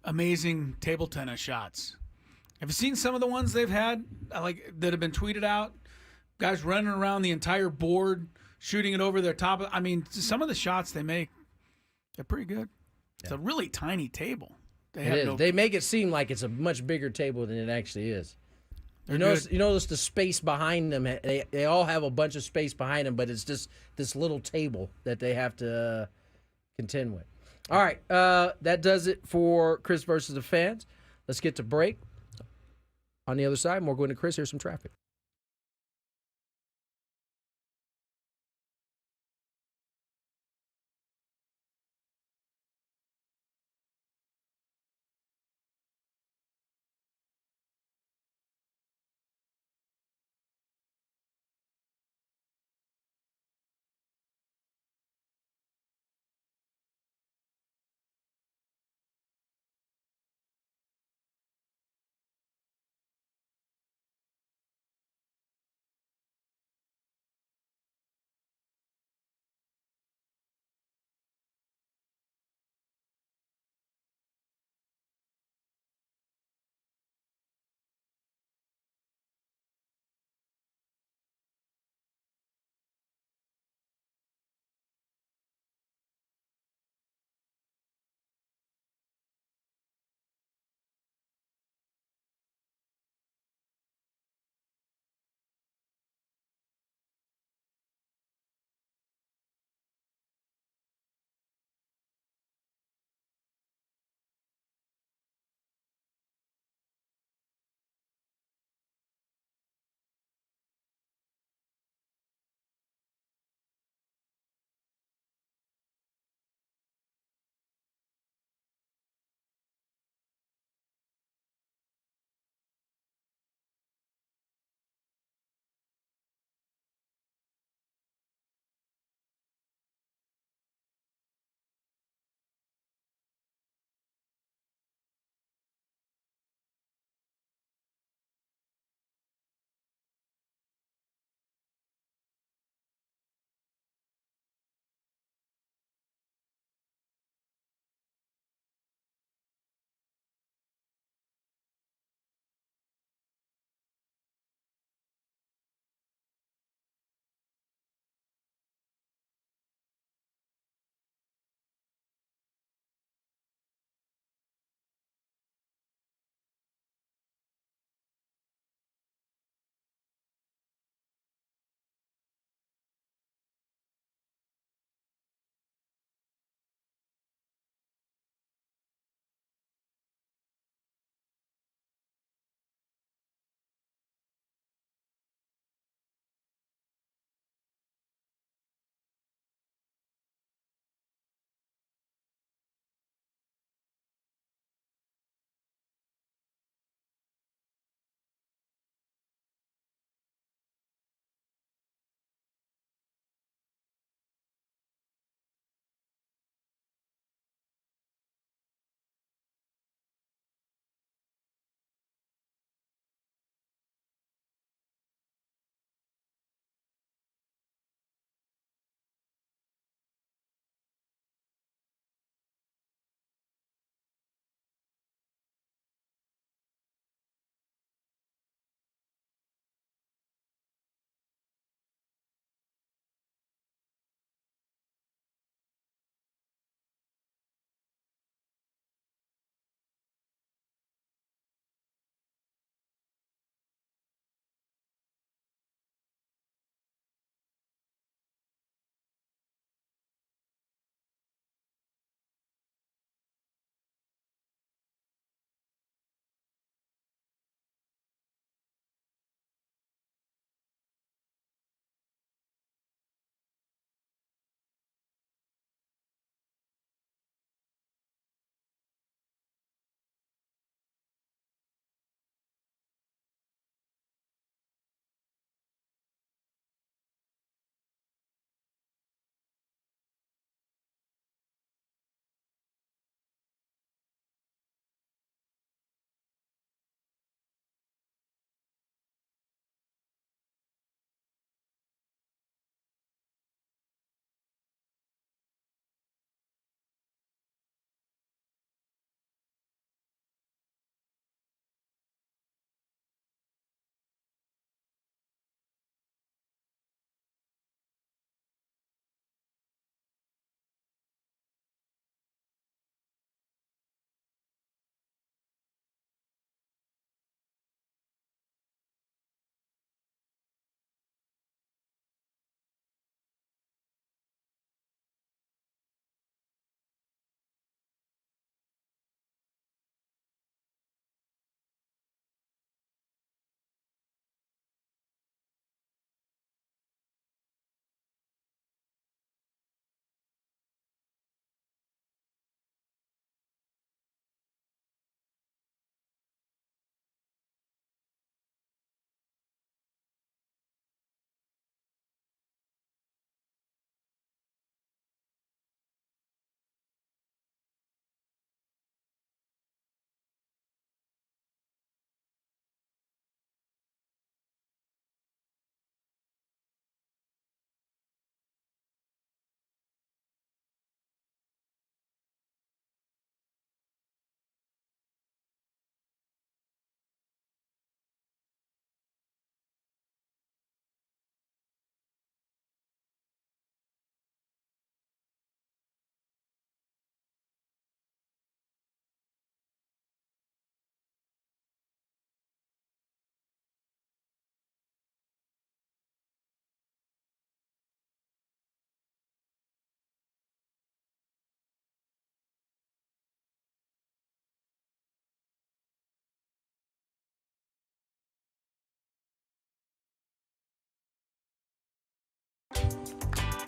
amazing table tennis shots. Have you seen some of the ones they've had that have been tweeted out? Guys running around the entire board, shooting it over their top. I mean, some of the shots they make, they're pretty good. It's a really tiny table. They make it seem like it's a much bigger table than it actually is. You notice the space behind them. They all have a bunch of space behind them, but it's just this little table that they have to contend with. All right, that does it for Chris versus the fans. Let's get to break. On the other side, more Gwynn and Chris. Here's some traffic.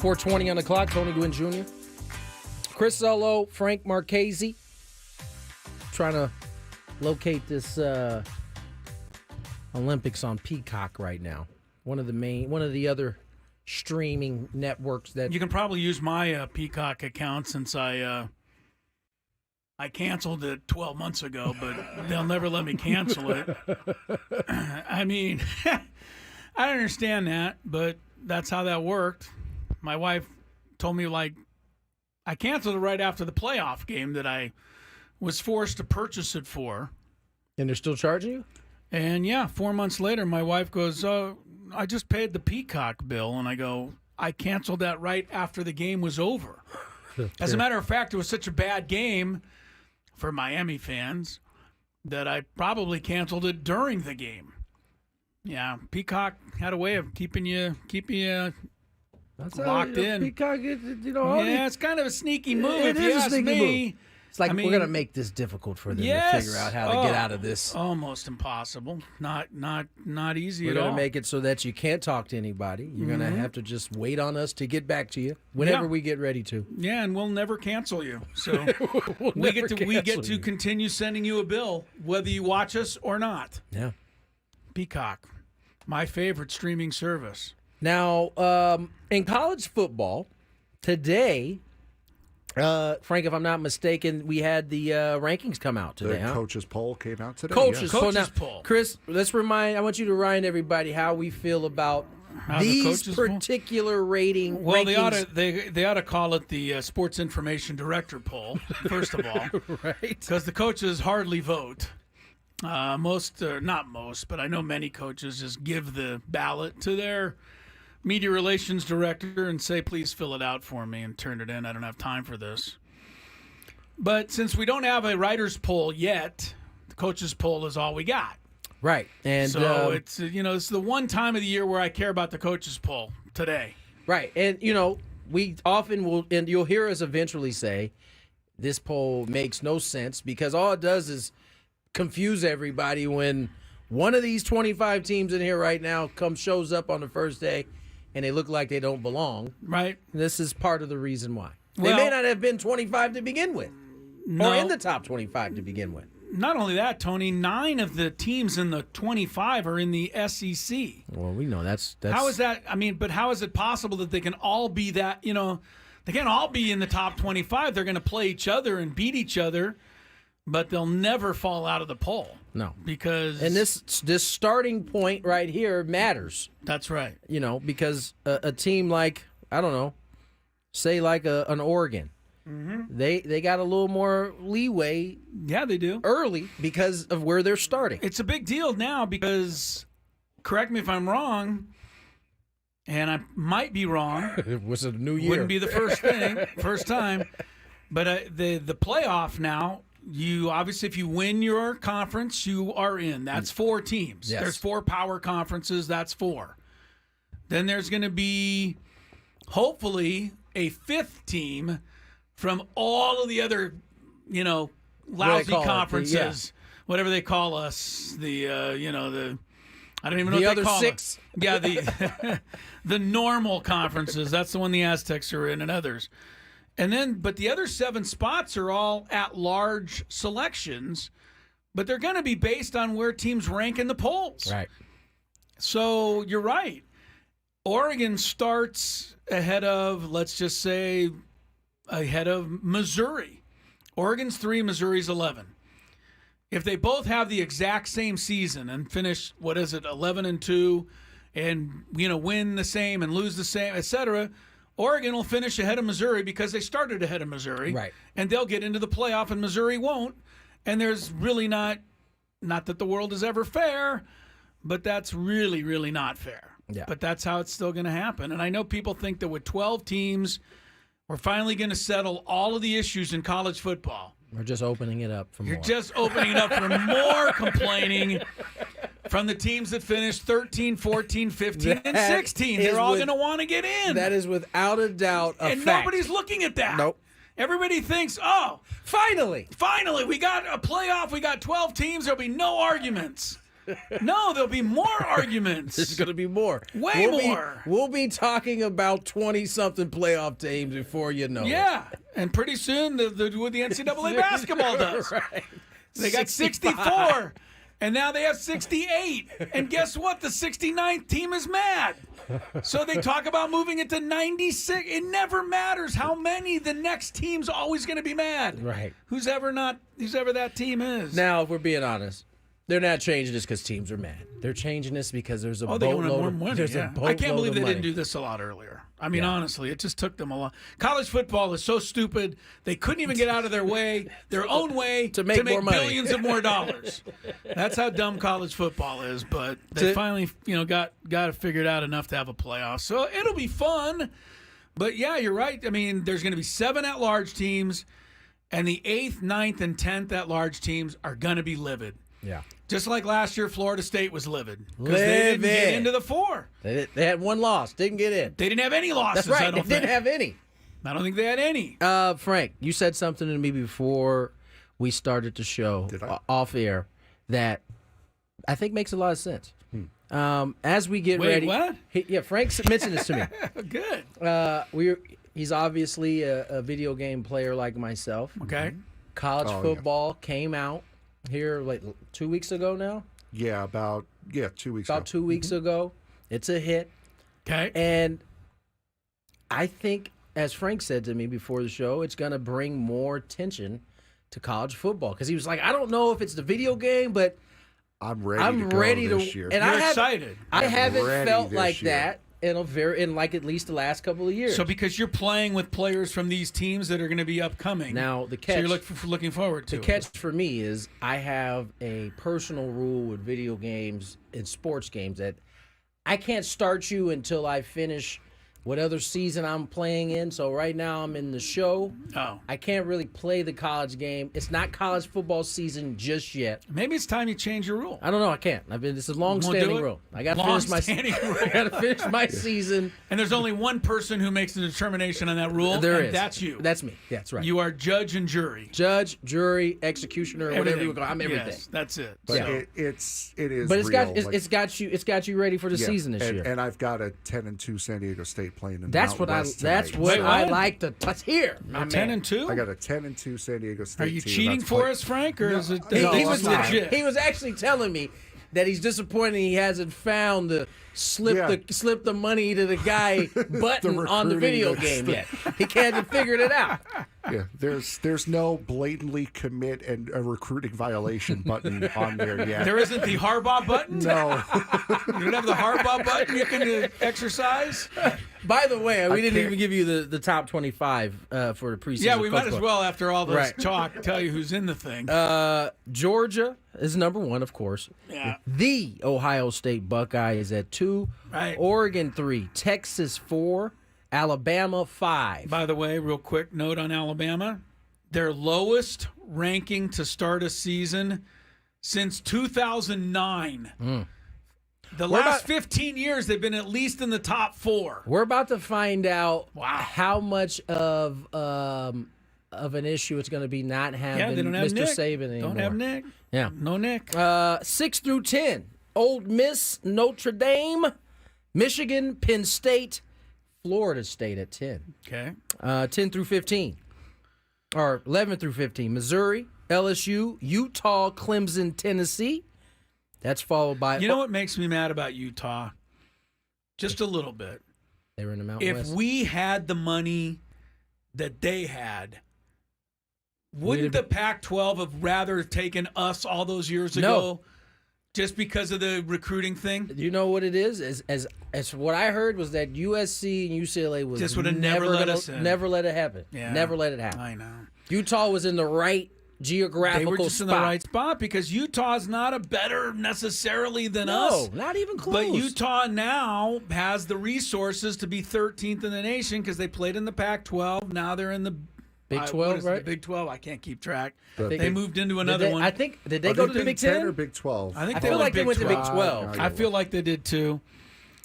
4:20 on the clock. Tony Gwynn Jr. Chris Zello, Frank Marchese. Trying to locate this Olympics on Peacock right now. One of the other streaming networks that you can probably use my Peacock account since I canceled it 12 months ago, but they'll never let me cancel it. I mean, I don't understand that, but that's how that worked. My wife told me, like, I canceled it right after the playoff game that I was forced to purchase it for. And they're still charging you? And, 4 months later, my wife goes, I just paid the Peacock bill. And I go, I canceled that right after the game was over. As a matter of fact, it was such a bad game for Miami fans that I probably canceled it during the game. Yeah, Peacock had a way of keeping you locked in. Peacock, it's kind of a sneaky move. It if is you a ask sneaky me. move. It's like, we're going to make this difficult for them to figure out how to get out of this. Almost impossible. Not easy We're at all. going to make it so that you can't talk to anybody. You're going to have to just wait on us to get back to you whenever we get ready to. Yeah, and we'll never cancel you. So we get to continue sending you a bill whether you watch us or not. Yeah. Peacock, my favorite streaming service. Now, in college football today, Frank, if I'm not mistaken, we had the rankings come out today. The coaches poll came out today. Coaches poll. Chris, I want you to remind everybody how we feel about these particular rating rankings. They ought to call it the Sports Information Director poll, first of all. Right. Because the coaches hardly vote. Not most, but I know many coaches just give the ballot to their media relations director and say, please fill it out for me and turn it in. I don't have time for this. But since we don't have a writer's poll yet, the coach's poll is all we got. Right. And so it's the one time of the year where I care about the coach's poll today. Right. And, we often will, and you'll hear us eventually say, this poll makes no sense because all it does is confuse everybody when one of these 25 teams in here right now shows up on the first day and they look like they don't belong. Right. This is part of the reason why. They may not have been 25 to begin with. No. Or in the top 25 to begin with. Not only that, Tony, 9 of the teams in the 25 are in the SEC. Well, we know that's How is that? I mean, but how is it possible that they can all be that, they can't all be in the top 25. They're going to play each other and beat each other, but they'll never fall out of the poll. No. Because... And this starting point right here matters. That's right. Because a team like, I don't know, say like an Oregon, they got a little more leeway. Yeah, they do. Early because of where they're starting. It's a big deal now because, correct me if I'm wrong, and I might be wrong. It was a new year. Wouldn't be the first time. But the playoff now, you obviously, if you win your conference, you are in. That's 4 teams. Yes. There's 4 power conferences. That's 4. Then there's going to be, hopefully, a 5th team from all of the other, lousy conferences, whatever they call us. The I don't even know what they call 6. it. Yeah, the normal conferences. That's the one the Aztecs are in, and others. And then, but the other 7 spots are all at-large selections, but they're going to be based on where teams rank in the polls. Right. So you're right. Oregon starts ahead of, let's just say, ahead of Missouri. Oregon's 3, Missouri's 11. If they both have the exact same season and finish, 11-2, and win the same and lose the same, etc., Oregon will finish ahead of Missouri because they started ahead of Missouri. Right. And they'll get into the playoff and Missouri won't. And there's really not that the world is ever fair, but that's really, really not fair. Yeah. But that's how it's still going to happen. And I know people think that with 12 teams, we're finally going to settle all of the issues in college football. We're just opening it up for more. You're just opening it up for more complaining from the teams that finished 13, 14, 15, and 16. They're all going to want to get in. That is without a doubt a and fact. Nobody's looking at that. Nope. Everybody thinks, finally, we got a playoff. We got 12 teams. There'll be no arguments. No, there'll be more arguments. There's going to be more. Way more. We'll be talking about 20-something playoff teams before you know it. Yeah, and pretty soon what the NCAA basketball does. Right. They got 64, and now they have 68. And guess what? The 69th team is mad. So they talk about moving it to 96. It never matters how many. The next team's always going to be mad. Right. Who's ever that team is. Now, if we're being honest, they're not changing this because teams are mad. They're changing this because there's a boatload of I can't believe they money. didn't do this a lot earlier. I mean, honestly, it just took them a lot. College football is so stupid. They couldn't even get out of their own way to make more money. Billions of more dollars. That's how dumb college football is. But they finally, got it figured out enough to have a playoff. So it'll be fun. But yeah, you're right. I mean, there's going to be 7 at-large teams, and the 8th, 9th, and 10th at-large teams are going to be livid. Yeah. Just like last year, Florida State was livid because they didn't get into the 4. They had one loss, didn't get in. They didn't have any losses. That's right. They didn't have any. I don't think they had any. Frank, you said something to me before we started the show off air that I think makes a lot of sense. As we get ready, what? Frank mentioned this to me. Good. He's obviously a video game player like myself. Okay. College football came out here like 2 weeks ago now. Yeah, about 2 weeks ago. About 2 weeks ago. It's a hit. Okay. And I think, as Frank said to me before the show, it's going to bring more attention to college football. Because he was like, I don't know if it's the video game, but I'm ready to go this year. And You're excited. I haven't felt like that in like at least the last couple of years. So because you're playing with players from these teams that are going to be upcoming. Now, the catch. So you're looking forward to the catch for me is I have a personal rule with video games and sports games that I can't start you until I finish what other season I'm playing in. So right now I'm in the show. Oh. I can't really play the college game. It's not college football season just yet. Maybe it's time you change your rule. I don't know. I can't. This is a long-standing rule. I got to finish my season. And there's only one person who makes the determination on that rule. There is. That's you. That's me. That's right. You are judge and jury. Judge, jury, executioner, everything. Whatever you call. I'm everything. Yes, that's it. But so. it is. But it's got you ready for the season this year. And I've got a 10-2 San Diego State playing in. That's what I like to hear. 10-2. I got a 10-2 San Diego State. Are you team cheating for us, Frank, or is it? He was legit. He was actually telling me that he's disappointed he hasn't found the slip the money to the guy button on the video game yet. He hasn't figured it out. Yeah, there's no blatantly commit and a recruiting violation button on there yet. There isn't the Harbaugh button? No. You don't have the Harbaugh button you can exercise? By the way, we didn't even give you the top 25 for the preseason. Yeah, we might as well, after all this talk, tell you who's in the thing. Georgia is number 1, of course. Yeah. The Ohio State Buckeye is at 2. Right. Oregon 3. Texas 4. Alabama 5. By the way, real quick note on Alabama. Their lowest ranking to start a season since 2009. The last 15 years, they've been at least in the top 4. We're about to find out how much of an issue it's going to be not having Mr. Nick. Saban anymore. Don't have Nick. Yeah. No Nick. 6 through 10. Ole Miss, Notre Dame, Michigan, Penn State, Florida State at 10. Okay. 10 through 15. Or 11 through 15. Missouri, LSU, Utah, Clemson, Tennessee. That's followed by... You know what makes me mad about Utah? Just a little bit. They were in the Mountain West. If we had the money that they had, wouldn't the Pac-12 have rather taken us all those years ago? Just because of the recruiting thing? You know what it is? As what I heard was that USC and UCLA was just would have never let us in. Never let it happen. Yeah. Never let it happen. I know. Utah was in the right geographical spot. They were just in the right spot because Utah's not a better necessarily than us. No, not even close. But Utah now has the resources to be 13th in the nation because they played in the Pac-12. Now they're in the Big 12, right? The Big 12. I can't keep track. They moved into another one. I think did they go to the Big 10 or Big 12? I think I feel like they went to Big 12. I feel like they did too.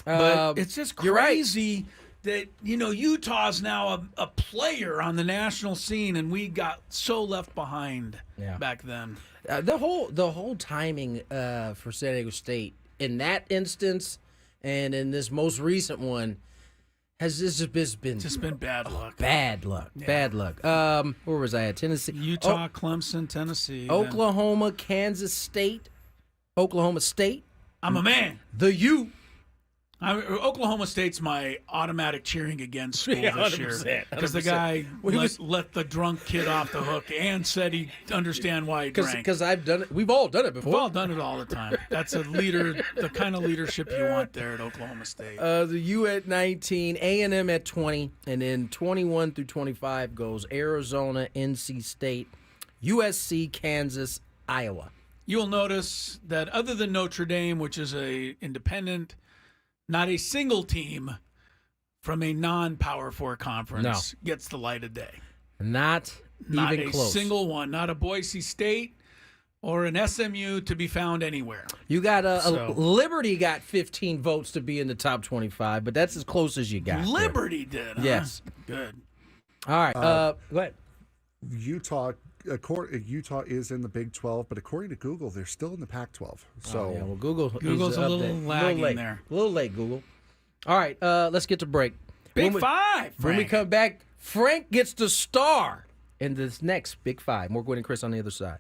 But it's just crazy that, Utah's now a player on the national scene, and we got so left behind back then. The whole timing for San Diego State in that instance and in this most recent one has just been bad luck. Bad luck. Yeah. Bad luck. Where was I at? Tennessee, Utah, Clemson, Tennessee, Oklahoma, Kansas State, Oklahoma State. I'm a man. The U. Oklahoma State's my automatic cheering against school this year because the 100%. guy let the drunk kid off the hook and said he understand why he drank. Because I've done it. We've all done it before. We've all done it all the time. That's a leader, the kind of leadership you want there at Oklahoma State. The U at 19, A&M at 20, and then 21 through 25 goes Arizona, NC State, USC, Kansas, Iowa. You'll notice that other than Notre Dame, which is a independent, not a single team from a non-Power 4 conference gets the light of day. Not even close. Not a single one. Not a Boise State or an SMU to be found anywhere. You got Liberty got 15 votes to be in the top 25, but that's as close as you got. Liberty did, huh? Yes. Good. All right. Go ahead. Utah is in the Big 12, but according to Google, they're still in the Pac-12. So Google's a little lagging there. A little late, Google. All right, let's get to break. Big Five. When we come back, Frank gets to star in this next Big Five. More Gwynn and Chris on the other side.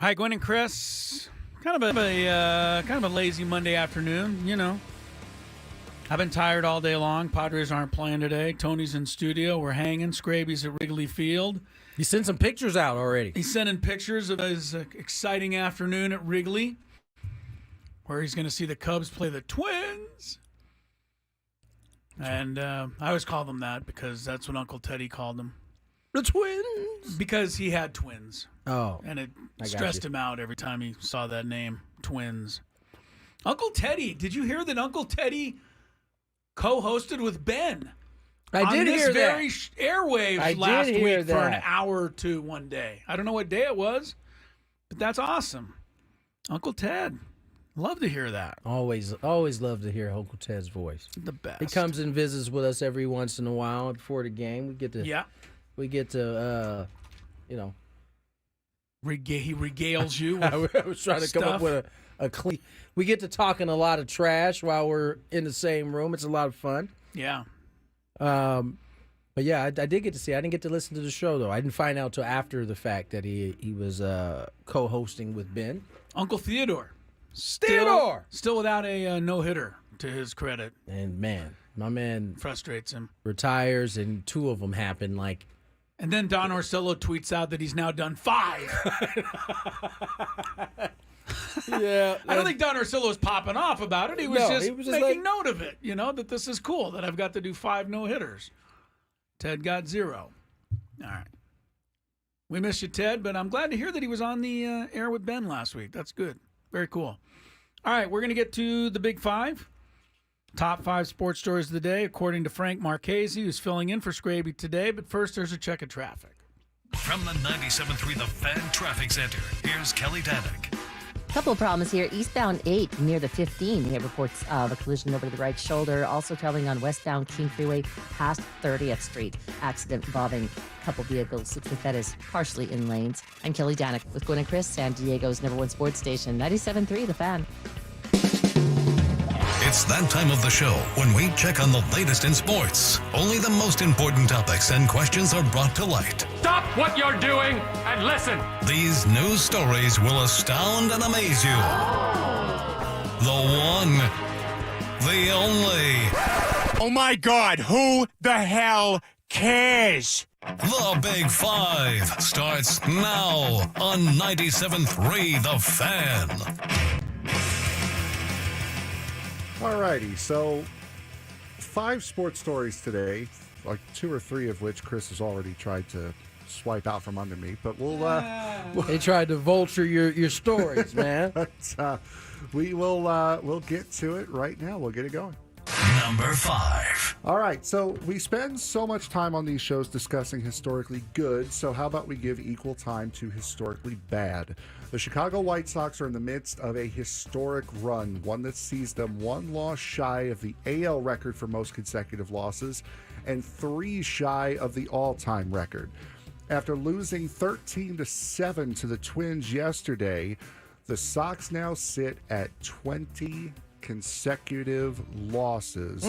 Hi, Gwynn and Chris. Kind of a lazy Monday afternoon, you know. I've been tired all day long. Padres aren't playing today. Tony's in studio. We're hanging. Scraby's at Wrigley Field. He sent some pictures out already. He's sending pictures of his exciting afternoon at Wrigley, where he's going to see the Cubs play the Twins. And I always call them that because that's what Uncle Teddy called them. The Twins? Because he had twins. Oh. And it stressed him out every time he saw that name, Twins. Uncle Teddy, did you hear that Uncle Teddy co-hosted with Ben? I did hear that. On this very airwaves last week for an hour or two one day. I don't know what day it was, but that's awesome. Uncle Ted. Love to hear that. Always love to hear Uncle Ted's voice. The best. He comes and visits with us every once in a while before the game. We get to he regales you with I was trying to come up with a clean. We get to talking a lot of trash while we're in the same room. It's a lot of fun. Yeah. But yeah, I did get to see. I didn't get to listen to the show though. I didn't find out till after the fact that he was co-hosting with Ben. Uncle Theodore. Still without a no-hitter, to his credit. And man, my man frustrates him. Retires, and 2 of them happen like. And then Don Orsillo tweets out that he's now done 5. Yeah, I don't think Don Orsillo was popping off about it. He was just making note of it, that this is cool, that I've got to do 5 no-hitters. Ted got 0. All right. We miss you, Ted, but I'm glad to hear that he was on the air with Ben last week. That's good. Very cool. All right, we're going to get to the Big 5. Top 5 sports stories of the day, according to Frank Marchese, who's filling in for Scraby today. But first, there's a check of traffic. From the 97.3 The Fan Traffic Center, here's Kelly Danick. Couple of problems here. Eastbound 8 near the 15. We have reports of a collision over to the right shoulder. Also traveling on westbound King Freeway past 30th Street. Accident involving a couple vehicles. Looks like that is partially in lanes. I'm Kelly Danick with Gwynn and Chris, San Diego's #1 sports station, 97.3 The Fan. It's that time of the show when we check on the latest in sports. Only the most important topics and questions are brought to light. Stop what you're doing and listen. These news stories will astound and amaze you. The one, the only. Oh my God, who the hell cares? The Big 5 starts now on 97.3 The Fan. Alrighty, so 5 sports stories today, like 2 or 3 of which Chris has already tried to swipe out from under me, but They tried to vulture your stories, man. But, we'll get to it right now. We'll get it going. Number 5. All right, so we spend so much time on these shows discussing historically good, so how about we give equal time to historically bad? The Chicago White Sox are in the midst of a historic run, one that sees them 1 loss shy of the AL record for most consecutive losses and 3 shy of the all-time record. After losing 13-7 to the Twins yesterday, the Sox now sit at 20 consecutive losses.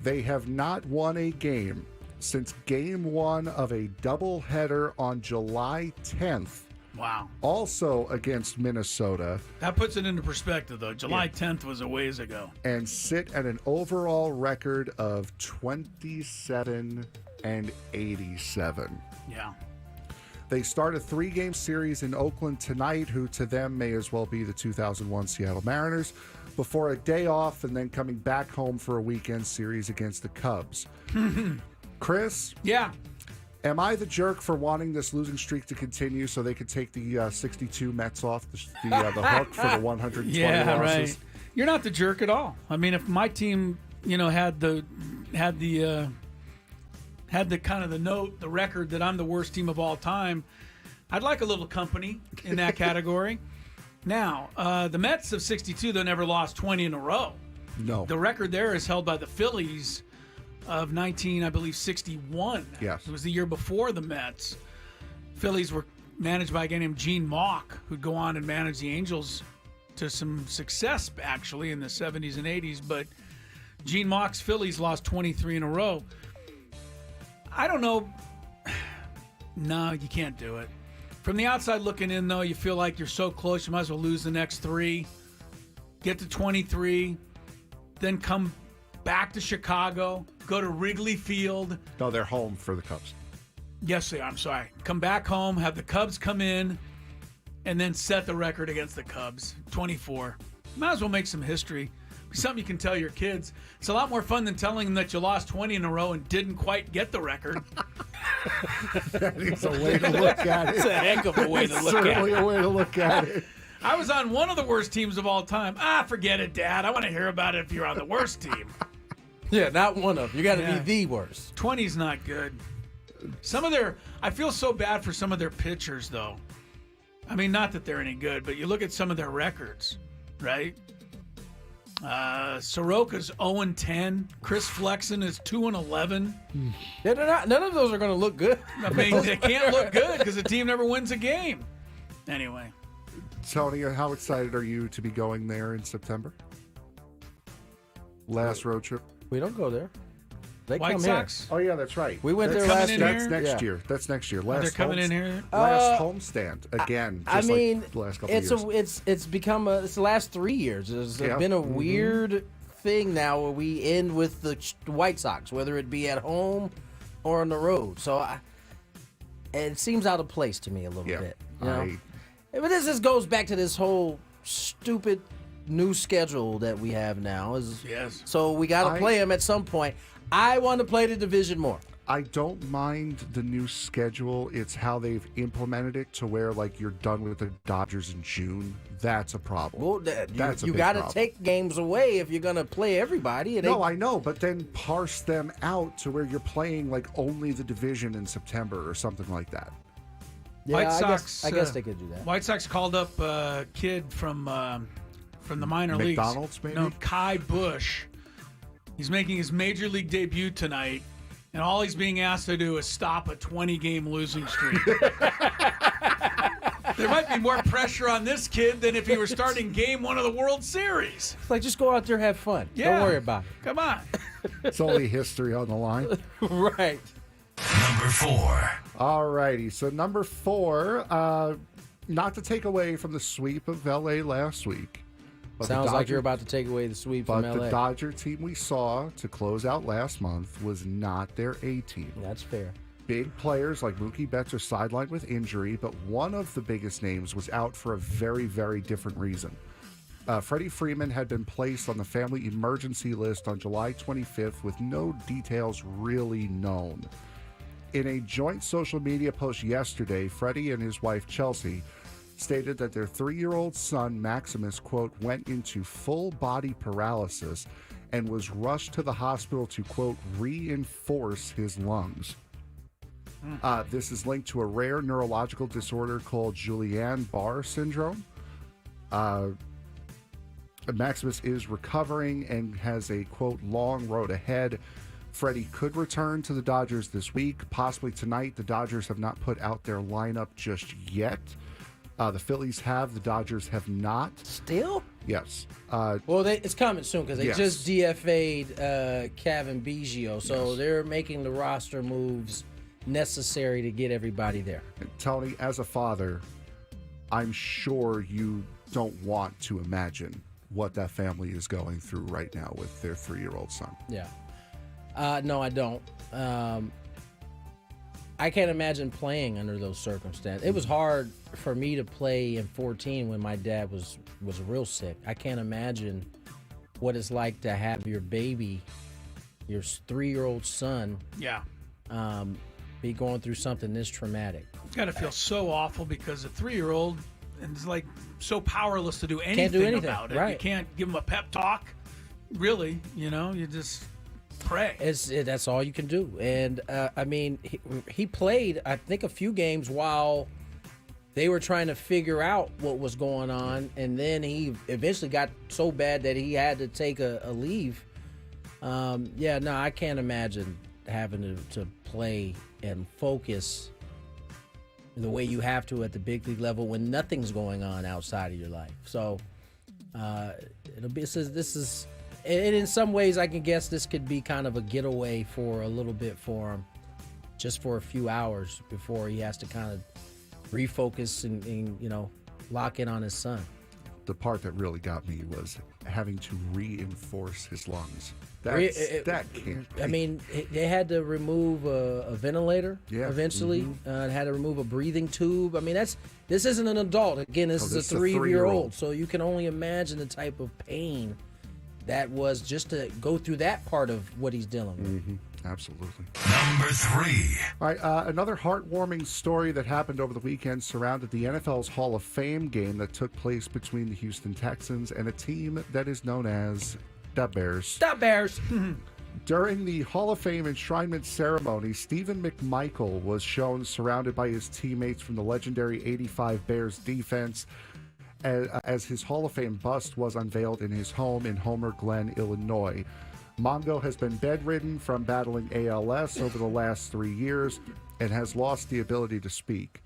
They have not won a game since Game 1 of a doubleheader on July 10th. Wow. Also against Minnesota. That puts it into perspective, though. July 10th was a ways ago. And sit at an overall record of 27-87. Yeah. They start a 3-game series in Oakland tonight, who to them may as well be the 2001 Seattle Mariners, before a day off and then coming back home for a weekend series against the Cubs. Chris? Yeah. Am I the jerk for wanting this losing streak to continue so they could take the 62 Mets off the hook for the 120 losses? Right. You're not the jerk at all. I mean, if my team, had the kind of the record that I'm the worst team of all time, I'd like a little company in that category. Now, the Mets of 62, they never lost 20 in a row. No. The record there is held by the Phillies of 61. Yes. It was the year before the Mets. Phillies were managed by a guy named Gene Mauch, who'd go on and manage the Angels to some success, actually, in the 70s and 80s. But Gene Mauch's Phillies lost 23 in a row. I don't know. No, you can't do it. From the outside looking in, though, you feel like you're so close, you might as well lose the next 3, get to 23, then come back to Chicago, go to Wrigley Field. No, they're home for the Cubs. Yes, they are. I'm sorry. Come back home, have the Cubs come in, and then set the record against the Cubs, 24. Might as well make some history. Something you can tell your kids. It's a lot more fun than telling them that you lost 20 in a row and didn't quite get the record. That is a way to look at it. It's a heck of a way to look at it. Certainly a way to look at it. I was on one of the worst teams of all time. Forget it, Dad. I want to hear about it if you're on the worst team. Yeah, not one of them. You got to be the worst. 20's not good. I feel so bad for some of their pitchers, though. I mean, not that they're any good, but you look at some of their records, right? Soroka's 0-10. Chris Flexen is 2-11. Yeah, none of those are going to look good. I mean, they can't look good because the team never wins a game. Anyway. Tony, how excited are you to be going there in September? Last road trip. We don't go there. They White come Sox? here. Oh, yeah, that's right. We went there last year. That's next year. That's next year. They're coming in here? Last homestand again. I mean, like the last couple of years. It's become it's the last 3 years. It's been a weird thing now where we end with the White Sox, whether it be at home or on the road. So it seems out of place to me a little bit. You know? But this just goes back to this whole stupid new schedule that we have now. Yes. So we got to play them at some point. I want to play the division more. I don't mind the new schedule. It's how they've implemented it to where, like, you're done with the Dodgers in June. That's a problem. Well, you got to take games away if you're going to play everybody. No, I know, but then parse them out to where you're playing, like, only the division in September or something like that. Yeah, White Sox, I guess they could do that. White Sox called up a kid from the minor leagues. McDonald's, maybe? No, Kai Bush. He's making his major league debut tonight, and all he's being asked to do is stop a 20-game losing streak. There might be more pressure on this kid than if he were starting Game 1 of the World Series. It's like, just go out there, have fun. Yeah. Don't worry about it. Come on. It's only history on the line. Right. Number 4. All righty. So number 4, not to take away from the sweep of L.A. last week. Sounds like you're about to take away the sweep from L.A. But the Dodger team we saw to close out last month was not their A team. That's fair. Big players like Mookie Betts are sidelined with injury, but one of the biggest names was out for a very, very different reason. Freddie Freeman had been placed on the family emergency list on July 25th with no details really known. In a joint social media post yesterday, Freddie and his wife Chelsea stated that their 3-year-old son, Maximus, quote, went into full body paralysis and was rushed to the hospital to, quote, reinforce his lungs. This is linked to a rare neurological disorder called Guillain-Barré syndrome. Maximus is recovering and has a, quote, long road ahead. Freddie could return to the Dodgers this week, possibly tonight. The Dodgers have not put out their lineup just yet. The Phillies have. The Dodgers have not. Still? Yes. Well, it's coming soon because they just DFA'd Kevin Biggio, so they're making the roster moves necessary to get everybody there. Tony, as a father, I'm sure you don't want to imagine what that family is going through right now with their 3-year-old son. Yeah. No, I don't. I can't imagine playing under those circumstances. It was hard for me to play in 14 when my dad was real sick. I can't imagine what it's like to have your baby, your 3-year-old son, be going through something this traumatic. You got to feel so awful because a 3-year-old is like so powerless to do anything, Can't do anything about it. right. You can't give him a pep talk. Really, you just pray. That's all you can do. And I mean, he played, I think, a few games while they were trying to figure out what was going on, and then he eventually got so bad that he had to take a leave. I can't imagine having to play and focus the way you have to at the big league level when nothing's going on outside of your life. So this is. And in some ways, I can guess this could be kind of a getaway for a little bit for him, just for a few hours before he has to kind of refocus and lock in on his son. The part that really got me was having to reinforce his lungs. That can't be. I mean, they had to remove a ventilator eventually. They had to remove a breathing tube. I mean, this isn't an adult. Again, this is a 3-year-old. So you can only imagine the type of pain that was just to go through that part of what he's dealing with. Mm-hmm. Absolutely. Number 3. All right, another heartwarming story that happened over the weekend surrounded the NFL's Hall of Fame game that took place between the Houston Texans and a team that is known as the Bears. The Bears. During the Hall of Fame enshrinement ceremony, Stephen McMichael was shown surrounded by his teammates from the legendary 85 Bears defense as his Hall of Fame bust was unveiled in his home in Homer Glen, Illinois. Mongo has been bedridden from battling ALS over the last 3 years and has lost the ability to speak.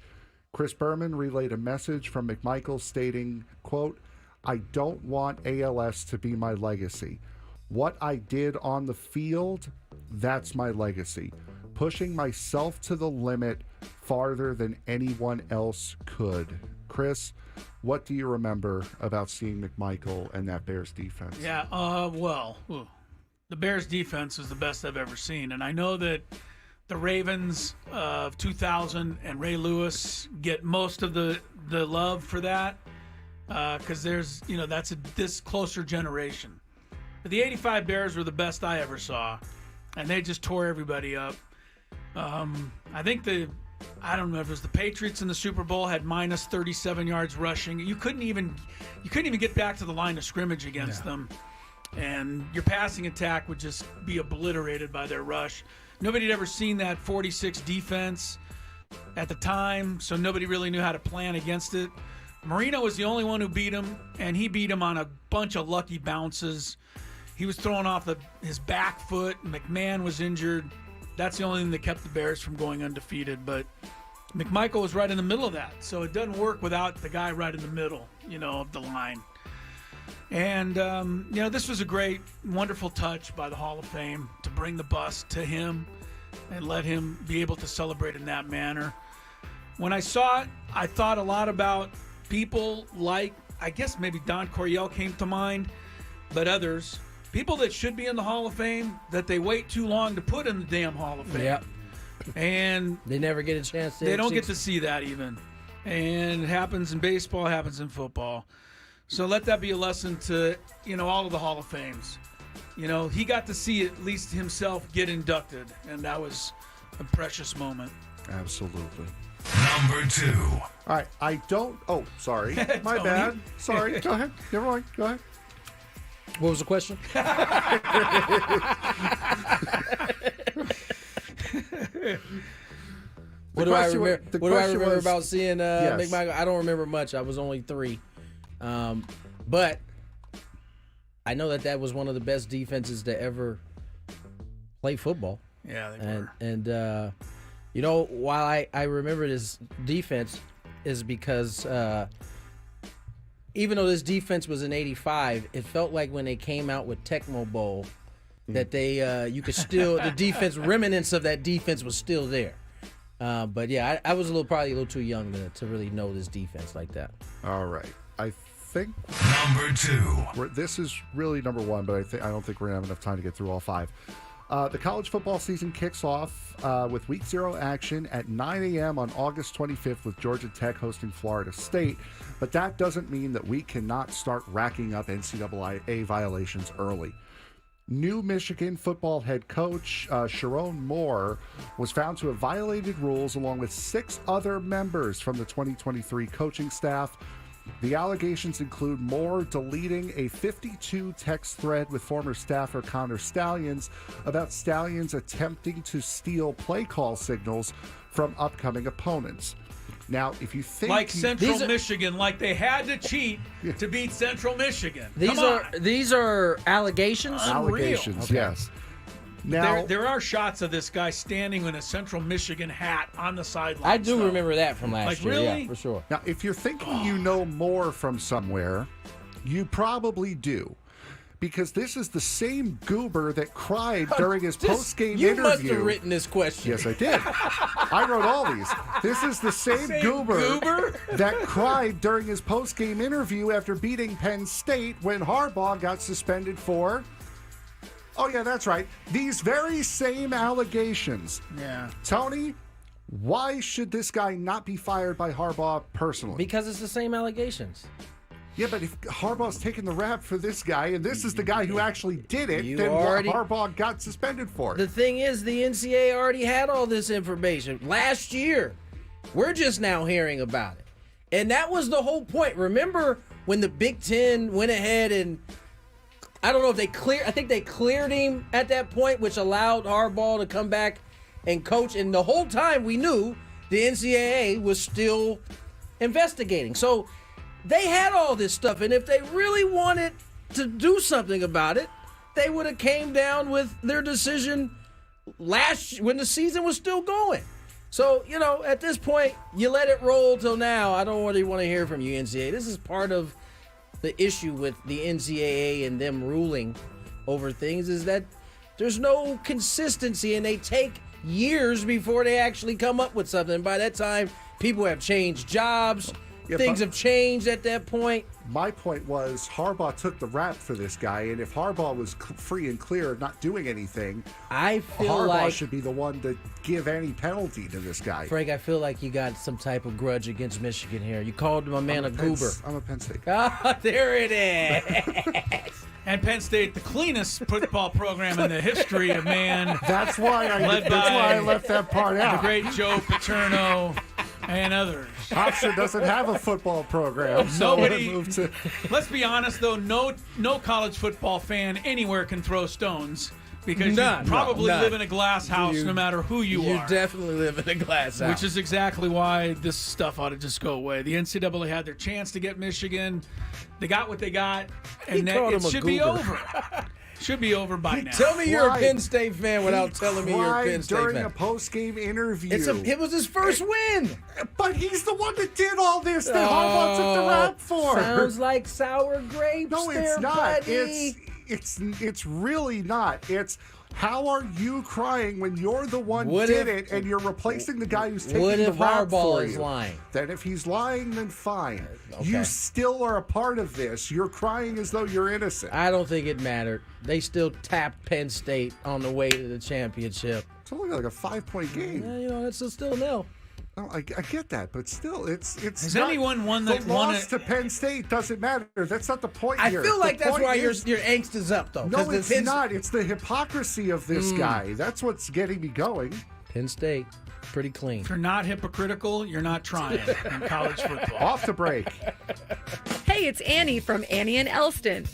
Chris Berman relayed a message from McMichael stating, quote, "I don't want ALS to be my legacy. What I did on the field, that's my legacy. Pushing myself to the limit farther than anyone else could." Chris, what do you remember about seeing McMichael and that Bears defense? Yeah, the Bears defense is the best I've ever seen. And I know that the Ravens of 2000 and Ray Lewis get most of the love for that because that's this closer generation. But the 85 Bears were the best I ever saw, and they just tore everybody up. I think I don't know if it was the Patriots in the Super Bowl had minus 37 yards rushing. You couldn't even get back to the line of scrimmage against them. And your passing attack would just be obliterated by their rush. Nobody had ever seen that 46 defense at the time, so nobody really knew how to plan against it. Marino was the only one who beat him, and he beat him on a bunch of lucky bounces. He was throwing off his back foot. McMahon was injured. That's the only thing that kept the Bears from going undefeated. But McMichael was right in the middle of that, so it doesn't work without the guy right in the middle, of the line. And, this was a great, wonderful touch by the Hall of Fame to bring the bust to him and let him be able to celebrate in that manner. When I saw it, I thought a lot about people like, I guess maybe Don Coryell came to mind, but others, people that should be in the Hall of Fame that they wait too long to put in the damn Hall of Fame. Yep. And they never get a chance to. They don't get to see that even. And it happens in baseball, happens in football. So let that be a lesson to, all of the Hall of Fames. He got to see at least himself get inducted, and that was a precious moment. Absolutely. Number 2. All right, oh, sorry. My bad. Sorry. Go ahead. Never mind. Go ahead. What was the question? What do I remember about seeing McMichael? I don't remember much. I was only 3. But I know that was one of the best defenses to ever play football. Yeah, they were. And while I remember this defense is because even though this defense was in 85, it felt like when they came out with Tecmo Bowl that you could still, the defense, remnants of that defense was still there. But yeah, I was probably a little too young to really know this defense like that. All right. I think number 2. This is really number 1, but I don't think we're gonna have enough time to get through all 5. The college football season kicks off with Week 0 action at 9 a.m. on August 25th with Georgia Tech hosting Florida State. But that doesn't mean that we cannot start racking up NCAA violations early. New Michigan football head coach Sharon Moore was found to have violated rules along with 6 other members from the 2023 coaching staff. The allegations include Moore deleting a 52 text thread with former staffer Connor Stalions about Stalions attempting to steal play call signals from upcoming opponents. Now, if you think like Central Michigan, like they had to cheat to beat Central Michigan. These are allegations. Allegations, okay. Yes. Now there are shots of this guy standing in a Central Michigan hat on the sideline. I do remember that from last year. Really? Yeah, for sure. Now, if you're thinking you know more from somewhere, you probably do. because this is the same goober that cried during his post-game You interview. must have written this question. Yes, I did. I wrote all these. This is the same goober that cried during his post-game interview after beating Penn State when Harbaugh got suspended for... Oh, yeah, that's right. These very same allegations. Yeah. Tony, why should this guy not be fired by Harbaugh personally? Because it's the same allegations. Yeah, but if Harbaugh's taking the rap for this guy, and this is the guy who actually did it, You then already- Harbaugh got suspended for it. The thing is, the NCAA already had all this information last year. We're just now hearing about it. And that was the whole point. Remember when the Big Ten went ahead and, I don't know if I think they cleared him at that point, which allowed Harbaugh to come back and coach. And the whole time we knew the NCAA was still investigating. So they had all this stuff. And if they really wanted to do something about it, they would have came down with their decision when the season was still going. So, at this point, you let it roll till now. I don't really want to hear from you, NCAA. This is part of the issue with the NCAA and them ruling over things is that there's no consistency and they take years before they actually come up with something. By that time, people have changed jobs. Things have changed at that point. My point was Harbaugh took the rap for this guy, and if Harbaugh was free and clear of not doing anything, I feel Harbaugh like should be the one to give any penalty to this guy. Frank, I feel like you got some type of grudge against Michigan here. You called my man a goober. I'm a Penn State. Ah, there it is. And Penn State, the cleanest football program in the history of man. That's why I left that part out. The great Joe Paterno and others. Hofstra doesn't have a football program. Let's be honest, though, no college football fan anywhere can throw stones because you probably live in a glass house no matter who you are. You definitely live in a glass house. Which is exactly why this stuff ought to just go away. The NCAA had their chance to get Michigan. They got what they got, and it should be over. Should be over by now. Tell me you're a Penn State fan without telling me you're a Penn State fan. During a post-game interview. It was his first win. But he's the one that did all this that Harbaugh took the rap for. Sounds like sour grapes. No, it's not. Buddy. It's really not. It's how are you crying when you're the one did it and you're replacing the guy who's taking the rap for you? Harbaugh is lying? Then if he's lying, then fine. Okay. You still are a part of this. You're crying as though you're innocent. I don't think it mattered. They still tapped Penn State on the way to the championship. It's only like a 5-point game. Yeah, it's still nil. No, I get that, but still, it's. Has anyone won that? The loss to Penn State doesn't matter. That's not the point here. I feel like that's why your is, angst is up, though. No, it's not. It's the hypocrisy of this guy. That's what's getting me going. Penn State, pretty clean. If you're not hypocritical, you're not trying in college football. Off the break. Hey, it's Annie from Annie and Elston.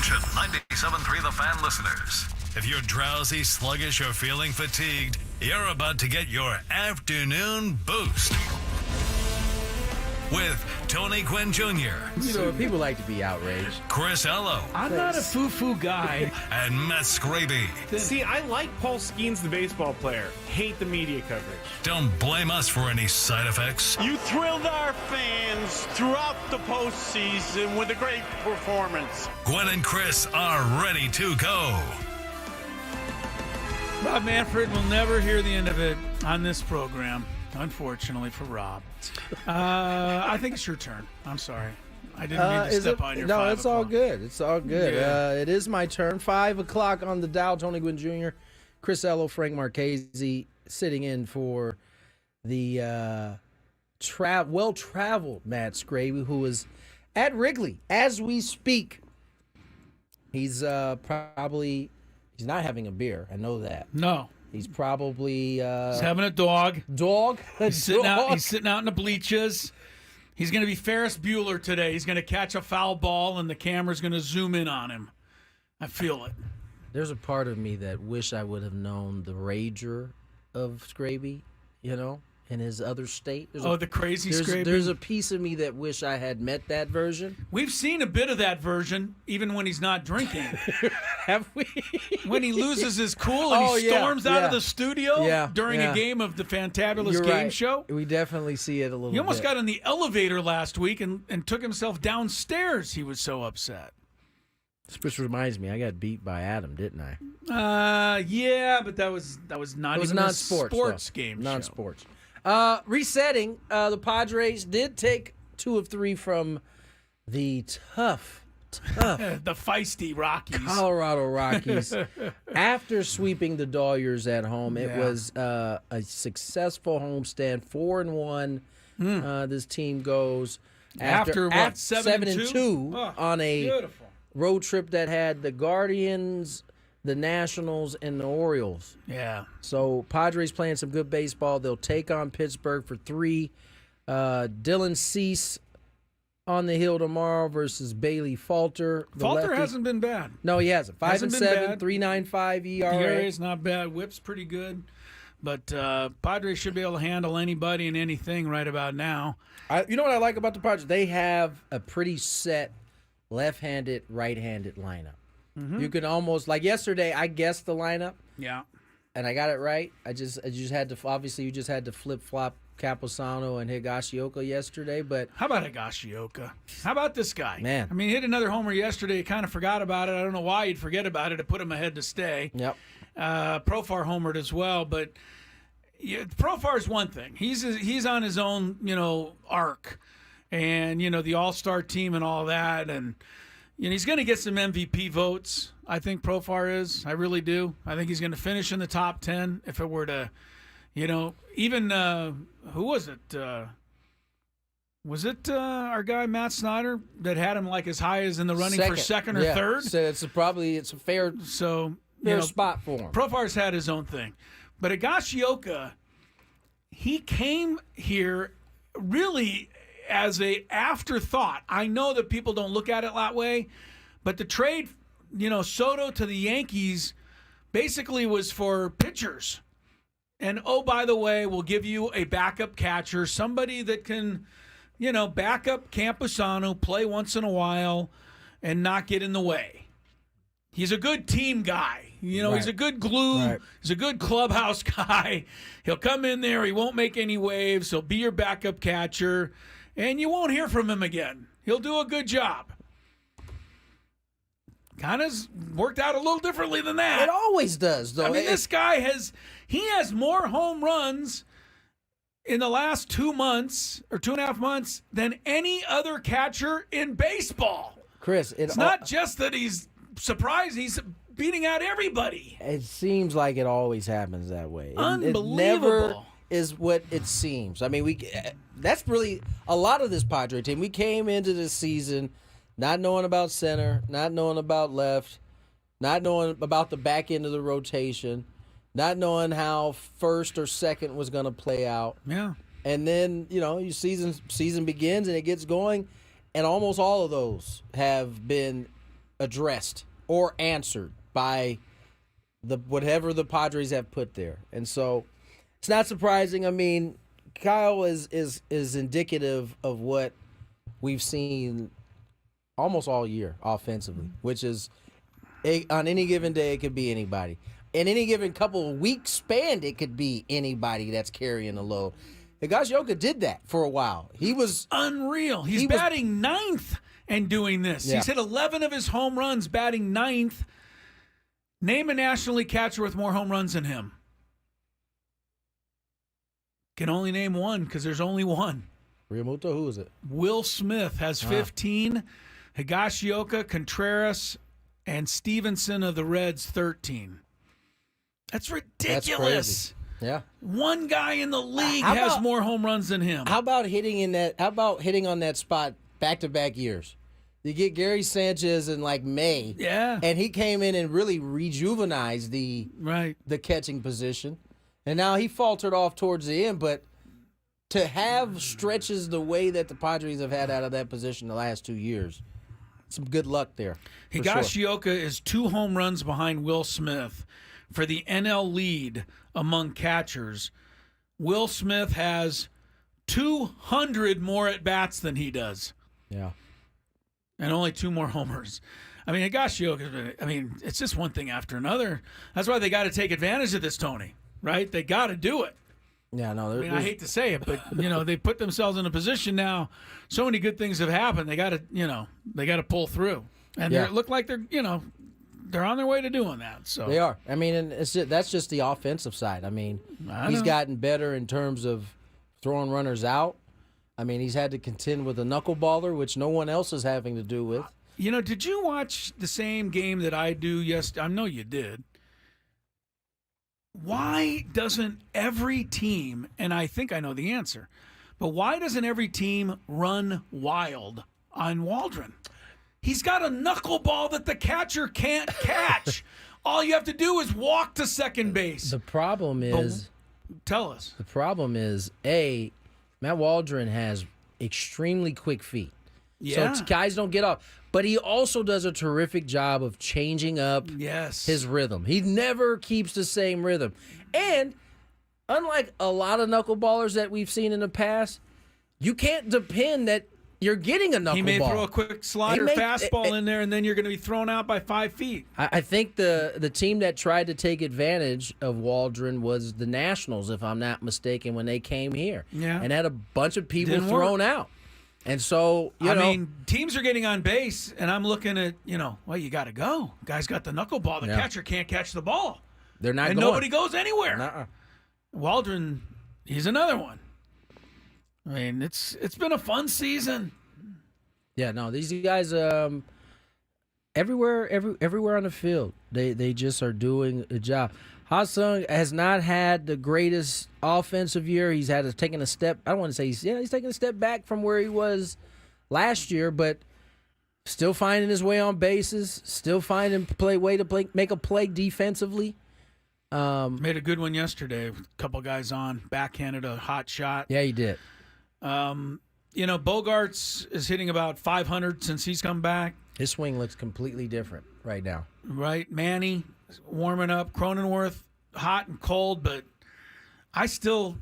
Attention, 97.3 The Fan listeners. If you're drowsy, sluggish, or feeling fatigued, you're about to get your afternoon boost. With Tony Gwynn Jr. You know, people like to be outraged. Chris Ello. I'm not a foo-foo guy. And Matt Scraby. See, I like Paul Skeens, the baseball player. Hate the media coverage. Don't blame us for any side effects. You thrilled our fans throughout the postseason with a great performance. Gwynn and Chris are ready to go. Rob Manfred will never hear the end of it on this program, unfortunately for Rob. I think it's your turn. I'm sorry. I didn't mean to step on your 5 No, it's all good. It's all good. Yeah. It is my turn. 5 o'clock on the dial. Tony Gwynn Jr., Chris Ello, Frank Marchese sitting in for the well-traveled Matt Scraby, who is at Wrigley as we speak. He's probably... He's not having a beer. I know that. No. He's probably... he's having a dog. Dog? He's sitting out in the bleachers. He's going to be Ferris Bueller today. He's going to catch a foul ball, and the camera's going to zoom in on him. I feel it. There's a part of me that wish I would have known the rager of Scraby, you know, in his other state. The crazy Scraby? There's a piece of me that wish I had met that version. We've seen a bit of that version, even when he's not drinking. Have we? When he loses his cool and he storms out of the studio during a game of the Fantabulous Game Show. We definitely see it a little bit. He almost got in the elevator last week and took himself downstairs. He was so upset. Which reminds me, I got beat by Adam, didn't I? Yeah, but that was not even a sports game show. Non-sports. Resetting, the Padres did take 2 of 3 from the tough, the feisty Rockies. Colorado Rockies. After sweeping the Doyers at home, it was a successful homestand, 4-1. This team goes after what, 7-2 on a beautiful road trip that had the Guardians, the Nationals, and the Orioles. Yeah. So Padres playing some good baseball. They'll take on Pittsburgh for 3. Dylan Cease on the hill tomorrow versus Bailey Falter. Falter hasn't been bad. No, he hasn't. 5-7, 3.95 ERA. ERA is not bad. Whip's pretty good. But Padres should be able to handle anybody and anything right about now. You know what I like about the Padres? They have a pretty set left-handed, right-handed lineup. Mm-hmm. You can almost, like yesterday, I guessed the lineup. Yeah. And I got it right. I just had to, obviously, you just had to flip-flop Caposano and Higashioka yesterday, but... How about Higashioka? How about this guy? Man. I mean, he hit another homer yesterday. He kind of forgot about it. I don't know why he'd forget about it. It put him ahead to stay. Yep. Profar homered as well, but Profar is one thing. He's on his own, arc. And, the all-star team and all that, and... he's going to get some MVP votes. I think Profar is. I really do. I think he's going to finish in the top 10 if it were to, even who was it? Was it our guy Matt Snyder that had him like as high as in the running for second or third? So it's a fair spot for him. Profar's had his own thing, but Higashioka, he came here really as a afterthought. I know that people don't look at it that way, but the trade, Soto to the Yankees basically was for pitchers. And, oh, by the way, we'll give you a backup catcher, somebody that can, back up Campusano, play once in a while, and not get in the way. He's a good team guy. He's a good glue. Right. He's a good clubhouse guy. He'll come in there. He won't make any waves. He'll be your backup catcher. And you won't hear from him again. He'll do a good job. Kind of worked out a little differently than that. It always does, though. I mean, this guy has more home runs in the last 2 months or 2.5 months than any other catcher in baseball. Chris, it's not just that he's surprised. He's beating out everybody. It seems like it always happens that way. Unbelievable. It never is what it seems. I mean, that's really a lot of this Padre team. We came into this season not knowing about center, not knowing about left, not knowing about the back end of the rotation, not knowing how first or second was going to play out. Yeah. And then, your season begins and it gets going, and almost all of those have been addressed or answered by whatever the Padres have put there. And so it's not surprising. I mean, Kyle is indicative of what we've seen almost all year offensively, which is on any given day it could be anybody. In any given couple of weeks span, it could be anybody that's carrying the load. Higashioka did that for a while. He was unreal. He's batting ninth and doing this. Yeah. He's hit 11 of his home runs, batting ninth. Name a National League catcher with more home runs than him. Can only name one because there's only one. Ryamuto, who is it? Will Smith has 15. Higashioka, Contreras, and Stevenson of the Reds 13. That's ridiculous. That's crazy. Yeah. One guy in the league has more home runs than him. How about hitting on that spot back-to-back years? You get Gary Sanchez in like May. Yeah. And he came in and really rejuvenized the catching position. And now he faltered off towards the end, but to have stretches the way that the Padres have had out of that position the last 2 years, some good luck there. Higashioka is 2 home runs behind Will Smith for the NL lead among catchers. Will Smith has 200 more at-bats than he does. Yeah. And only 2 more homers. I mean, Higashioka, it's just one thing after another. That's why they got to take advantage of this, Tony, right? They got to do it. Yeah, no. I hate to say it, but, they put themselves in a position now. So many good things have happened. They got to pull through. And it looked like they're on their way to doing that. So they are. I mean, and that's just the offensive side. I mean, he's gotten better in terms of throwing runners out. I mean, he's had to contend with a knuckleballer, which no one else is having to do with. Did you watch the same game that I do? Yes, I know you did. Why doesn't every team, and I think I know the answer, but why doesn't every team run wild on Waldron? He's got a knuckleball that the catcher can't catch. All you have to do is walk to second base. The problem is... Tell us. The problem is, Matt Waldron has extremely quick feet. Yeah. So guys don't get off. But he also does a terrific job of changing up his rhythm. He never keeps the same rhythm. And unlike a lot of knuckleballers that we've seen in the past, you can't depend that you're getting a knuckleball. He may throw a quick slider fastball in there, and then you're going to be thrown out by 5 feet. I think the team that tried to take advantage of Waldron was the Nationals, if I'm not mistaken, when they came here. Yeah. And had a bunch of people thrown out. And so, teams are getting on base, and I'm looking at, you got to go. Guy's got the knuckleball. The catcher can't catch the ball. They're not and going. Nobody goes anywhere. Nuh-uh. Waldron, he's another one. I mean, it's been a fun season. Yeah, no, these guys, everywhere on the field, they just are doing a job. Ha-Sung has not had the greatest offensive year. He's taken a step. I don't want to say he's taken a step back from where he was last year, but still finding his way on bases. Still finding make a play defensively. Made a good one yesterday. A couple guys on, backhanded a hot shot. Yeah, he did. Bogarts is hitting about 500 since he's come back. His swing looks completely different right now. Right, Manny warming up. Cronenworth, hot and cold, but to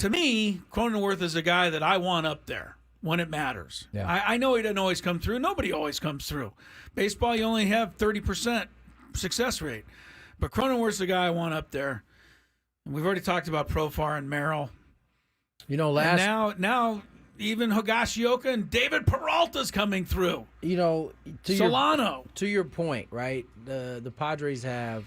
me, Cronenworth is a guy that I want up there when it matters. Yeah. I know he doesn't always come through. Nobody always comes through. Baseball, you only have 30% success rate. But Cronenworth's the guy I want up there. And we've already talked about Profar and Merrill. Now even Higashioka and David Peralta's coming through. Solano. To your point, right? The Padres have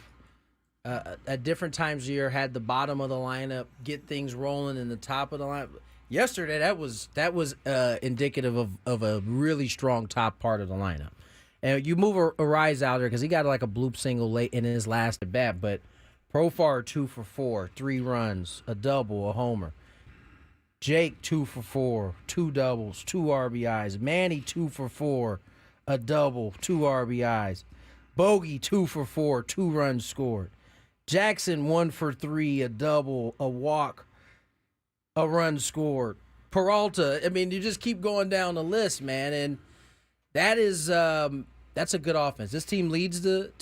at different times of year had the bottom of the lineup get things rolling in the top of the lineup. Yesterday, that was indicative of a really strong top part of the lineup. And you move Arise out there because he got like a bloop single late in his last at bat, but Profar 2 for 4, 3 runs, a double, a homer. Jake 2 for 4, 2 doubles, 2 RBIs. Manny 2 for 4, a double, 2 RBIs. Bogey 2 for 4, 2 runs scored. Jackson 1 for 3, a double, a walk, a run scored. Peralta, you just keep going down the list, man, and that is That's a good offense. This team leads the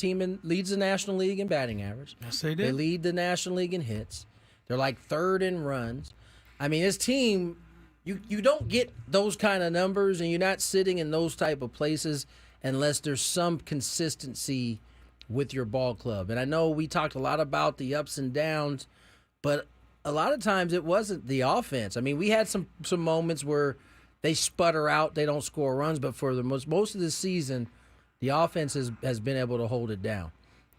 National League in batting average. Yes, they do. They lead the National League in hits. They're like third in runs. I mean, this team, you don't get those kind of numbers, and you're not sitting in those type of places unless there's some consistency with your ball club. And I know we talked a lot about the ups and downs, but a lot of times it wasn't the offense. I mean, we had some moments where they sputter out, they don't score runs, but for the most of the season, the offense has been able to hold it down.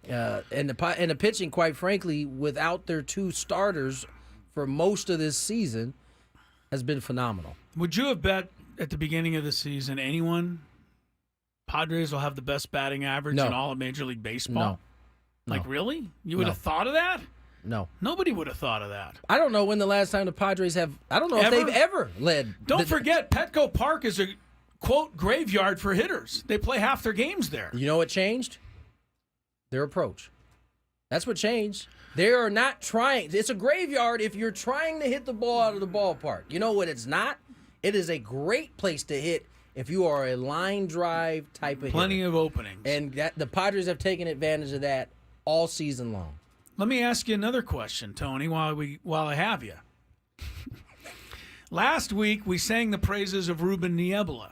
And the pitching, quite frankly, without their two starters for most of this season, has been phenomenal. Would you have bet at the beginning of the season Padres will have the best batting average in all of Major League Baseball? No. Really? You would have thought of that? No. Nobody would have thought of that. I don't know when the last time the Padres have – I don't know if they've ever led. Don't forget, Petco Park is a, quote, graveyard for hitters. They play half their games there. You know what changed? Their approach. That's what changed. They are not trying. It's a graveyard if you're trying to hit the ball out of the ballpark. You know what it's not? It is a great place to hit if you are a line drive type of Plenty hitter. of openings. And the Padres have taken advantage of that all season long. Let me ask you another question, Tony, while I have you. Last week, we sang the praises of Ruben Niebla.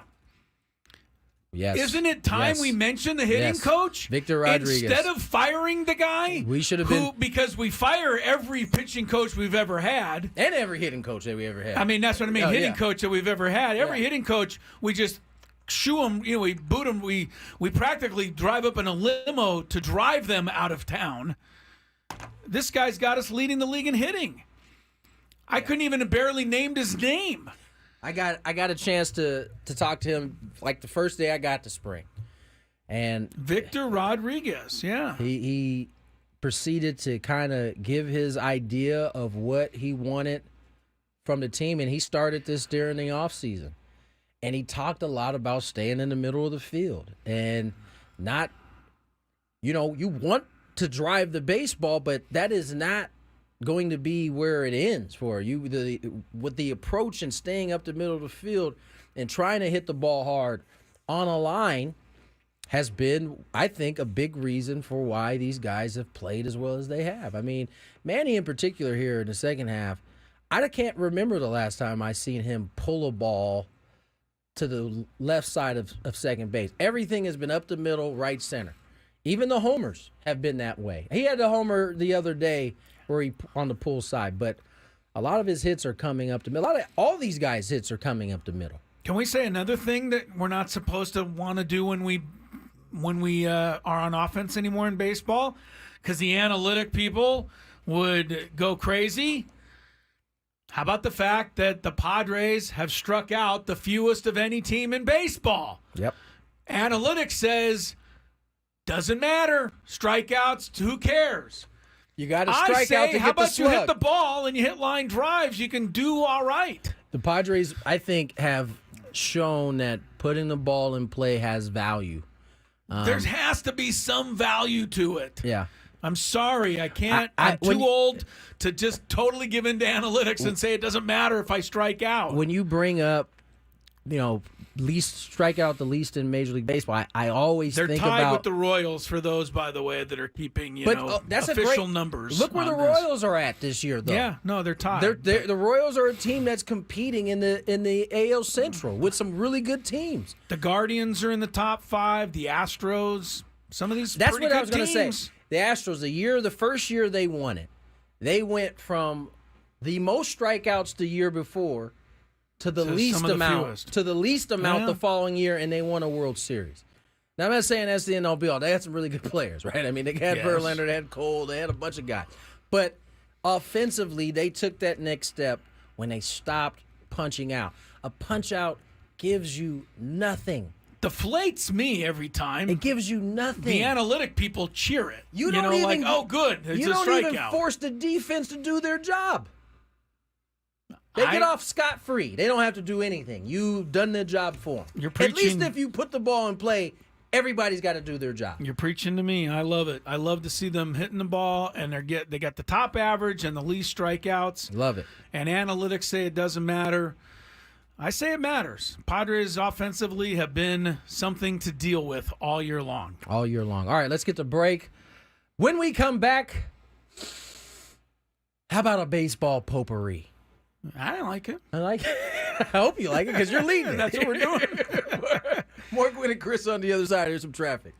Yes. Isn't it time we mention the hitting coach? Victor Rodriguez. Instead of firing the guy? We should have been. Because we fire every pitching coach we've ever had. And every hitting coach that we ever had. I mean, that's what I mean. Hitting coach that we've ever had. Every hitting coach, we just shoo them, we boot them. We practically drive up in a limo to drive them out of town. This guy's got us leading the league in hitting. I couldn't even barely named his name. I got a chance to talk to him like the first day I got to spring. And Victor Rodriguez, yeah. He proceeded to kind of give his idea of what he wanted from the team, and he started this during the offseason. And he talked a lot about staying in the middle of the field and not, you want to drive the baseball, but that is not going to be where it ends for you. With the approach and staying up the middle of the field and trying to hit the ball hard on a line has been, I think, a big reason for why these guys have played as well as they have. I mean, Manny in particular here in the second half, I can't remember the last time I seen him pull a ball to the left side of second base. Everything has been up the middle, right center. Even the homers have been that way. He had the homer the other day where he on the pull side, but a lot of his hits are coming up the middle. All these guys' hits are coming up the middle. Can we say another thing that we're not supposed to want to do when we are on offense anymore in baseball? Because the analytic people would go crazy. How about the fact that the Padres have struck out the fewest of any team in baseball? Yep. Analytics says, doesn't matter. Strikeouts, who cares? You got to strike out to how get the about slug. you hit the ball and you hit line drives? You can do all right. The Padres, I think, have shown that putting the ball in play has value. There has to be some value to it. Yeah. I'm sorry. I can't. I'm too old to just totally give in to analytics and say it doesn't matter if I strike out. When you bring up, strike out the least in Major League Baseball, I always think about... They're tied with the Royals, for those, by the way, that are keeping, that's official numbers. Look where the Royals are at this year, though. Yeah, no, they're tied. The Royals are a team that's competing in the AL Central with some really good teams. The Guardians are in the top 5. The Astros, some of these That's pretty what good I was going to teams. say. The Astros, the first year they won it, they went from the most strikeouts the year before to the least amount the following year, and they won a World Series. Now, I'm not saying that's the end all be all. They had some really good players, right? I mean, they had Verlander, they had Cole, they had a bunch of guys. But offensively, they took that next step when they stopped punching out. A punch out gives you nothing. Deflates me every time. It gives you nothing. The analytic people cheer it. You don't even, like, oh, good, it's you a don't strikeout. even force the defense to do their job. They get off scot-free. They don't have to do anything. You've done their job for them. You're preaching. At least if you put the ball in play, everybody's got to do their job. You're preaching to me. I love it. I love to see them hitting the ball, and they got the top average and the least strikeouts. Love it. And analytics say it doesn't matter. I say it matters. Padres offensively have been something to deal with all year long. All year long. All right, let's get to break. When we come back, how about a baseball potpourri? I like it. I like it. I hope you like it because you're leading. That's what we're doing. More Gwynn and Chris on the other side. Here's some traffic.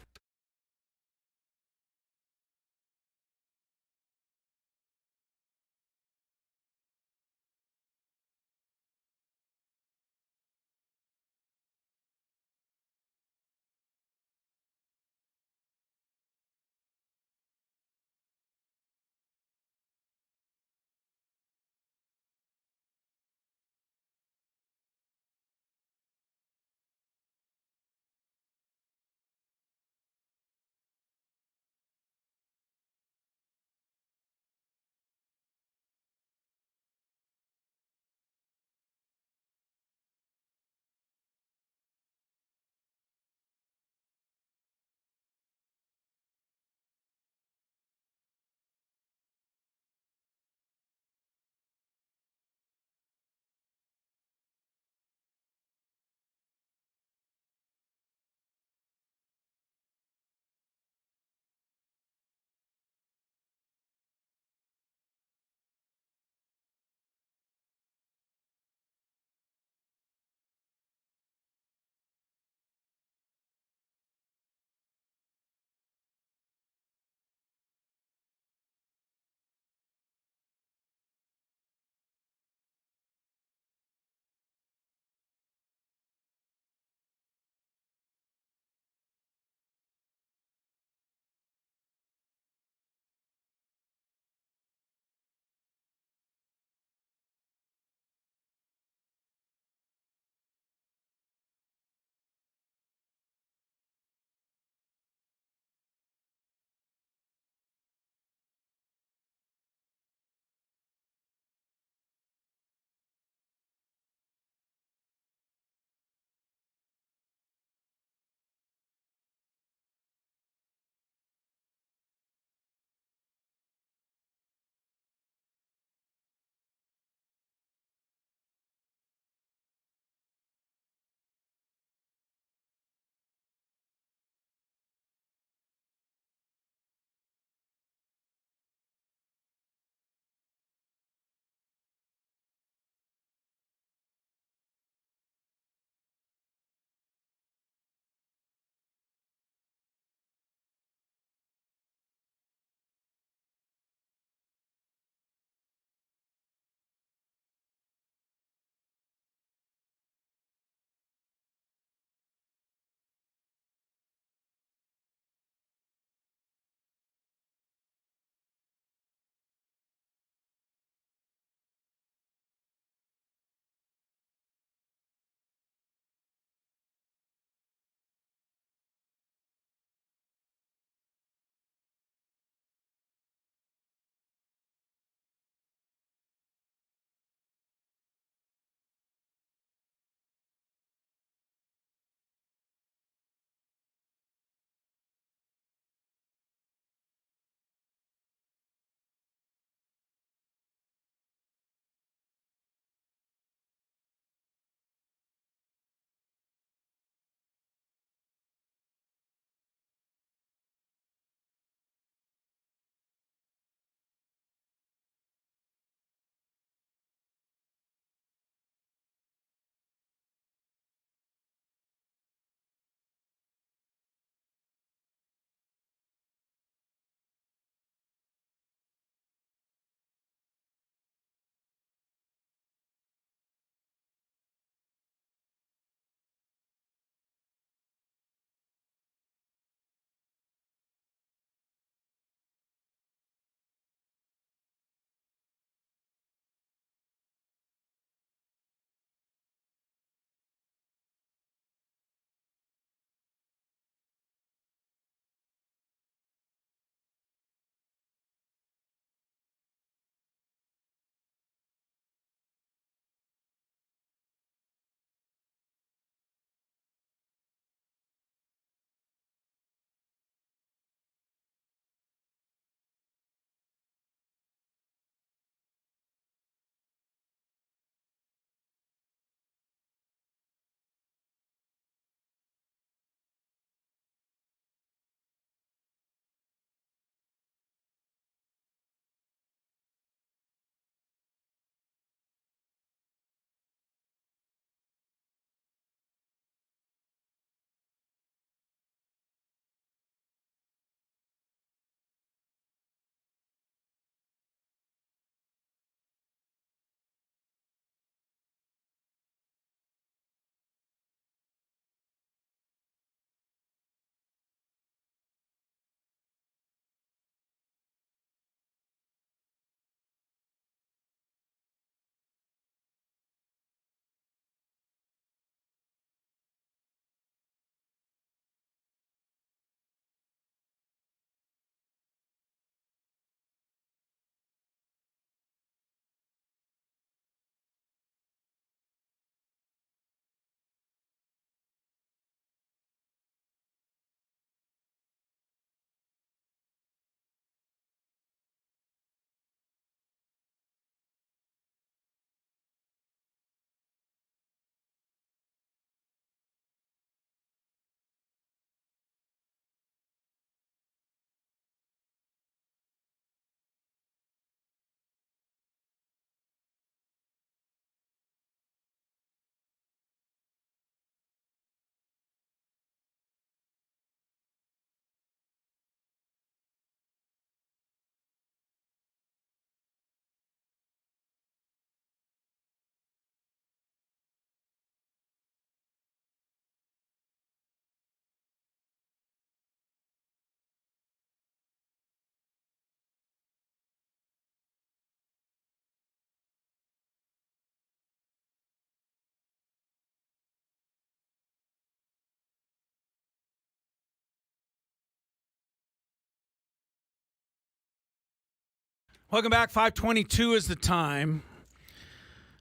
Welcome back. 5:22 is the time.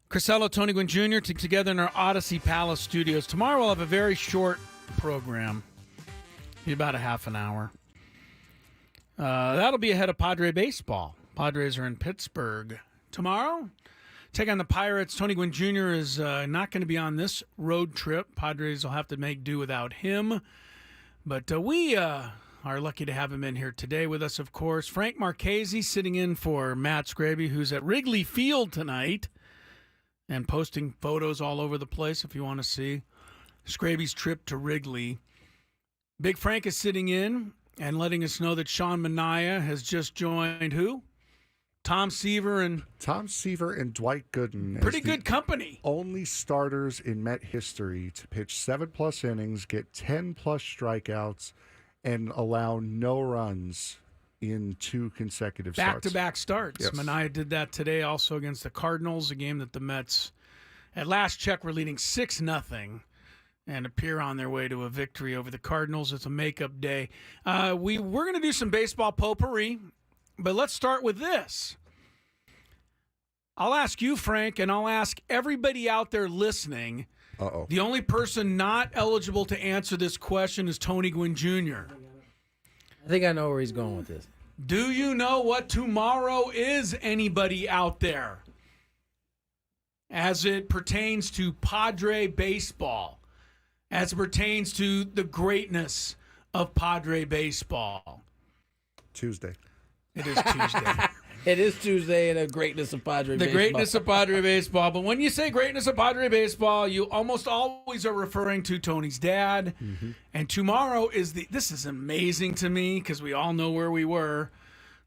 Crisello, Tony Gwynn Jr. together in our Odyssey Palace studios. Tomorrow we'll have a very short program, be about a half an hour. That'll be ahead of Padre baseball. Padres are in Pittsburgh tomorrow. Take on the Pirates. Tony Gwynn Jr. is not going to be on this road trip. Padres will have to make do without him. But we are lucky to have him in here today with us, of course. Frank Marchese sitting in for Matt Scraby, who's at Wrigley Field tonight and posting photos all over the place if you want to see Scraby's trip to Wrigley. Big Frank is sitting in and letting us know that Sean Manaea has just joined who? Tom Seaver and Dwight Gooden. Pretty good company. Only starters in Met history to pitch 7+ innings, get 10+ strikeouts, and allow no runs in 2 consecutive starts. Back-to-back starts. Yes. Manaea did that today also against the Cardinals, a game that the Mets, at last check, were leading 6-0 and appear on their way to a victory over the Cardinals. It's a makeup day. We're going to do some baseball potpourri, but let's start with this. I'll ask you, Frank, and I'll ask everybody out there listening. Uh-oh. The only person not eligible to answer this question is Tony Gwynn Jr. I think I know where he's going with this. Do you know what tomorrow is, anybody out there, as it pertains to Padre baseball, as it pertains to the greatness of Padre baseball? Tuesday. It is Tuesday. It is Tuesday and the greatness of Padre baseball. The greatness of Padre baseball. But when you say greatness of Padre baseball, you almost always are referring to Tony's dad. Mm-hmm. And tomorrow is this is amazing to me because we all know where we were.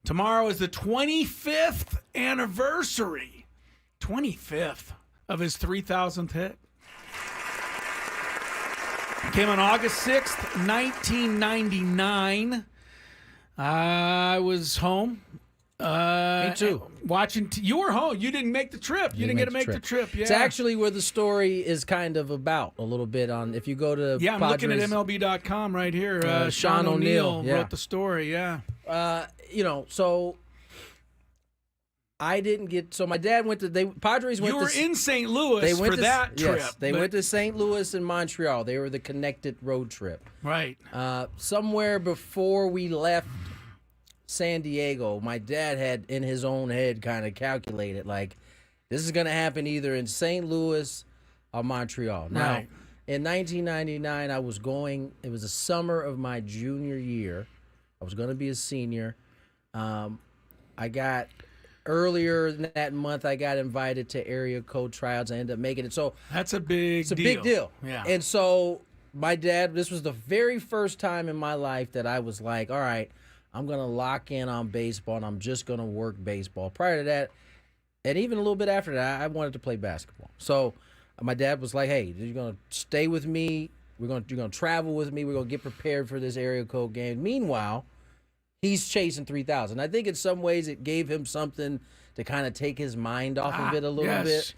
Tomorrow is the 25th anniversary. 25th of his 3,000th hit. Came on August 6th, 1999. I was home. Me too. Watching. You were home. You didn't make the trip. You didn't get to make the trip. Yeah. It's actually where the story is kind of about a little bit on. If you go to I'm looking at MLB.com right here. Sean O'Neill wrote the story. Yeah. So I didn't get. So my dad went to. Padres went. You were in St. Louis for that trip. Yes, they went to St. Louis and Montreal. They were the connected road trip. Right. Somewhere before we left San Diego, my dad had in his own head kind of calculated like this is going to happen either in St. Louis or Montreal. Now, right. In 1999, I was going. It was the summer of my junior year. I was going to be a senior. I got earlier that month. I got invited to area code tryouts. I ended up making it. So that's a big. Big deal. Yeah. And so my dad. This was the very first time in my life that I was like, all right, I'm going to lock in on baseball, and I'm just going to work baseball. Prior to that, and even a little bit after that, I wanted to play basketball. So my dad was like, hey, you're going to stay with me. You're going to travel with me. We're going to get prepared for this area code game. Meanwhile, he's chasing 3,000. I think in some ways it gave him something to kind of take his mind off of it a little bit.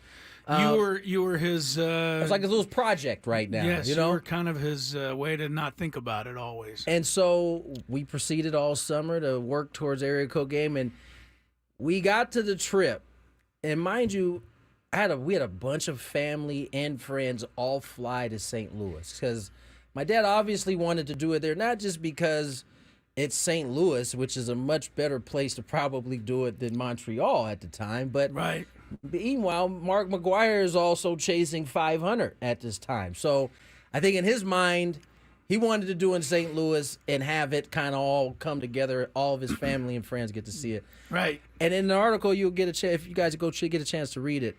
You were his. It's like a little project right now. Yes, you know? You were kind of his way to not think about it always. And so we proceeded all summer to work towards area code game, and we got to the trip. And mind you, we had a bunch of family and friends all fly to St. Louis because my dad obviously wanted to do it there, not just because it's St. Louis, which is a much better place to probably do it than Montreal at the time, but right. Meanwhile, Mark McGwire is also chasing 500 at this time. So I think in his mind, he wanted to do in St. Louis and have it kind of all come together. All of his family and friends get to see it. Right. And in the article, you'll get a chance, if you guys get a chance to read it.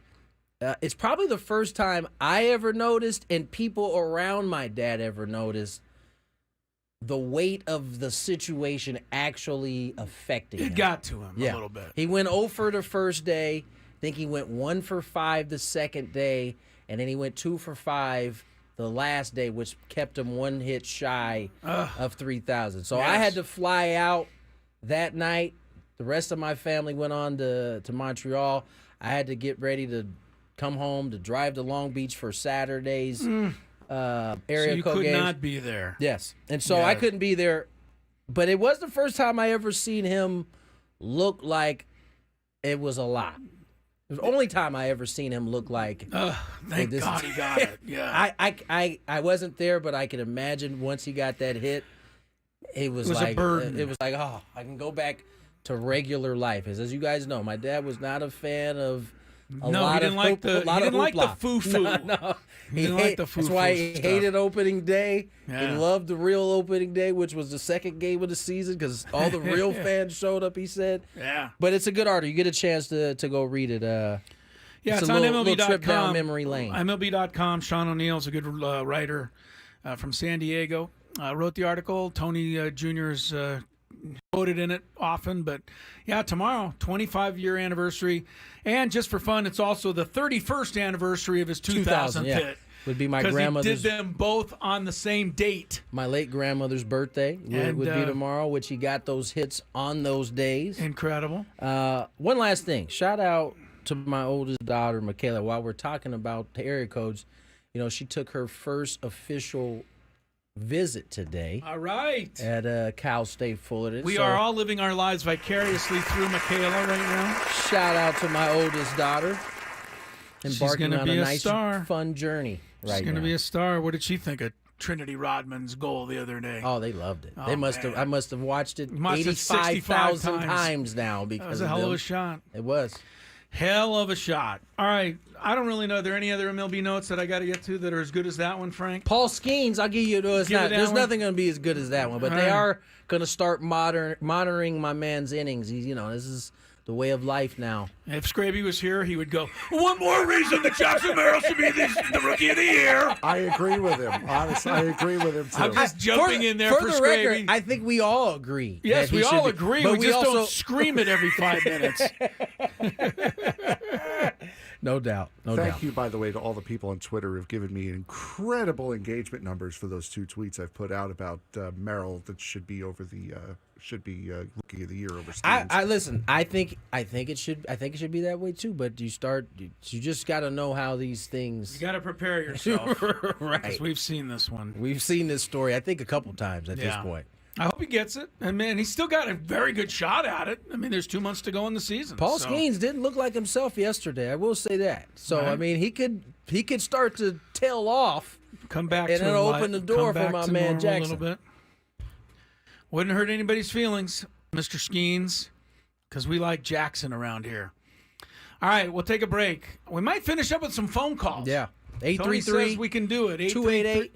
It's probably the first time I ever noticed and people around my dad ever noticed the weight of the situation actually affecting him. It got to him a little bit. He went 0 for the first day. I think he went 1 for 5 the second day, and then he went 2 for 5 the last day, which kept him 1 hit shy of 3,000. So I had to fly out that night. The rest of my family went on to Montreal. I had to get ready to come home to drive to Long Beach for Saturday's area so you code could games. not be there. Yes, and so I couldn't be there. But it was the first time I ever seen him look like It was a lot. It was the only time I ever seen him look like. Thank God he got it. Yeah. I wasn't there, but I can imagine once he got that hit, it was like a burden. It was like, oh, I can go back to regular life. As you guys know, my dad was not a fan of a lot he didn't of like hoop, the he didn't like the foo-foo. No. He didn't like the foo-foo. That's why he stuff. hated opening day. Yeah. He loved the real opening day, which was the second game of the season because all the real fans showed up, he said. Yeah. But it's a good article. You get a chance to go read it. Yeah, it's a on little MLB.com. trip down memory lane. MLB.com. Sean O'Neill's a good writer from San Diego. Wrote the article. Tony Jr.'s quoted in it often. But, yeah, tomorrow, 25-year anniversary. And just for fun, it's also the 31st anniversary of his 2000th hit. Would be my grandmother's. Because he did them both on the same date. My late grandmother's birthday would be tomorrow, which he got those hits on those days. Incredible. One last thing. Shout out to my oldest daughter, Michaela. While we're talking about the area codes, she took her first official visit today. All right. At Cal State Fullerton. We are all living our lives vicariously through Michaela right now. Shout out to my oldest daughter. Embarking on a nice, fun journey right now. She's going to be a star. What did she think of Trinity Rodman's goal the other day? Oh, they loved it. Oh, I must have watched it 65,000 times now because that was a hell of a shot. It was. Hell of a shot. All right. I don't really know. Are there any other MLB notes that I got to get to that are as good as that one, Frank? Paul Skeens, I'll give you those. There's nothing going to be as good as that one, but they are going to start monitoring my man's innings. He's, this is the way of life now. If Scraby was here, he would go, one more reason that Jackson Merrill should be the Rookie of the Year. I agree with him. Honestly, I agree with him, too. I'm just jumping in there for the Scraby. record, I think we all agree. Yes, we all agree. But we just don't scream it every 5 minutes. No doubt. Thank you, by the way, to all the people on Twitter who have given me incredible engagement numbers for those 2 tweets I've put out about Merrill that should be over the Rookie of the Year over Steens. I listen. I think it should be that way too. But you just got to know how these things. You got to prepare yourself, right? Because we've seen this one. We've seen this story. I think a couple times at this point. I hope he gets it. And, man, he's still got a very good shot at it. I mean, there's 2 months to go in the season. Paul Skeens didn't look like himself yesterday. I will say that. So, right. I mean, he could start to tail off. Come back and to then open the door for my man Jackson. A little bit. Wouldn't hurt anybody's feelings, Mr. Skeens, because we like Jackson around here. All right, we'll take a break. We might finish up with some phone calls. Yeah. 833. We can do it. 288.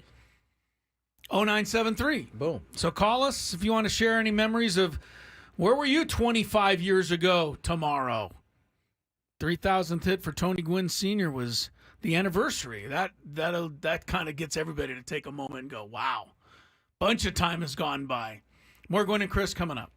0973. Boom. So call us if you want to share any memories of where were you 25 years ago tomorrow. 3,000th hit for Tony Gwynn Sr. was the anniversary. That kind of gets everybody to take a moment and go, wow. Bunch of time has gone by. More Gwynn and Chris coming up.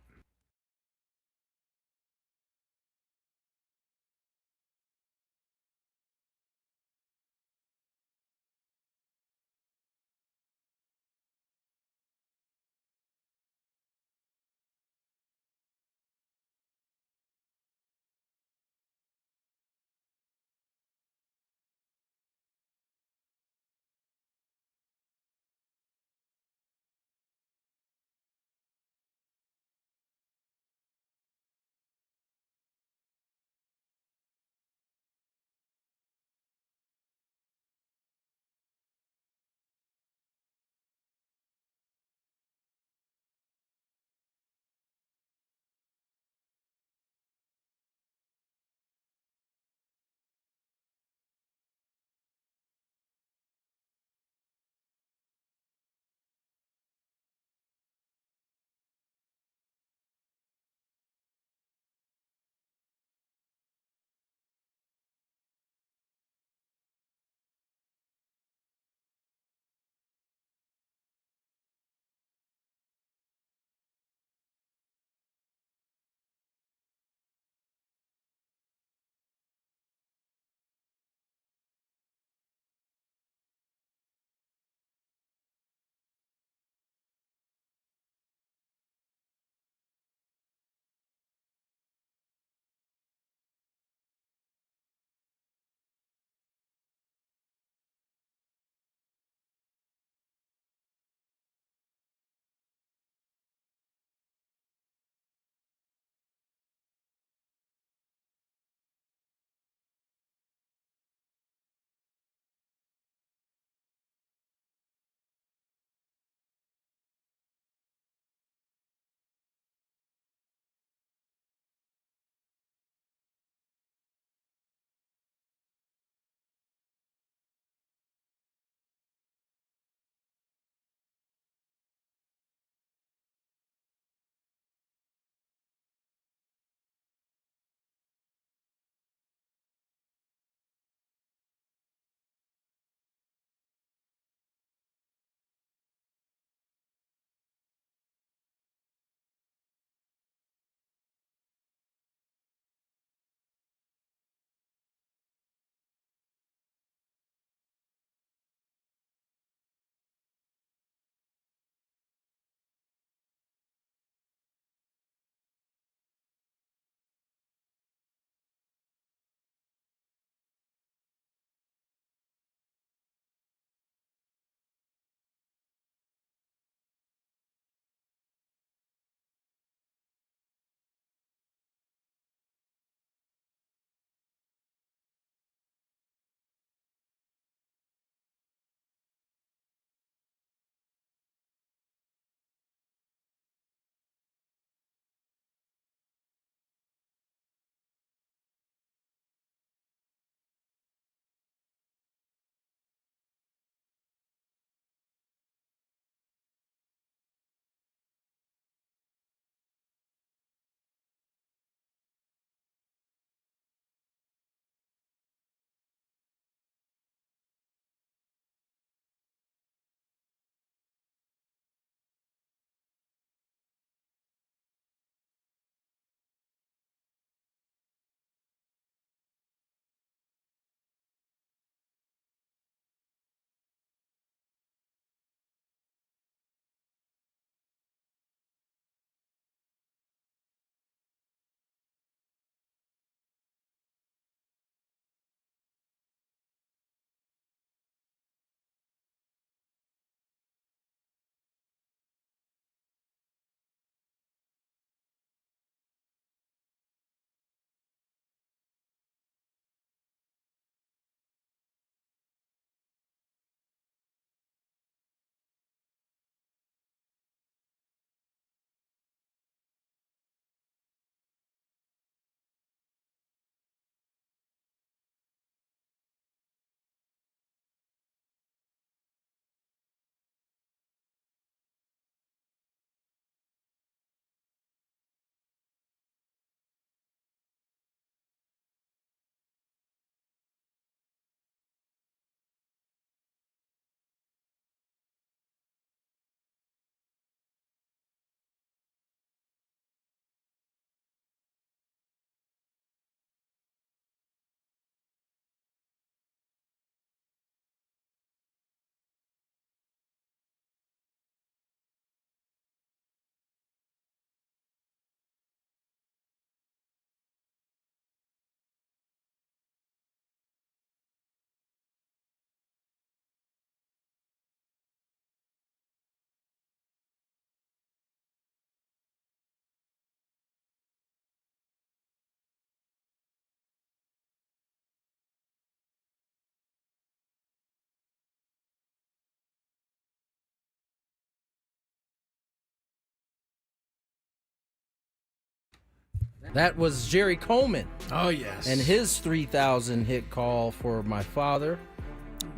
That was Jerry Coleman. Oh, yes. And his 3,000 hit call for my father.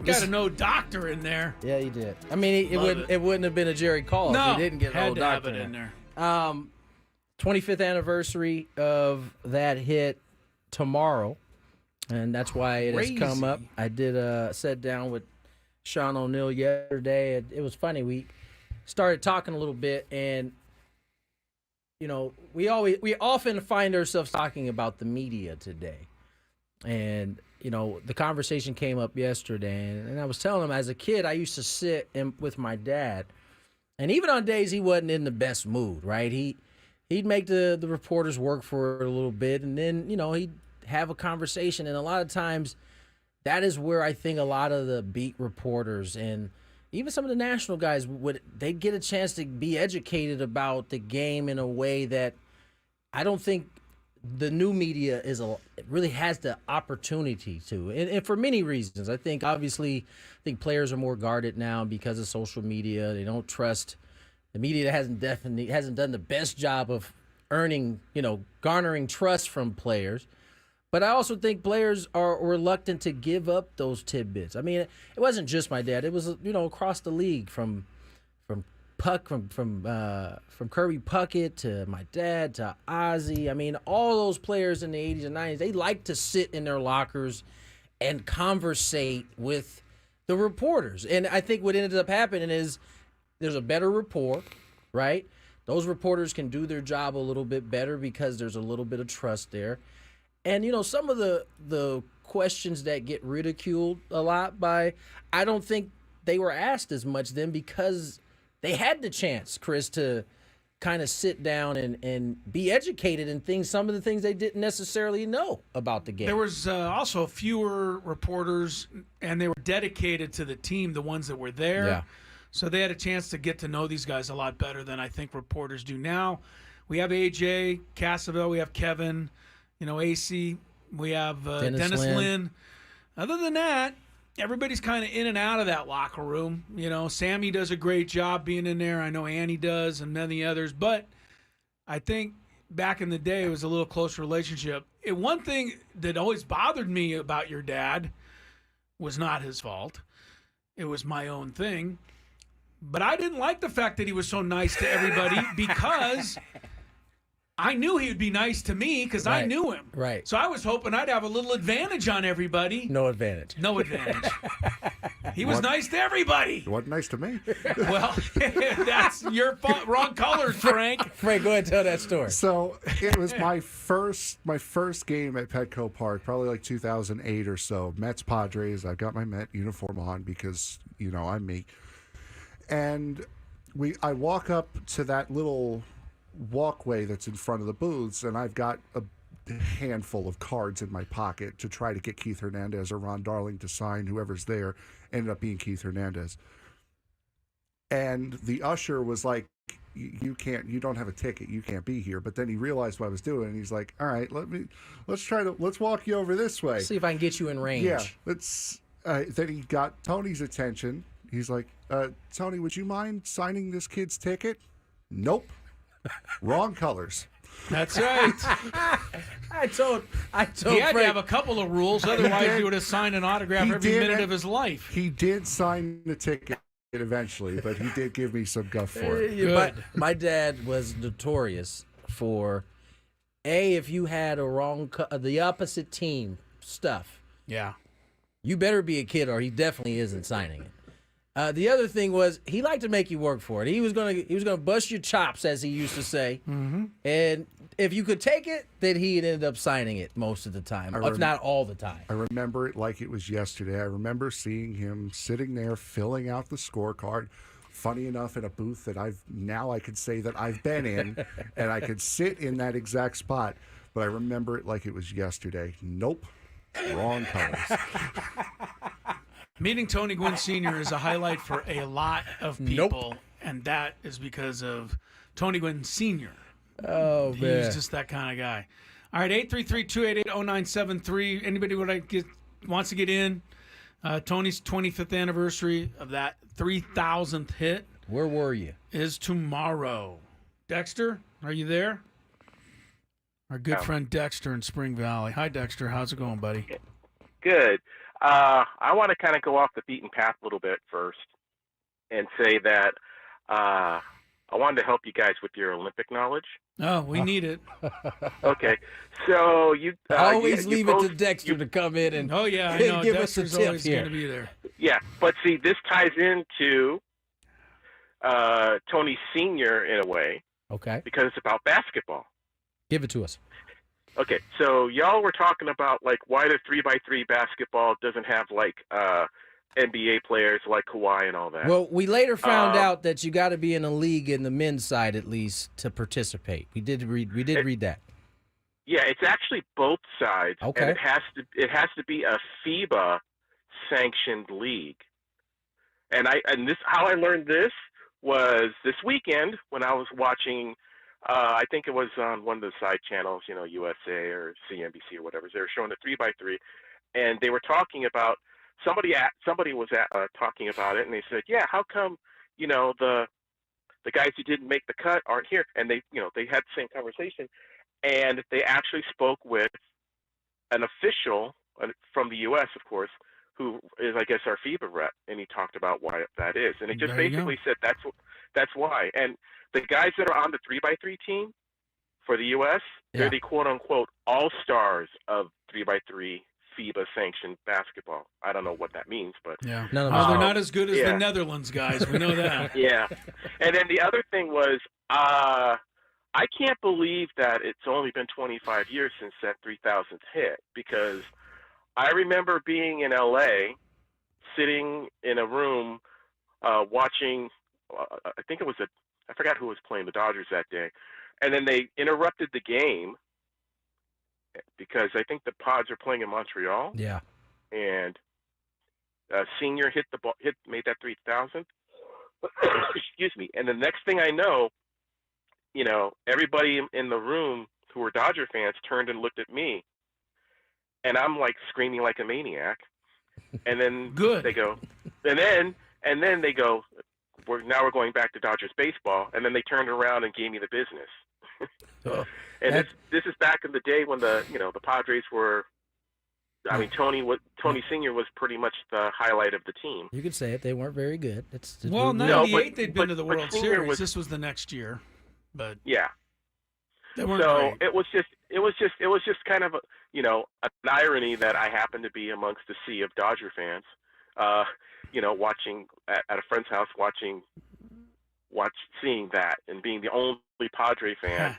Got a no doctor in there. Yeah, he did. I mean, it wouldn't have been a Jerry call if he didn't get no doctor in there. 25th anniversary of that hit tomorrow, and that's why it has come up. I did sit down with Sean O'Neill yesterday. It was funny. We started talking a little bit, and we often find ourselves talking about the media today, and the conversation came up yesterday, and I was telling him, as a kid, I used to sit with my dad, and even on days he wasn't in the best mood, right? He'd make the reporters work for a little bit, and then, he'd have a conversation, and a lot of times that is where I think a lot of the beat reporters and even some of the national guys they'd get a chance to be educated about the game in a way that I don't think the new media really has the opportunity to, and for many reasons. I think players are more guarded now because of social media. They don't trust the media. That hasn't done the best job of garnering trust from players. But I also think players are reluctant to give up those tidbits. I mean, it wasn't just my dad. It was across the league from Kirby Puckett to my dad to Ozzie. I mean, all those players in the 80s and 90s, they like to sit in their lockers and conversate with the reporters. And I think what ended up happening is there's a better rapport, right? Those reporters can do their job a little bit better because there's a little bit of trust there. And, some of the questions that get ridiculed a lot I don't think they were asked as much then because they had the chance, Chris, to kind of sit down and be educated in some of the things they didn't necessarily know about the game. There was also fewer reporters, and they were dedicated to the team, the ones that were there. Yeah. So they had a chance to get to know these guys a lot better than I think reporters do now. We have AJ, Cassavell, we have Kevin, AC, we have Dennis Lynn. Other than that, everybody's kind of in and out of that locker room. Sammy does a great job being in there. I know Annie does and many others. But I think back in the day, it was a little closer relationship. One thing that always bothered me about your dad was not his fault. It was my own thing. But I didn't like the fact that he was so nice to everybody because I knew he would be nice to me because I knew him. Right. So I was hoping I'd have a little advantage on everybody. No advantage. No advantage. He was nice to everybody. He wasn't nice to me. Well, that's your fault. Wrong colors, Frank. Frank, go ahead and tell that story. So it was my first game at Petco Park, probably like 2008 or so. Mets Padres. I got my Met uniform on because, I'm me. And I walk up to that little walkway that's in front of the booths, and I've got a handful of cards in my pocket to try to get Keith Hernandez or Ron Darling to sign. Whoever's there ended up being Keith Hernandez. And the usher was like, you don't have a ticket, you can't be here. But then he realized what I was doing, and he's like, all right, let's walk you over this way. See if I can get you in range. Yeah, then he got Tony's attention. He's like, Tony, would you mind signing this kid's ticket? Nope. Wrong colors. That's right. I told he had Frank, to have a couple of rules, otherwise he would have signed an autograph every minute of his life. He did sign the ticket eventually, but he did give me some guff for it. Good. My dad was notorious for, if you had the opposite team stuff. Yeah. You better be a kid or he definitely isn't signing it. The other thing was he liked to make you work for it. He was gonna bust your chops, as he used to say. Mm-hmm. And if you could take it, then he'd end up signing it most of the time, if not all the time. I remember it like it was yesterday. I remember seeing him sitting there filling out the scorecard. Funny enough, in a booth that I could say that I've been in, and I could sit in that exact spot. But I remember it like it was yesterday. Nope, wrong colors. Meeting Tony Gwynn Sr. is a highlight for a lot of people, and that is because of Tony Gwynn Sr. Oh, man. He's just that kind of guy. All right, 833-288-0973. Anybody wants to get in? Tony's 25th anniversary of that 3,000th hit. Where were you? Is tomorrow. Dexter, are you there? Our good friend Dexter in Spring Valley. Hi, Dexter. How's it going, buddy? Good. I want to kind of go off the beaten path a little bit first and say that I wanted to help you guys with your Olympic knowledge. Oh, we need it. Okay. So you always you leave it to Dexter to come in and I know. give Dexter's us a tip always going to be there. Yeah, but see, this ties into Tony Sr. in a way. Okay. Because it's about basketball. Give it to us. Okay, so y'all were talking about like why the 3x3 basketball doesn't have like NBA players like Kawhi and all that. Well, we later found out that you got to be in a league in the men's side at least to participate. We did read that. Yeah, it's actually both sides. Okay. And it has to be a FIBA sanctioned league. And how I learned this was this weekend when I was watching I think it was on one of the side channels, USA or CNBC or whatever. They were showing the 3x3 and they were talking about somebody was talking about it and they said, "Yeah, how come, the guys who didn't make the cut aren't here?" And they had the same conversation. And they actually spoke with an official from the U.S., of course, who is, I guess, our FIBA rep, and he talked about why that is. And he just basically said that's why. And the guys that are on the 3x3 team for the U.S., they're the quote-unquote all-stars of 3x3 FIBA-sanctioned basketball. I don't know what that means, but they're not as good as the Netherlands guys. We know that. Yeah. And then the other thing was I can't believe that it's only been 25 years since that 3,000th hit, because I remember being in L.A., sitting in a room watching, I think it was I forgot who was playing the Dodgers that day, and then they interrupted the game because I think the Pods are playing in Montreal. Yeah. And Senior hit the ball, made that 3,000th. Excuse me. And the next thing I know, everybody in the room who were Dodger fans turned and looked at me, and I'm like screaming like a maniac. And then they go, and then they go, we're going back to Dodgers baseball. And then they turned around and gave me the business. And this is back in the day when the Padres were. I mean, Tony Sr. was pretty much the highlight of the team. You could say it. They weren't very good. 98 they'd been to the World Series. This was the next year, but yeah. They weren't great. It was just kind of an irony that I happened to be amongst a sea of Dodger fans, watching at a friend's house, seeing that and being the only Padre fan.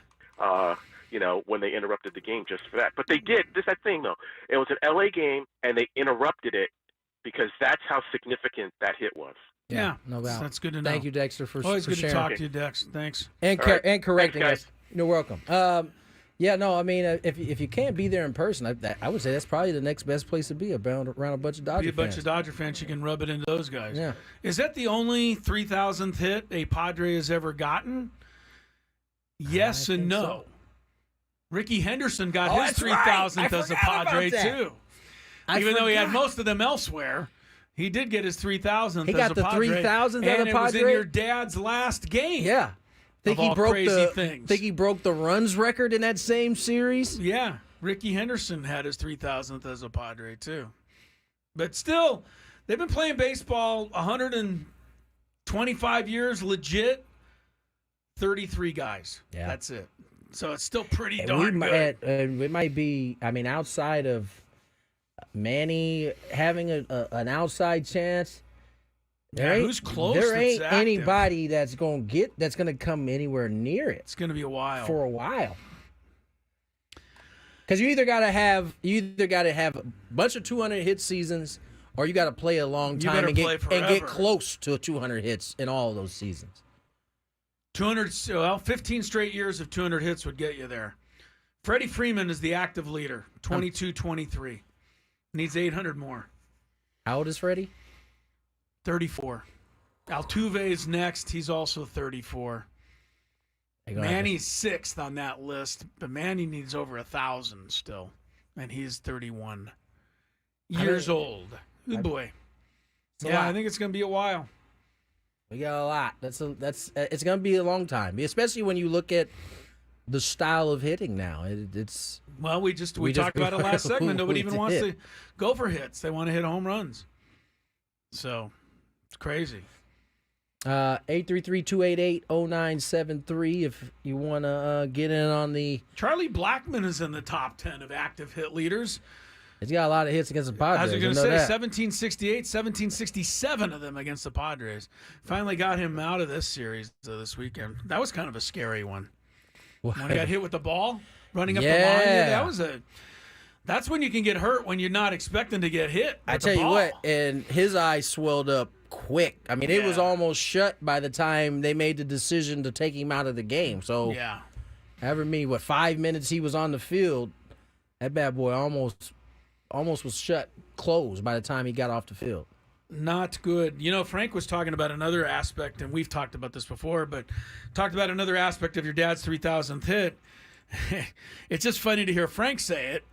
When they interrupted the game just for that. But they did. That thing, though. It was an L.A. game, and they interrupted it because that's how significant that hit was. Yeah, no doubt. That's good to know. Thank you, Dexter, for always for good sharing. to talk to you, Dex. Thanks. And and correcting Thanks, us. You're welcome. I mean, if you can't be there in person, I would say that's probably the next best place to be around a bunch of Dodger fans. Be a bunch of Dodger fans, you can rub it into those guys. Yeah. Is that the only 3,000th hit a Padre has ever gotten? Yes and no. So. Ricky Henderson got his 3,000th as a Padre, too. Even though he had most of them elsewhere, he did get his 3,000th he as a Padre. He got the 3,000th as a Padre? And it was in your dad's last game. Yeah. Think he broke the runs record in that same series? Yeah. Ricky Henderson had his 3,000th as a Padre, too. But still, they've been playing baseball 125 years, legit. 33 guys. Yeah. That's it. So it's still pretty darn good. It might be, outside of Manny having an outside chance, who's close? There ain't anybody that's going to come anywhere near it. It's going to be a while. For a while. Because you either got to have a bunch of 200 hit seasons, or you got to play a long time and get close to 200 hits in all of those seasons. 15 straight years of 200 hits would get you there. Freddie Freeman is the active leader, 22-23. Needs 800 more. How old is Freddie? 34. Altuve's next. He's also 34. Manny's sixth on that list, but Manny needs over 1,000 still, and he's 31 years old. Good boy. I think it's going to be a while. We got a lot. It's going to be a long time, especially when you look at the style of hitting now. It's well, we talked about it last segment. Nobody even wants to go for hits. They want to hit home runs. So it's crazy. 833-288-0973 if you want to get in on the... Charlie Blackmon is in the top 10 of active hit leaders. He's got a lot of hits against the Padres. I was going to say, 1768, 1767 of them against the Padres. Finally got him out of this series this weekend. That was kind of a scary one. What? When he got hit with the ball, running up the line. That's when you can get hurt, when you're not expecting to get hit. I tell you what, and his eyes swelled up quick. I mean, it was almost shut by the time they made the decision to take him out of the game. So, however many, 5 minutes he was on the field, that bad boy almost was closed by the time he got off the field. Not good. You know, Frank was talking about another aspect, and we've talked about this before, but talked about another aspect of your dad's 3,000th hit. It's just funny to hear Frank say it,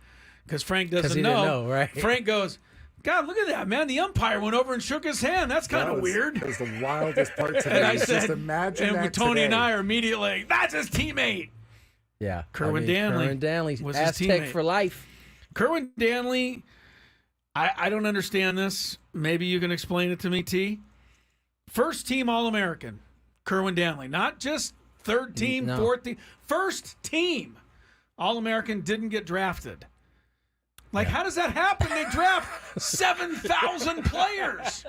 because Frank doesn't know. Didn't know, right? Frank goes, God, look at that, man. The umpire went over and shook his hand. That's kind of weird. That was the wildest part today. And I said, just imagine and that Tony today. and I are immediately like, that's his teammate. Yeah. Kerwin Danley was his Aztec teammate. for life. Kerwin Danley, I don't understand this. Maybe you can explain it to me, T. First team All-American, Kerwin Danley. Not just third team, fourth team. First team All-American, didn't get drafted. How does that happen? They draft 7,000 players.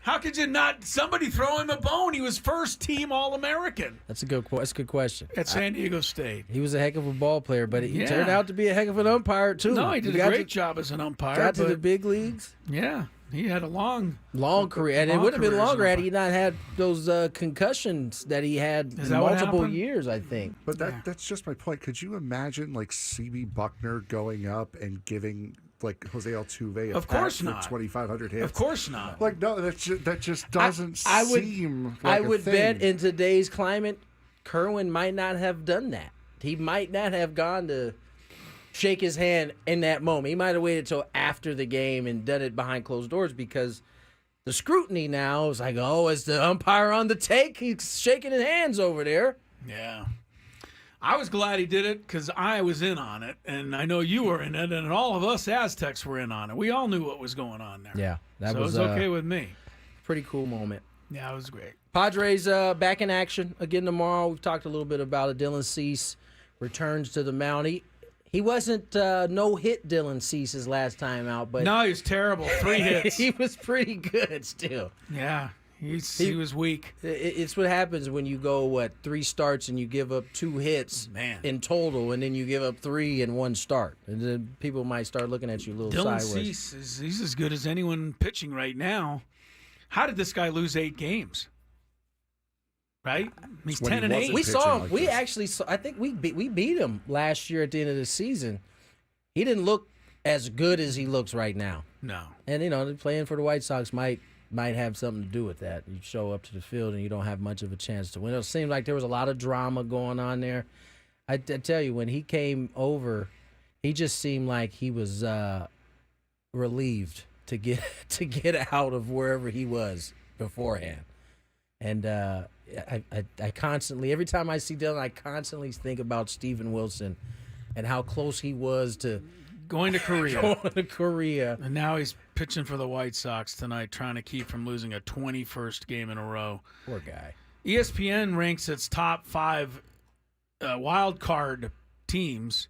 How could you not? Somebody throw him a bone. He was first team All-American. That's a good question. At San Diego State. He was a heck of a ball player, but he turned out to be a heck of an umpire, too. No, he did a great job as an umpire. Got to the big leagues. Yeah. He had a long career, and it would have been longer had he not had those concussions that he had in multiple years, I think. But that's just my point. Could you imagine C.B. Buckner going up and giving Jose Altuve a pass for 2,500 hits? Of course not. No, that just doesn't seem like I would bet in today's climate, Kerwin might not have done that. He might not have gone to shake his hand in that moment. He might have waited till after the game and done it behind closed doors, because the scrutiny now is like, oh, is the umpire on the take? He's shaking his hands over there. Yeah. I was glad he did it because I was in on it, and I know you were in it, and all of us Aztecs were in on it. We all knew what was going on there. Yeah. It was okay with me. Pretty cool moment. Yeah, it was great. Padres back in action again tomorrow. We've talked a little bit about it. Dylan Cease returns to the mound. He wasn't no-hit Dylan Cease's last time out, but no, he was terrible. 3 hits. He was pretty good still. Yeah, he was weak. It's what happens when you go 3 starts and you give up 2 hits in total, and then you give up 3 in 1 start, and then people might start looking at you a little Dylan sideways. Cease he's as good as anyone pitching right now. How did this guy lose 8 games? Right? He's 10-8. We saw him. We actually saw. I think we beat him last year at the end of the season. He didn't look as good as he looks right now. No. And playing for the White Sox might have something to do with that. You show up to the field and you don't have much of a chance to win. It seemed like there was a lot of drama going on there. I tell you, when he came over, he just seemed like he was relieved to get out of wherever he was beforehand. And I constantly, every time I see Dylan, I constantly think about Steven Wilson and how close he was to going to Korea. And now he's pitching for the White Sox tonight, trying to keep from losing a 21st game in a row. Poor guy. ESPN ranks its top 5 wild card teams,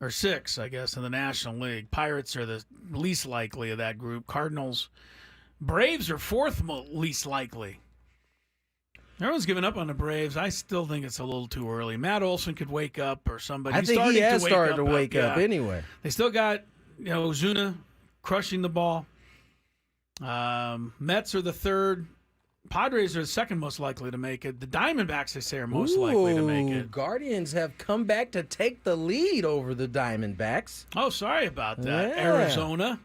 or 6, I guess, in the National League. Pirates are the least likely of that group. Cardinals, Braves are 4th least likely. Everyone's given up on the Braves. I still think it's a little too early. Matt Olson could wake up, or somebody. I think he has started to wake up anyway. They still got Ozuna crushing the ball. Mets are the 3rd. Padres are the 2nd most likely to make it. The Diamondbacks, they say, are most likely to make it. Guardians have come back to take the lead over the Diamondbacks. Oh, sorry about that. Yeah. Arizona.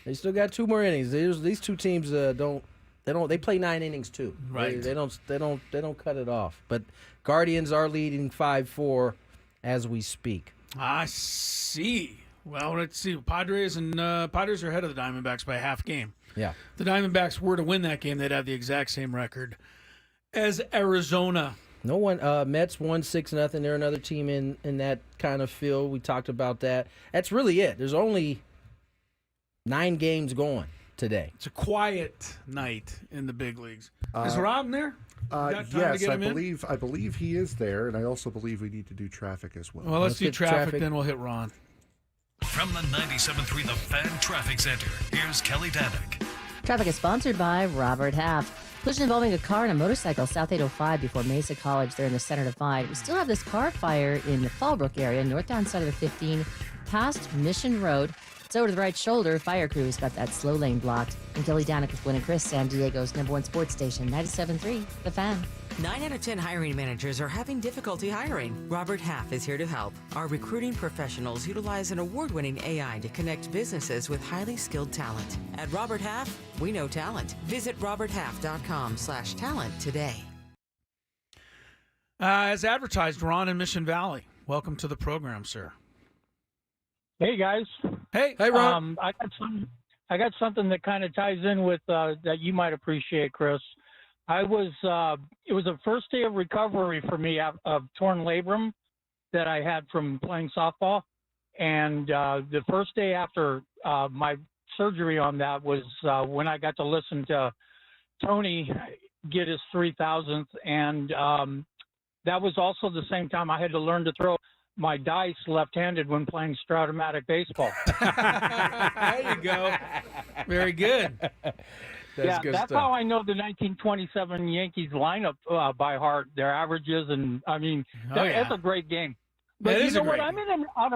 They still got 2 more innings. These 2 teams They play 9 innings too. Right. They don't cut it off. But Guardians are leading 5-4 as we speak. I see. Well, let's see. Padres are ahead of the Diamondbacks by a half game. Yeah. If the Diamondbacks were to win that game, they'd have the exact same record as Arizona. No one. Mets won 6-0. They're another team in that kind of field. We talked about that. That's really it. There's only 9 games going today. It's a quiet night in the big leagues. Is Rob there? Yes, I believe he is there, and I also believe we need to do traffic as well. Well, let's do traffic, then we'll hit Ron. From the 97.3 The Fan Traffic Center, here's Kelly Danick. Traffic is sponsored by Robert Half. Collision involving a car and a motorcycle, South 805 before Mesa College. They're in the Center Divide. We still have this car fire in the Fallbrook area, northbound side of the 15, past Mission Road. It's over to the right shoulder. Fire crew's got that slow lane blocked. And Kelly Danick with Gwynn and Chris, San Diego's #1 sports station, 97.3 The Fan. 9 out of 10 hiring managers are having difficulty hiring. Robert Half is here to help. Our recruiting professionals utilize an award-winning AI to connect businesses with highly skilled talent. At Robert Half, we know talent. Visit roberthalf.com/talent today. As advertised, Ron in Mission Valley. Welcome to the program, sir. Hey guys. Hey Ron. I got something that kind of ties in with that you might appreciate, Chris. It was the first day of recovery for me of torn labrum that I had from playing softball, and the first day after my surgery on that was when I got to listen to Tony get his 3,000th, and that was also the same time I had to learn to throw my dice left-handed when playing Strat-O-Matic baseball. There you go. Very good. That's how I know the 1927 Yankees lineup by heart, their averages, and I mean, that's a great game. But you know what? I'm in and out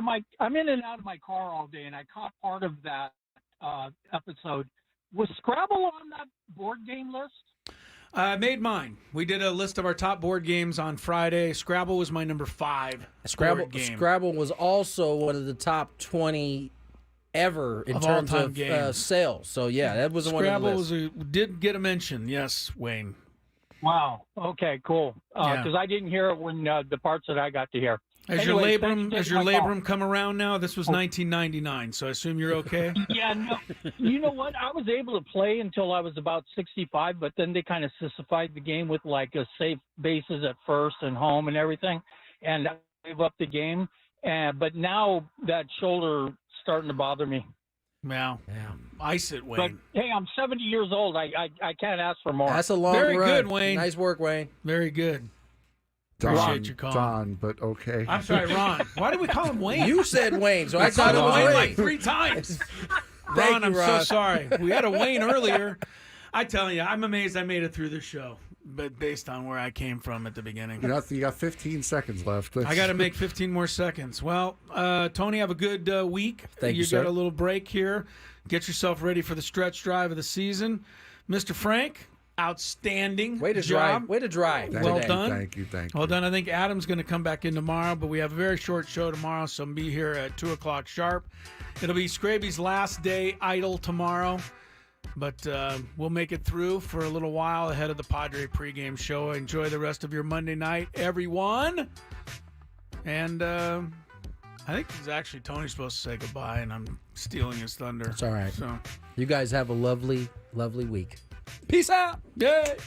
of my car all day, and I caught part of that episode. Was Scrabble on that board game list? I made mine. We did a list of our top board games on Friday. Scrabble was my number 5 board game. Scrabble was also one of the top 20 ever in terms of sales. So, yeah, that was one of the lists. Scrabble did get a mention. Yes, Wayne. Wow. Okay, cool. Because I didn't hear it when the parts that I got to hear. Has your labrum come around now? This was 1999, so I assume you're okay? Yeah, no. You know what? I was able to play until I was about 65, but then they kind of sissified the game with like a safe bases at first and home and everything, and I gave up the game. But now that shoulder starting to bother me. Yeah. Ice it, Wayne. But, hey, I'm 70 years old. I can't ask for more. That's a long run. Very good, Wayne. Nice work, Wayne. Very good. Appreciate your call. Don, but okay. I'm sorry, Ron. Why did we call him Wayne? You said Wayne, so I called him Wayne like 3 times. Ron, I'm so sorry. We had a Wayne earlier. I tell you, I'm amazed I made it through this show, but based on where I came from at the beginning. You got 15 seconds left. I got to make 15 more seconds. Well, Tony, have a good week. Thank you, sir. You got a little break here. Get yourself ready for the stretch drive of the season. Mr. Frank, outstanding job. Way to drive. Well done. Thank you. Well done. I think Adam's going to come back in tomorrow, but we have a very short show tomorrow, so I'll be here at 2 o'clock sharp. It'll be Scraby's last day idle tomorrow, but we'll make it through for a little while ahead of the Padre pregame show. Enjoy the rest of your Monday night, everyone. And I think it's actually Tony's supposed to say goodbye, and I'm stealing his thunder. It's all right. So you guys have a lovely, lovely week. Peace out. Yay.